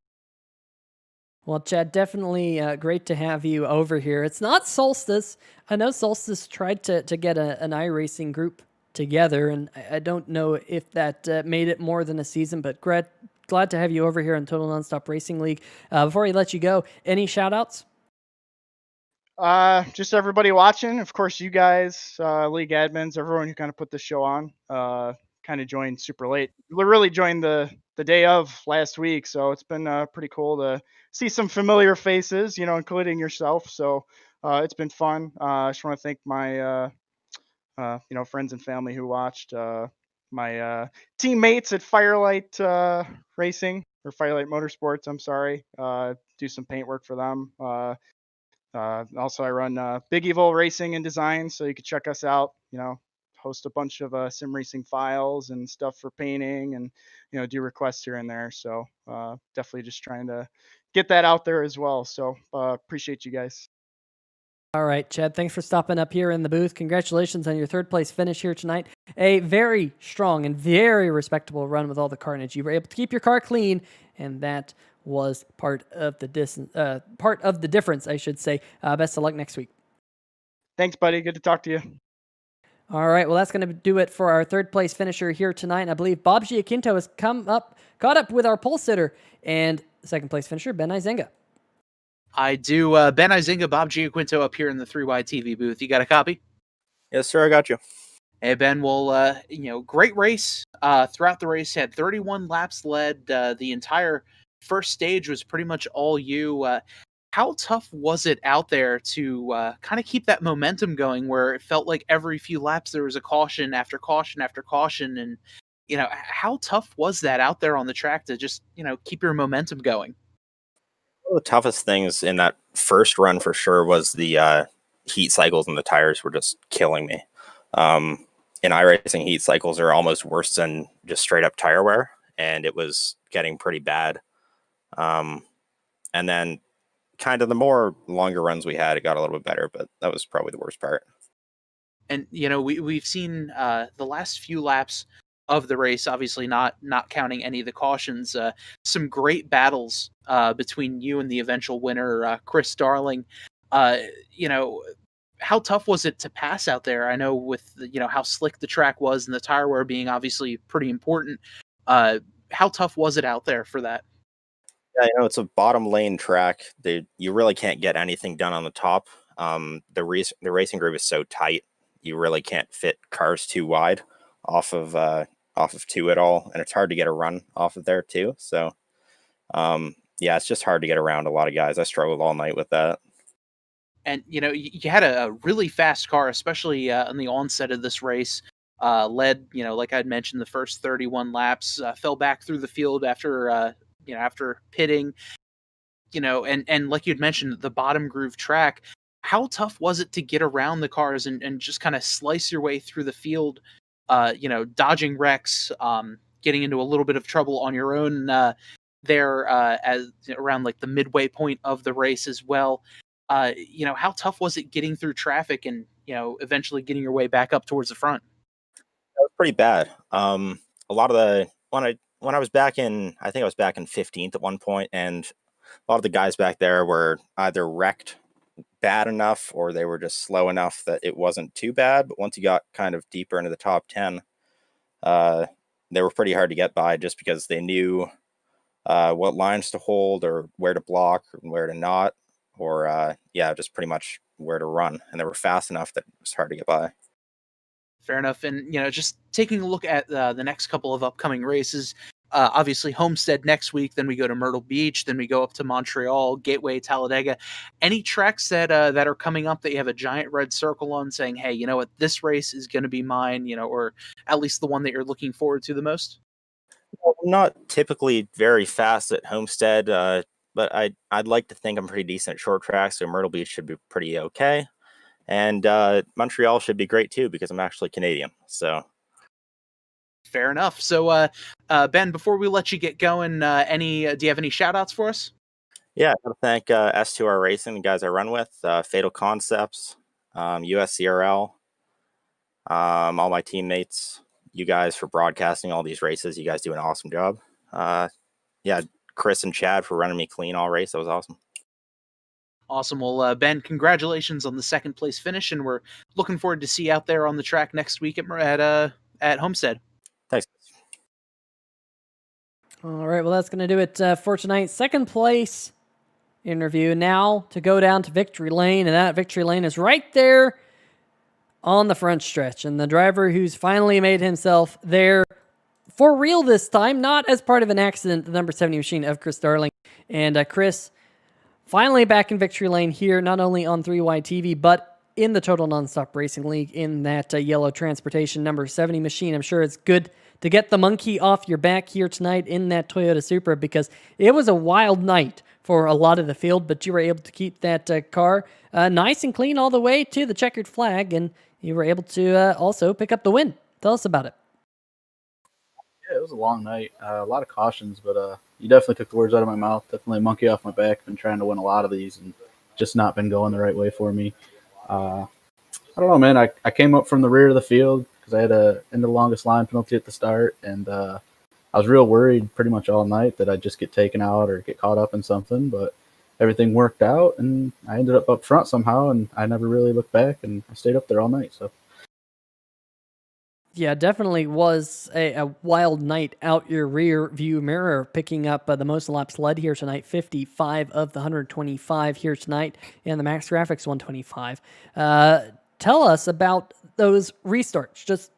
[SPEAKER 1] Well, Chad, definitely great to have you over here. It's not Solstice. I know Solstice tried to get an iRacing group together, and I don't know if that made it more than a season, but glad to have you over here on Total Nonstop Racing League. Before we let you go, any shout outs?
[SPEAKER 3] Just everybody watching, of course, you guys, league admins, everyone who kind of put the show on. Kind of joined super late. We really joined the day of last week, so it's been pretty cool to see some familiar faces, including yourself. So it's been fun. I just want to thank my friends and family who watched. My teammates at Firelight Racing or Firelight Motorsports. I'm sorry. Do some paint work for them. Also, I run Big Evil Racing and Design, so you can check us out. Host a bunch of sim racing files and stuff for painting, and do requests here and there. So definitely just trying to get that out there as well. So appreciate you guys.
[SPEAKER 1] All right, Chad, thanks for stopping up here in the booth. Congratulations on your third place finish here tonight. A very strong and very respectable run with all the carnage. You were able to keep your car clean, and that was part of the difference, I should say. Best of luck next week.
[SPEAKER 3] Thanks, buddy. Good to talk to you.
[SPEAKER 1] All right, well, that's going to do it for our third place finisher here tonight. And I believe Bob Giacinto has caught up with our pole sitter and second place finisher, Ben Izenga.
[SPEAKER 2] I do. Ben Izinga, Bob Giaquinto up here in the 3Y TV booth. You got a copy?
[SPEAKER 4] Yes, sir. I got you.
[SPEAKER 2] Hey, Ben, well, great race. Throughout the race, had 31 laps led. The entire first stage was pretty much all you. how tough was it out there to kind of keep that momentum going where it felt like every few laps there was a caution after caution after caution? And, how tough was that out there on the track to just, keep your momentum going?
[SPEAKER 4] One of the toughest things in that first run for sure was the heat cycles, and the tires were just killing me. In iRacing, heat cycles are almost worse than just straight up tire wear, and it was getting pretty bad. And then kind of the more longer runs we had, it got a little bit better, but that was probably the worst part.
[SPEAKER 2] And we've seen the last few laps of the race, obviously not counting any of the cautions, some great battles between you and the eventual winner, Chris Darling. Uh, you know, how tough was it to pass out there? I know with how slick the track was and the tire wear being obviously pretty important. How tough was it out there for that?
[SPEAKER 4] Yeah, it's a bottom lane track. You really can't get anything done on the top. The racing group is so tight, you really can't fit cars too wide off of two at all, and it's hard to get a run off of there too. So, yeah, it's just hard to get around a lot of guys. I struggled all night with that.
[SPEAKER 2] And you had a really fast car, especially on the onset of this race. Led, like I'd mentioned, the first 31 laps. Fell back through the field after pitting. And like you'd mentioned, the bottom groove track. How tough was it to get around the cars and just kind of slice your way through the field? Dodging wrecks, getting into a little bit of trouble on your own there as around like the midway point of the race as well. How tough was it getting through traffic and eventually getting your way back up towards the front?
[SPEAKER 4] That was pretty bad. A lot of the when I was back in, I think I was back in 15th at one point, and a lot of the guys back there were either wrecked bad enough or they were just slow enough that it wasn't too bad. But once you got kind of deeper into the top 10, they were pretty hard to get by just because they knew what lines to hold or where to block and where to not, or just pretty much where to run. And they were fast enough that it was hard to get by.
[SPEAKER 2] Fair enough. And just taking a look at the next couple of upcoming races. Obviously, Homestead next week. Then we go to Myrtle Beach. Then we go up to Montreal, Gateway, Talladega. Any tracks that are coming up that you have a giant red circle on, saying, "Hey, you know what? This race is going to be mine." Or at least the one that you're looking forward to the most.
[SPEAKER 4] Well, I'm not typically very fast at Homestead, but I'd like to think I'm pretty decent at short tracks. So Myrtle Beach should be pretty okay. And Montreal should be great too because I'm actually Canadian. So
[SPEAKER 2] fair enough. So Ben, before we let you get going, do you have any shout outs for us?
[SPEAKER 4] Yeah, I want to thank S2R Racing, the guys I run with, Fatal Concepts, USCRL, all my teammates, you guys for broadcasting all these races. You guys do an awesome job. Chris and Chad for running me clean all race. That was awesome.
[SPEAKER 2] Awesome. Well, Ben, congratulations on the second place finish, and we're looking forward to see you out there on the track next week at Homestead.
[SPEAKER 4] Thanks.
[SPEAKER 1] All right, well, that's going to do it for tonight. Second place interview. Now to go down to Victory Lane, and that Victory Lane is right there on the front stretch. And the driver who's finally made himself there for real this time, not as part of an accident, the number 70 machine of Chris Darling. And Chris, finally back in Victory Lane here, not only on 3Y TV, but in the Total Nonstop Racing League in that yellow transportation number 70 machine. I'm sure it's good to get the monkey off your back here tonight in that Toyota Supra because it was a wild night for a lot of the field, but you were able to keep that car nice and clean all the way to the checkered flag, and you were able to also pick up the win. Tell us about it.
[SPEAKER 5] Yeah, it was a long night. A lot of cautions, but you definitely took the words out of my mouth. Definitely a monkey off my back. Been trying to win a lot of these and just not been going the right way for me. I don't know, man. I came up from the rear of the field because I had a in the longest line penalty at the start, and I was real worried pretty much all night that I'd just get taken out or get caught up in something, but everything worked out, and I ended up front somehow, and I never really looked back, and I stayed up there all night, so.
[SPEAKER 1] Yeah, definitely was a wild night out your rear view mirror, picking up the most laps led here tonight, 55 of the 125 here tonight, and the Max Graphics 125. Tell us about those restarts. Just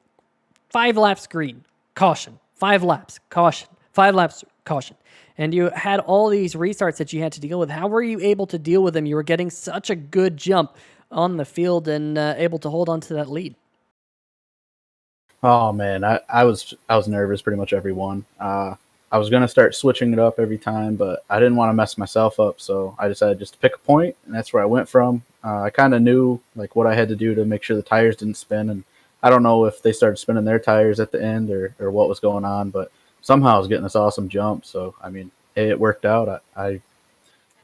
[SPEAKER 1] 5 laps green, caution, 5 laps, caution, 5 laps, caution. And you had all these restarts that you had to deal with. How were you able to deal with them? You were getting such a good jump on the field and able to hold on to that lead.
[SPEAKER 5] Oh man, I was nervous pretty much every one. I was gonna start switching it up every time, but I didn't want to mess myself up, so I decided just to pick a point, and that's where I went from. I kind of knew like what I had to do to make sure the tires didn't spin, and I don't know if they started spinning their tires at the end or what was going on, but somehow I was getting this awesome jump. So I mean, it worked out. I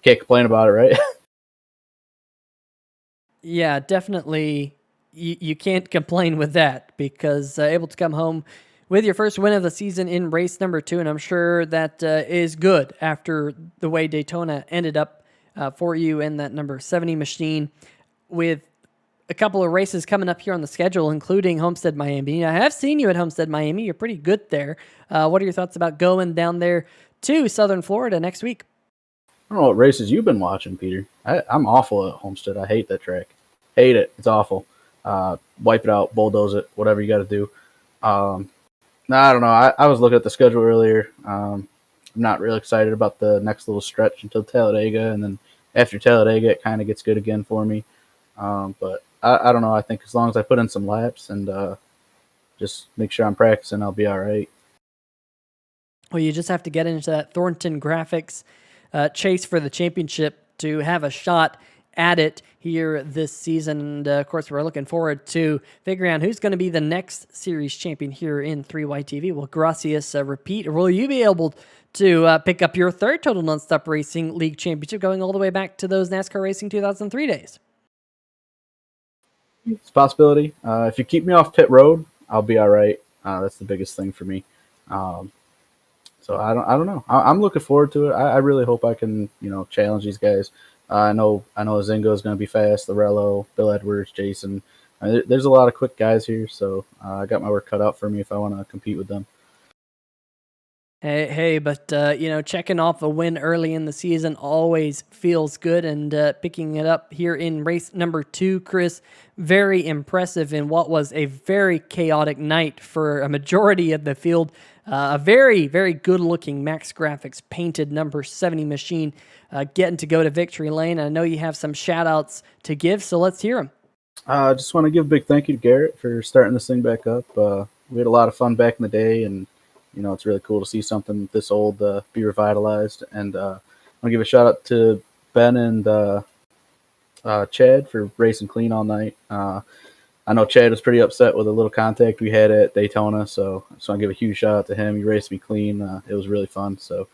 [SPEAKER 5] can't complain about it, right?
[SPEAKER 1] Yeah, definitely. You can't complain with that because able to come home with your first win of the season in race number 2, and I'm sure that is good after the way Daytona ended up for you in that number 70 machine, with a couple of races coming up here on the schedule, including Homestead Miami. I have seen you at Homestead Miami. You're pretty good there. What are your thoughts about going down there to Southern Florida next week?
[SPEAKER 5] I don't know what races you've been watching, Peter. I'm awful at Homestead. I hate that track. Hate it. It's awful. Wipe it out, bulldoze it, whatever you got to do. No, I don't know. I was looking at the schedule earlier. I'm not really excited about the next little stretch until Talladega, and then after Talladega, it kind of gets good again for me. But I don't know. I think as long as I put in some laps and just make sure I'm practicing, I'll be all right.
[SPEAKER 1] Well, you just have to get into that Thornton Graphix chase for the championship to have a shot at it here this season. And of course, we're looking forward to figuring out who's going to be the next series champion here in 3YTV. Will Gracias repeat, or will you be able to pick up your third Total Nonstop Racing League championship, going all the way back to those NASCAR Racing 2003 days?
[SPEAKER 5] It's a possibility. If you keep me off pit road, I'll be all right. That's the biggest thing for me. So I don't know. I'm looking forward to it. I really hope I can, challenge these guys. I know Zingo is going to be fast. Lorello, Bill Edwards, Jason. There's a lot of quick guys here, so I got my work cut out for me if I want to compete with them.
[SPEAKER 1] Hey, but checking off a win early in the season always feels good, and picking it up here in race number 2, Chris, very impressive in what was a very chaotic night for a majority of the field. A very, very good-looking Max Graphics painted number 70 machine getting to go to victory lane. I know you have some shout-outs to give, so let's hear them.
[SPEAKER 5] I just want to give a big thank you to Garrett for starting this thing back up. We had a lot of fun back in the day, and it's really cool to see something this old be revitalized. And I want to give a shout-out to Ben and Chad for racing clean all night. I know Chad was pretty upset with a little contact we had at Daytona, so I just want to give a huge shout out to him. He raced me clean. It was really fun. So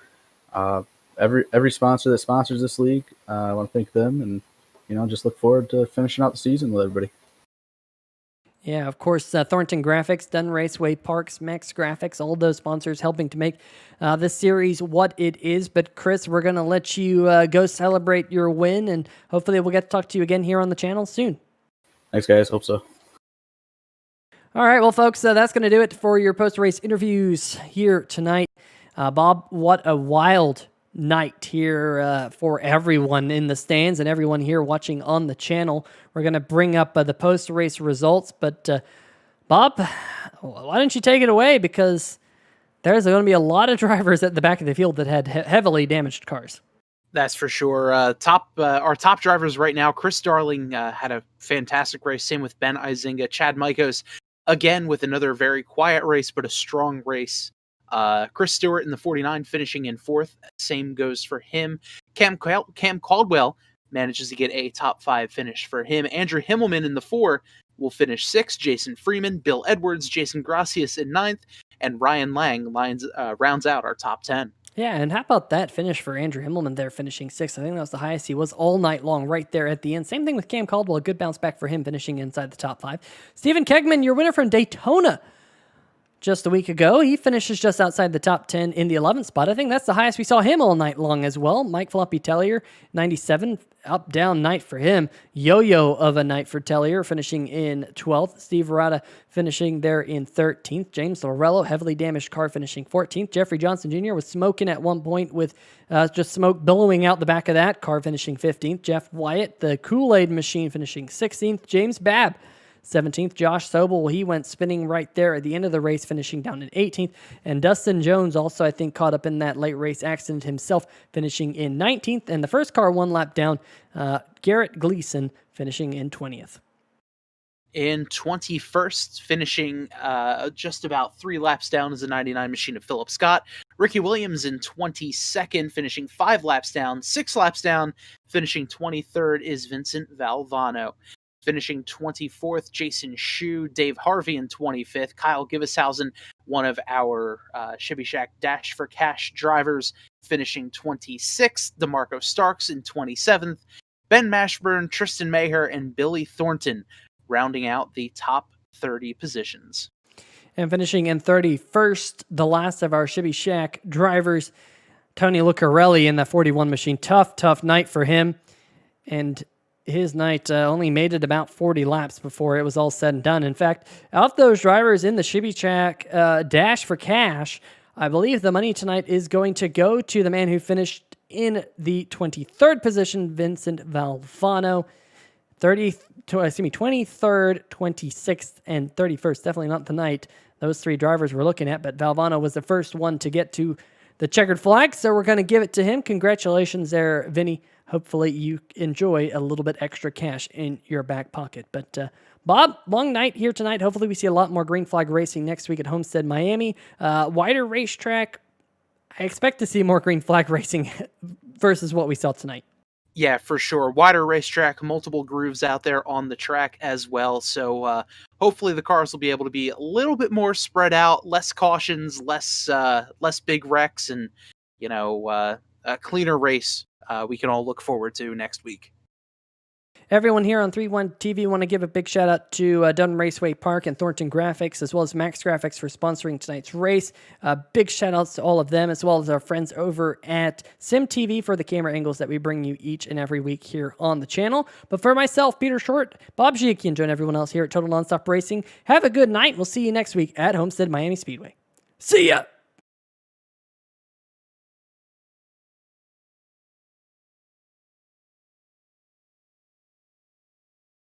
[SPEAKER 5] every sponsor that sponsors this league, I want to thank them, and just look forward to finishing out the season with everybody.
[SPEAKER 1] Yeah, of course, Thornton Graphix, Dunn Raceway Parks, Max Graphics, all those sponsors helping to make this series what it is. But Chris, we're going to let you go celebrate your win, and hopefully we'll get to talk to you again here on the channel soon.
[SPEAKER 5] Thanks, guys. Hope so.
[SPEAKER 1] All right, well, folks, that's going to do it for your post-race interviews here tonight. Bob, what a wild night here for everyone in the stands and everyone here watching on the channel. We're going to bring up the post-race results, but Bob, why don't you take it away, because there's going to be a lot of drivers at the back of the field that had heavily damaged cars.
[SPEAKER 2] That's for sure. Our top drivers right now, Chris Darling had a fantastic race. Same with Ben Izinga. Chad Mikos, again, with another very quiet race, but a strong race. Chris Stewart in the 49 finishing in 4th. Same goes for him. Cam Caldwell manages to get a top 5 finish for him. Andrew Himmelman in the 4 will finish 6th. Jason Freeman, Bill Edwards, Jason Gracias in 9th. And Ryan Lang rounds out our top 10.
[SPEAKER 1] Yeah, and how about that finish for Andrew Himmelman there, finishing 6th? I think that was the highest he was all night long right there at the end. Same thing with Cam Caldwell, a good bounce back for him, finishing inside the top 5. Stephen Kegman, your winner from Daytona just a week ago. He finishes just outside the top 10 in the 11th spot. I think that's the highest we saw him all night long as well. Mike Floppy Tellier, 97, up-down night for him. Yo-yo of a night for Tellier, finishing in 12th. Steve Verrata finishing there in 13th. James Lorello, heavily damaged car, finishing 14th. Jeffrey Johnson Jr. was smoking at one point with just smoke billowing out the back of that car, finishing 15th. Jeff Wyatt, the Kool-Aid machine, finishing 16th. James Babb, 17th. Josh Sobel, he went spinning right there at the end of the race, finishing down in 18th. And Dustin Jones also, I think, caught up in that late race accident himself, finishing in 19th. And the first car one lap down, Garrett Gleason finishing in 20th.
[SPEAKER 2] In 21st, finishing just about 3 laps down, is the 99 machine of Philip Scott. Ricky Williams in 22nd, finishing 5 laps down. 6 laps down, finishing 23rd, is Vincent Valvano. Finishing 24th, Jason Shue. Dave Harvey in 25th. Kyle Givishausen, one of our Chevy Shack Dash for Cash drivers, finishing 26th. DeMarco Starks in 27th. Ben Mashburn, Tristan Maher, and Billy Thornton rounding out the top 30 positions.
[SPEAKER 1] And finishing in 31st, the last of our Chevy Shack drivers, Tony Lucarelli in the 41 machine. Tough night for him. And his night only made it about 40 laps before it was all said and done. In fact, of those drivers in the Chevy Shack Dash for Cash, I believe the money tonight is going to go to the man who finished in the 23rd position, Vincent Valvano. 23rd, 26th, and 31st. Definitely not the night those 3 drivers we're looking at, but Valvano was the first one to get to the checkered flag, so we're going to give it to him. Congratulations there, Vinny. Hopefully you enjoy a little bit extra cash in your back pocket. But Bob, long night here tonight. Hopefully we see a lot more green flag racing next week at Homestead, Miami. Wider racetrack. I expect to see more green flag racing versus what we saw tonight.
[SPEAKER 2] Yeah, for sure. Wider racetrack, multiple grooves out there on the track as well. So hopefully the cars will be able to be a little bit more spread out, less cautions, less big wrecks, and a cleaner race we can all look forward to next week.
[SPEAKER 1] Everyone here on 3-1 TV want to give a big shout out to Dunn Raceway Park and Thornton Graphix, as well as Max Graphics for sponsoring tonight's race. Big shout outs to all of them, as well as our friends over at Sim TV for the camera angles that we bring you each and every week here on the channel. But for myself, Peter Short, Bob Giacchi, and everyone else here at Total Nonstop Racing, have a good night. We'll see you next week at Homestead Miami Speedway. See ya!